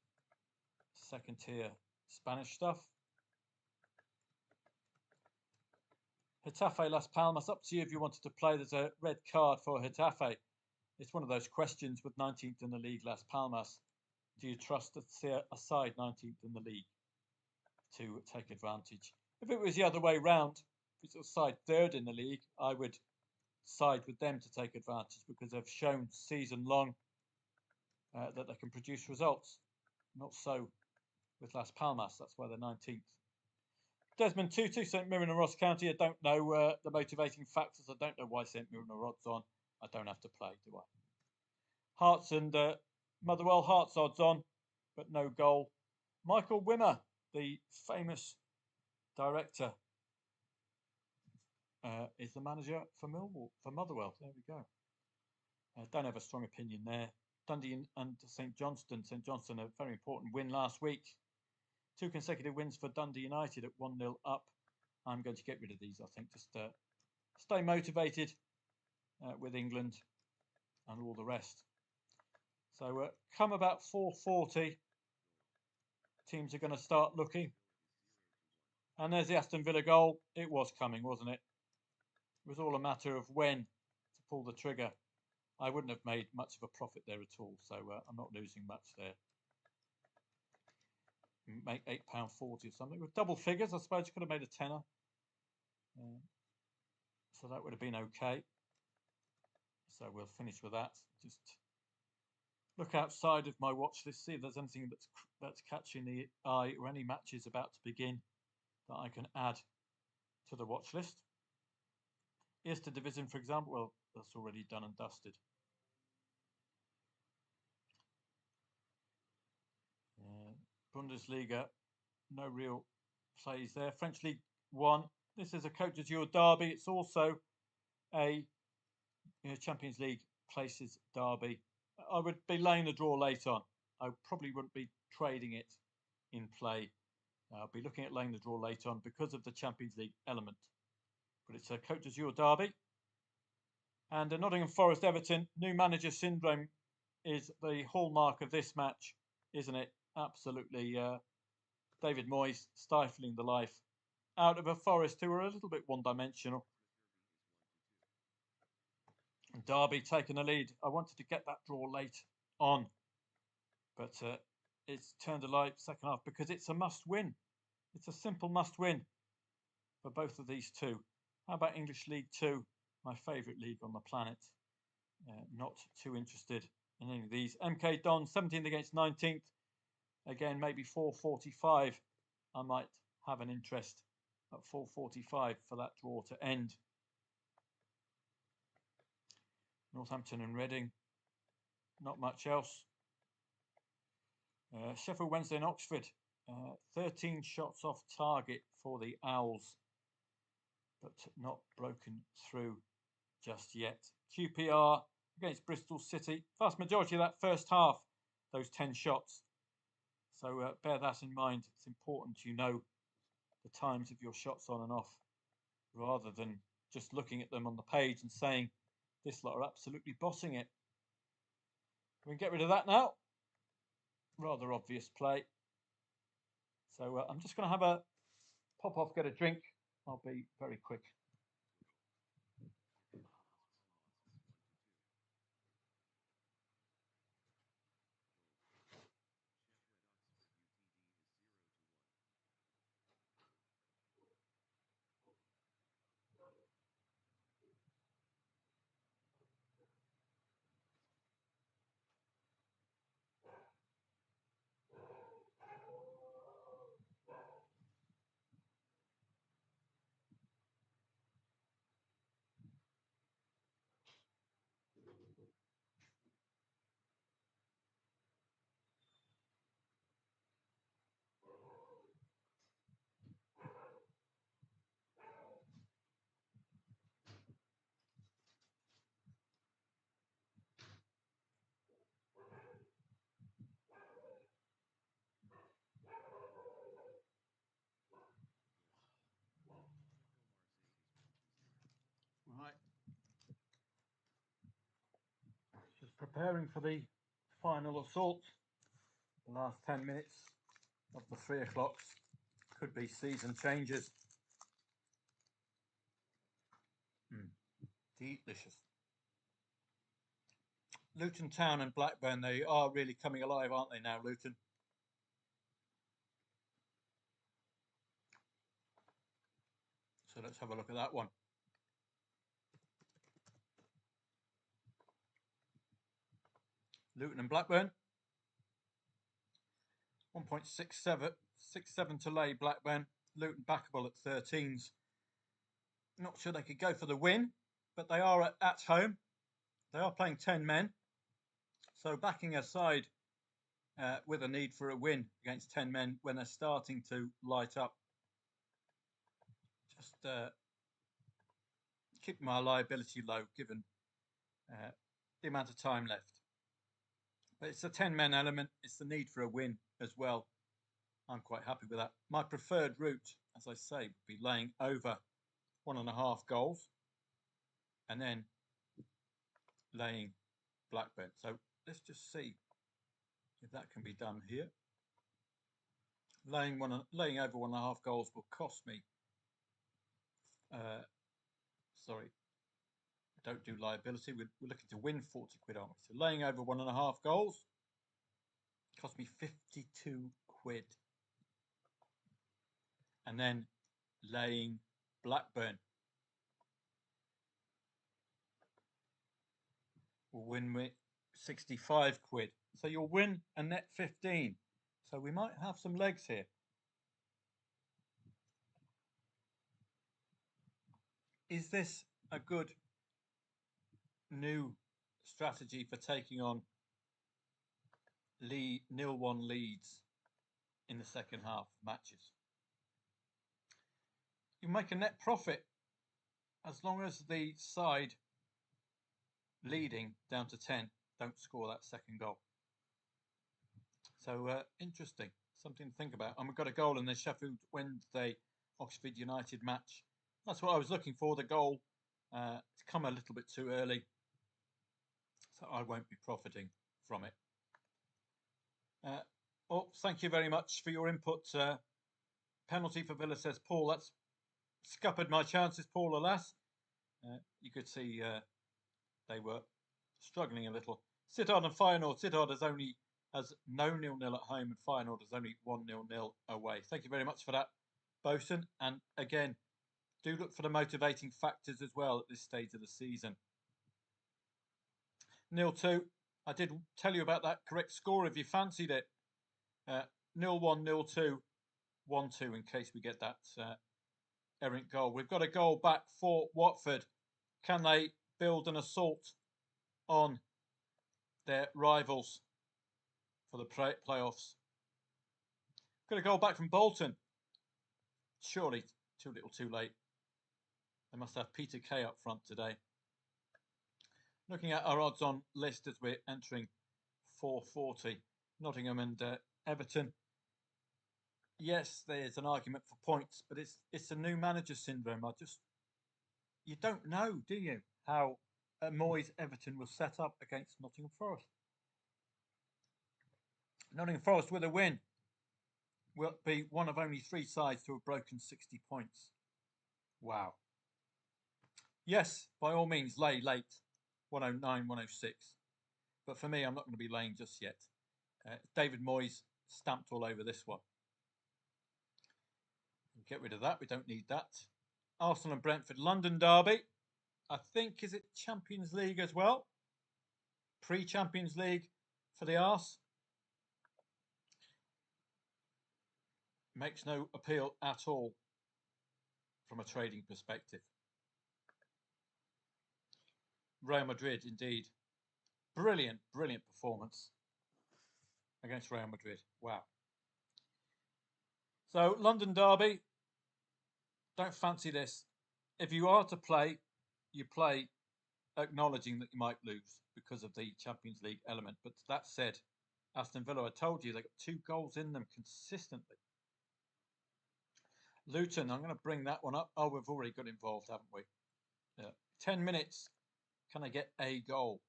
second tier Spanish stuff. Getafe Las Palmas, up to you if you wanted to play. There's a red card for Getafe. It's one of those questions with 19th in the league, Las Palmas. Do you trust a side 19th in the league to take advantage? If it was the other way round, if it's a side 3rd in the league, I would side with them to take advantage because they've shown season long that they can produce results. Not so with Las Palmas. That's why they're 19th. Desmond Tutu, St Mirren and Ross County. I don't know the motivating factors. I don't know why St Mirren are odds on. I don't have to play, do I? Hearts and Motherwell. Hearts odds on, but no goal. Michael Wimmer, the famous director, is the manager for Motherwell. There we go. Don't have a strong opinion there. Dundee and St Johnstone. St Johnstone, a very important win last week. 2 consecutive wins for Dundee United at 1-0 up. I'm going to get rid of these, I think. Just stay motivated with England and all the rest. So come about 4:40, teams are going to start looking. And there's the Aston Villa goal. It was coming, wasn't it? It was all a matter of when to pull the trigger. I wouldn't have made much of a profit there at all, so I'm not losing much there. Make £8.40 or something. With double figures, I suppose you could have made a tenner. So that would have been okay. So we'll finish with that. Just look outside of my watch list, see if there's anything that's catching the eye or any matches about to begin that I can add to the watch list. Eerste Division, for example, well, that's already done and dusted. Bundesliga, no real plays there. French League 1, this is a Côte d'Azur derby. It's also a Champions League places derby. I would be laying the draw late on. I probably wouldn't be trading it in play. I'll be looking at laying the draw late on because of the Champions League element. But it's a Côte d'Azur derby. And a Nottingham Forest Everton, new manager syndrome is the hallmark of this match, isn't it? Absolutely. David Moyes stifling the life out of a Forest who are a little bit one-dimensional. Derby taking the lead. I wanted to get that draw late on, but it's turned a light second half because it's a must-win. It's a simple must-win for both of these two. How about English League 2, my favourite league on the planet? Not too interested in any of these. MK Dons, 17th against 19th. Again, maybe 4:45. I might have an interest at 4:45 for that draw to end. Northampton and Reading, not much else. Sheffield Wednesday and Oxford, 13 shots off target for the Owls, but not broken through just yet. QPR against Bristol City, vast majority of that first half, those 10 shots. So bear that in mind. It's important you know the times of your shots on and off, rather than just looking at them on the page and saying, this lot are absolutely bossing it. We can get rid of that now. Rather obvious play. So I'm just going to have a pop off, get a drink. I'll be very quick. Preparing for the final assault. The last 10 minutes of the 3 o'clocks could be season changes. Delicious. Luton Town and Blackburn, they are really coming alive, aren't they now, Luton? So let's have a look at that one. Luton and Blackburn. 1.67 to lay Blackburn. Luton backable at 13s. Not sure they could go for the win, but they are at home. They are playing 10 men. So backing a side with a need for a win against 10 men when they're starting to light up. Just keep my liability low given the amount of time left. But it's a 10-men element. It's the need for a win as well. I'm quite happy with that. My preferred route, as I say, would be laying over 1.5 goals and then laying Blackburn. So let's just see if that can be done here. Laying over 1.5 goals will cost me. Sorry, don't do liability. We're looking to win 40 quid, aren't we? So laying over 1.5 goals cost me 52 quid. And then laying Blackburn will win me 65 quid. So you'll win a net 15. So we might have some legs here. Is this a good new strategy for taking on 0-1 leads in the second half matches? You make a net profit as long as the side leading down to 10 don't score that second goal. So interesting, something to think about. And we've got a goal in the Sheffield Wednesday Oxford United match. That's what I was looking for, the goal. It's come a little bit too early, so I won't be profiting from it. Oh, thank you very much for your input. Penalty for Villa, says Paul. That's scuppered my chances, Paul, alas. You could see they were struggling a little. Sittard and Feyenoord. Sittard has no 0-0 at home, and Feyenoord has only 1-0 away. Thank you very much for that, Bosun. And again, do look for the motivating factors as well at this stage of the season. 0-2. I did tell you about that correct score if you fancied it. 0-1, 0-2, 1-2 in case we get that errant goal. We've got a goal back for Watford. Can they build an assault on their rivals for the playoffs? Got a goal back from Bolton. Surely too little too late. They must have Peter Kay up front today. Looking at our odds on list as we're entering 440. Nottingham and Everton. Yes, there's an argument for points, but it's a new manager syndrome. You don't know, do you, how Moyes Everton will set up against Nottingham Forest. Nottingham Forest with a win will be one of only 3 sides to have broken 60 points. Wow. Yes, by all means, lay late. 109, 106. But for me, I'm not going to be laying just yet. David Moyes stamped all over this one. Get rid of that. We don't need that. Arsenal and Brentford, London derby. I think, is it Champions League as well? Pre-Champions League for the Arse. Makes no appeal at all from a trading perspective. Real Madrid, indeed. Brilliant, brilliant performance against Real Madrid. Wow. So, London derby. Don't fancy this. If you are to play, you play acknowledging that you might lose because of the Champions League element. But that said, Aston Villa, I told you, they got 2 goals in them consistently. Luton, I'm going to bring that one up. Oh, we've already got involved, haven't we? 10 minutes. Can I get a goal?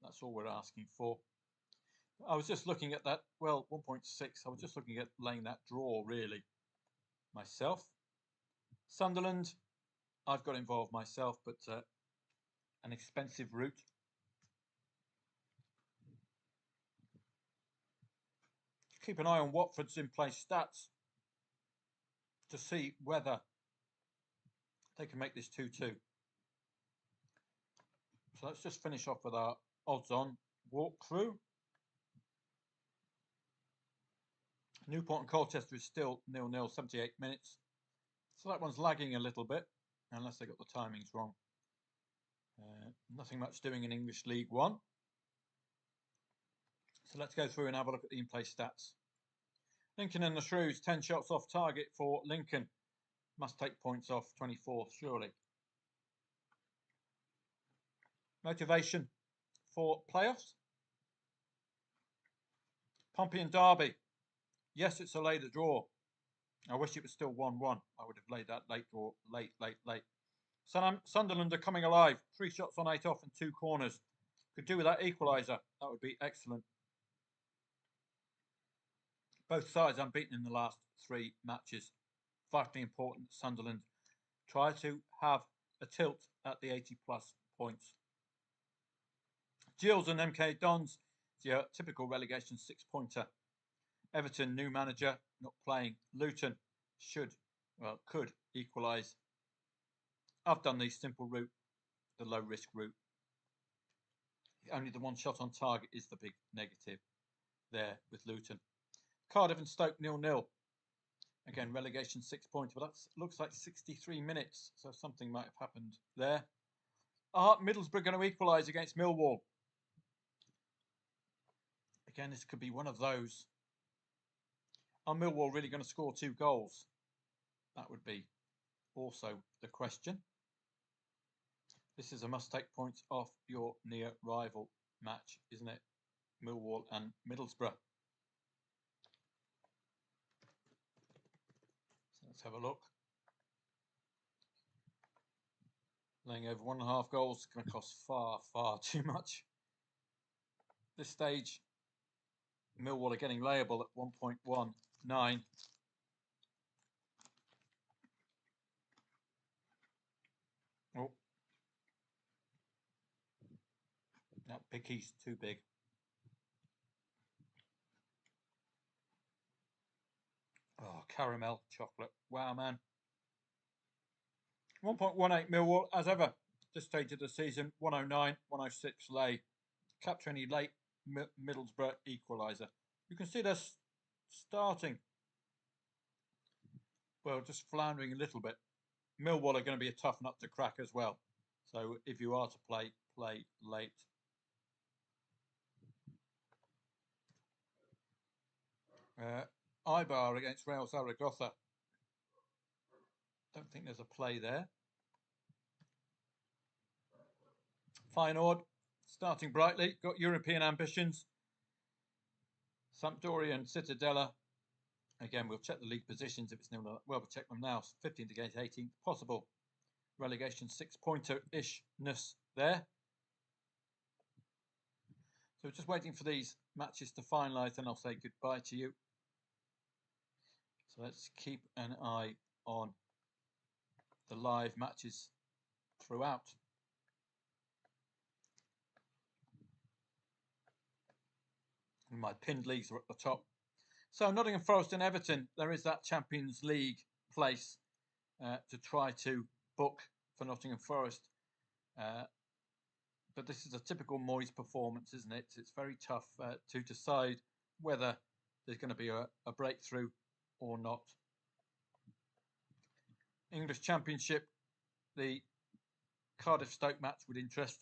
That's all we're asking for. I was just looking at that. Well, 1.6. I was just looking at laying that draw really myself. Sunderland, I've got involved myself, but an expensive route. Keep an eye on Watford's in-play stats to see whether they can make this 2-2. So let's just finish off with our odds-on walkthrough. Newport and Colchester is still 0-0, 78 minutes. So that one's lagging a little bit, unless they got the timings wrong. Nothing much doing in English League One. So let's go through and have a look at the in-play stats. Lincoln and the Shrews, 10 shots off target for Lincoln. Must take points off 24th, surely. Motivation for playoffs. Pompey and Derby. Yes, it's a later draw. I wish it was still 1-1. I would have laid that late draw, late. Sunderland are coming alive. 3 shots on 8 off and 2 corners. Could do with that equaliser. That would be excellent. Both sides unbeaten in the last 3 matches. Vitally important that Sunderland try to have a tilt at the 80+ points. Gills and MK Dons, your typical relegation 6-pointer. Everton, new manager, not playing. Luton could equalise. I've done the simple route, the low risk route. Only the 1 shot on target is the big negative there with Luton. Cardiff and Stoke 0-0. Again, relegation 6-pointer, but that looks like 63 minutes, so something might have happened there. Middlesbrough going to equalise against Millwall. Again, this could be one of those. Are Millwall really going to score 2 goals? That would be also the question. This is a must-take points off your near rival match, isn't it? Millwall and Middlesbrough. So let's have a look. Laying over 1.5 goals is going to cost far, far too much. This stage, Millwall are getting layable at 1.19. Oh, that picky's too big. Oh, caramel chocolate. Wow, man. 1.18 Millwall, as ever. This stage of the season, 109, 106 lay. Capture any late Middlesbrough equaliser. You can see they're starting, well, just floundering a little bit. Millwall are going to be a tough nut to crack as well. So if you are to play late. Ibar against Real Zaragoza. Don't think there's a play there. Feyenoord, starting brightly, got European ambitions. Sampdoria and Cittadella. Again, we'll check the league positions if it's nil. Well, we'll check them now. 15th against 18th, possible relegation 6-pointer-ishness there. So we're just waiting for these matches to finalise, and I'll say goodbye to you. So let's keep an eye on the live matches throughout. And my pinned leagues are at the top. So Nottingham Forest and Everton, there is that Champions League place to try to book for Nottingham Forest. But this is a typical Moyes performance, isn't it? It's very tough to decide whether there's going to be a breakthrough or not. English Championship, the Cardiff Stoke match would interest.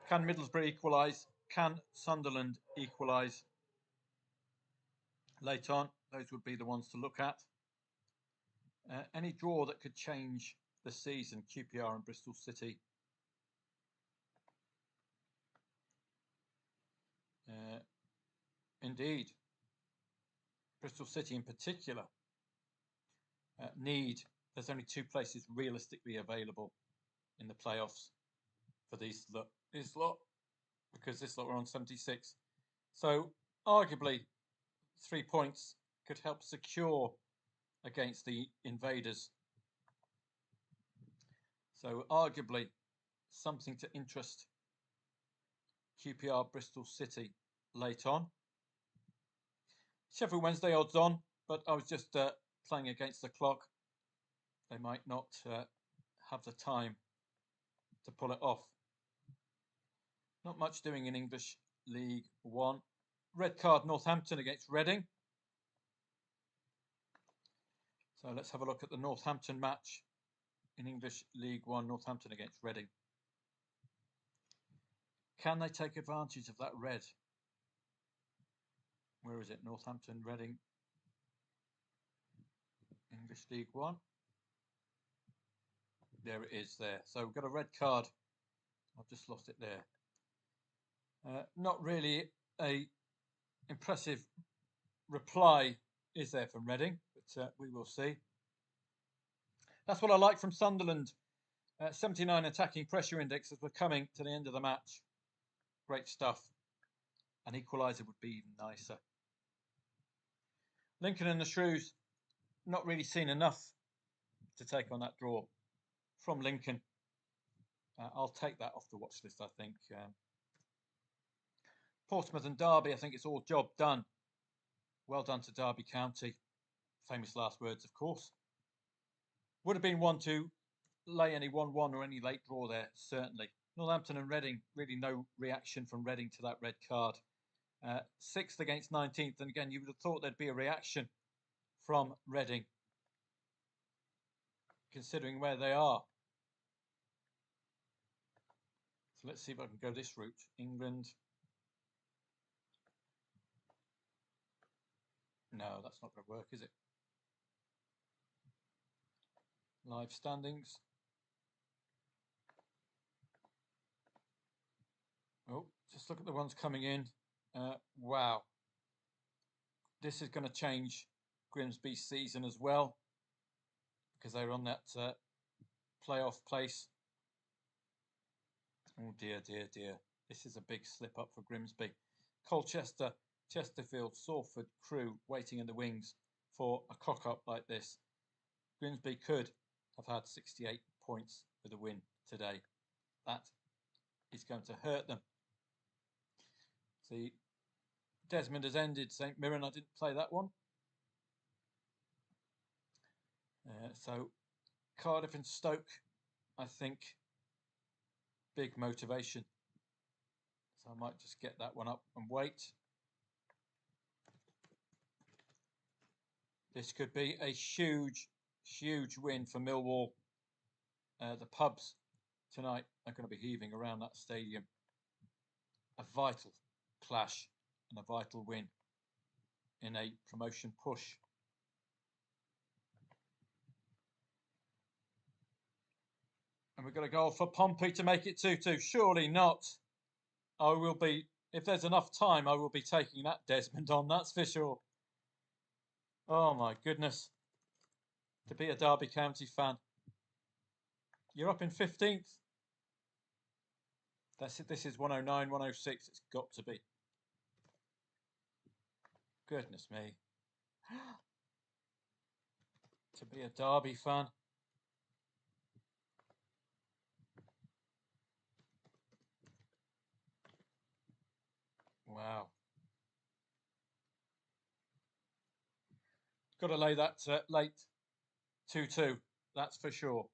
Can Middlesbrough equalise? Can Sunderland equalise? Late on, those would be the ones to look at. Any draw that could change the season, QPR and Bristol City. Indeed. Bristol City in particular there's only 2 places realistically available in the playoffs for this lot, because this lot we're on 76. So arguably 3 points could help secure against the invaders. So arguably something to interest QPR Bristol City late on. Sheffield Wednesday odds on, but I was just playing against the clock. They might not have the time to pull it off. Not much doing in English League One. Red card Northampton against Reading. So let's have a look at the Northampton match in English League One, Northampton against Reading. Can they take advantage of that red? Where is it? Northampton, Reading, English League One. There it is there. So we've got a red card. I've just lost it there. Not really a impressive reply, is there, from Reading? But we will see. That's what I like from Sunderland. 79 attacking pressure index as we're coming to the end of the match. Great stuff. An equaliser would be even nicer. Lincoln and the Shrews, not really seen enough to take on that draw from Lincoln. I'll take that off the watch list, I think. Portsmouth and Derby, I think it's all job done. Well done to Derby County. Famous last words, of course. Would have been one to lay any 1-1 or any late draw there, certainly. Northampton and Reading, really no reaction from Reading to that red card. 6th against 19th, and again, you would have thought there'd be a reaction from Reading, considering where they are. So let's see if I can go this route. England. No, that's not going to work, is it? Live standings. Oh, just look at the ones coming in. Wow. This is going to change Grimsby's season as well, because they're on that playoff place. Oh dear, dear, dear. This is a big slip up for Grimsby. Colchester, Chesterfield, Salford, Crewe waiting in the wings for a cock-up like this. Grimsby could have had 68 points with a win today. That is going to hurt them. See, Desmond has ended St Mirren. I didn't play that one. So Cardiff and Stoke, I think, big motivation. So I might just get that one up and wait. This could be a huge, huge win for Millwall. The pubs tonight are going to be heaving around that stadium. A vital clash and a vital win in a promotion push. And we've got a goal for Pompey to make it 2-2. Surely not. I will be, if there's enough time, I will be taking that Desmond on, that's for sure. Oh my goodness. To be a Derby County fan. You're up in 15th. That's it. This is 109, 106. It's got to be. Goodness me. To be a Derby fan. Wow. Got to lay that late 2-2. That's for sure.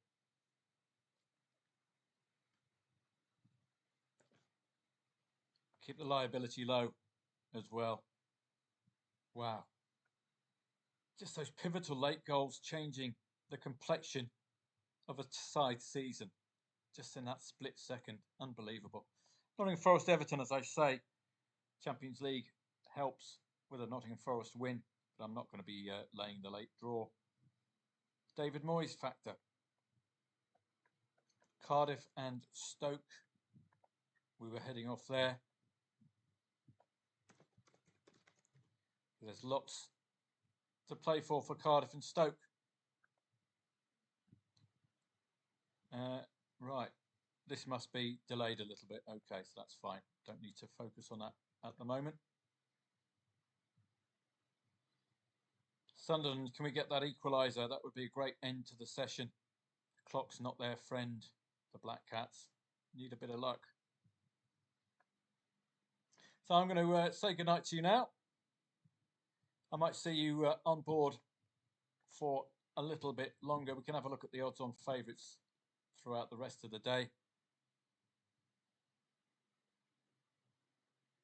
Keep the liability low as well. Wow. Just those pivotal late goals changing the complexion of a side season. Just in that split second. Unbelievable. Nottingham Forest Everton, as I say, Champions League helps with a Nottingham Forest win, but I'm not going to be laying the late draw. David Moyes factor. Cardiff and Stoke. We were heading off there. There's lots to play for Cardiff and Stoke. Right. this must be delayed a little bit. Okay, so that's fine. Don't need to focus on that at the moment. Sunderland, can we get that equaliser? That would be a great end to the session. Clock's not their friend, the Black Cats. Need a bit of luck. So I'm going to say goodnight to you now. I might see you on board for a little bit longer. We can have a look at the odds on favourites throughout the rest of the day.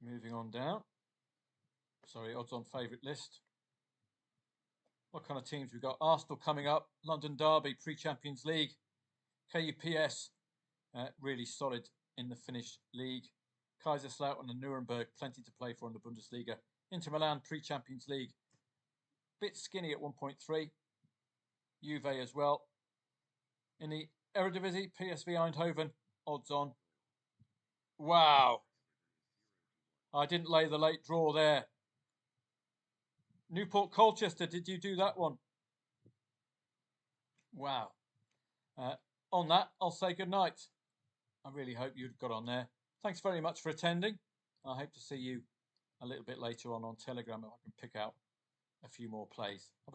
Moving on down. Sorry, odds on favourite list. What kind of teams we've got? Arsenal coming up. London Derby, pre-Champions League. KUPS, really solid in the Finnish league. Kaiserslautern and Nuremberg, plenty to play for in the Bundesliga. Inter Milan, pre-Champions League. Bit skinny at 1.3. Juve as well. In the Eredivisie, PSV Eindhoven, odds on. Wow. I didn't lay the late draw there. Newport Colchester, did you do that one? Wow. On that, I'll say goodnight. I really hope you got on there. Thanks very much for attending. I hope to see you a little bit later on Telegram if I can pick out a few more plays. Have a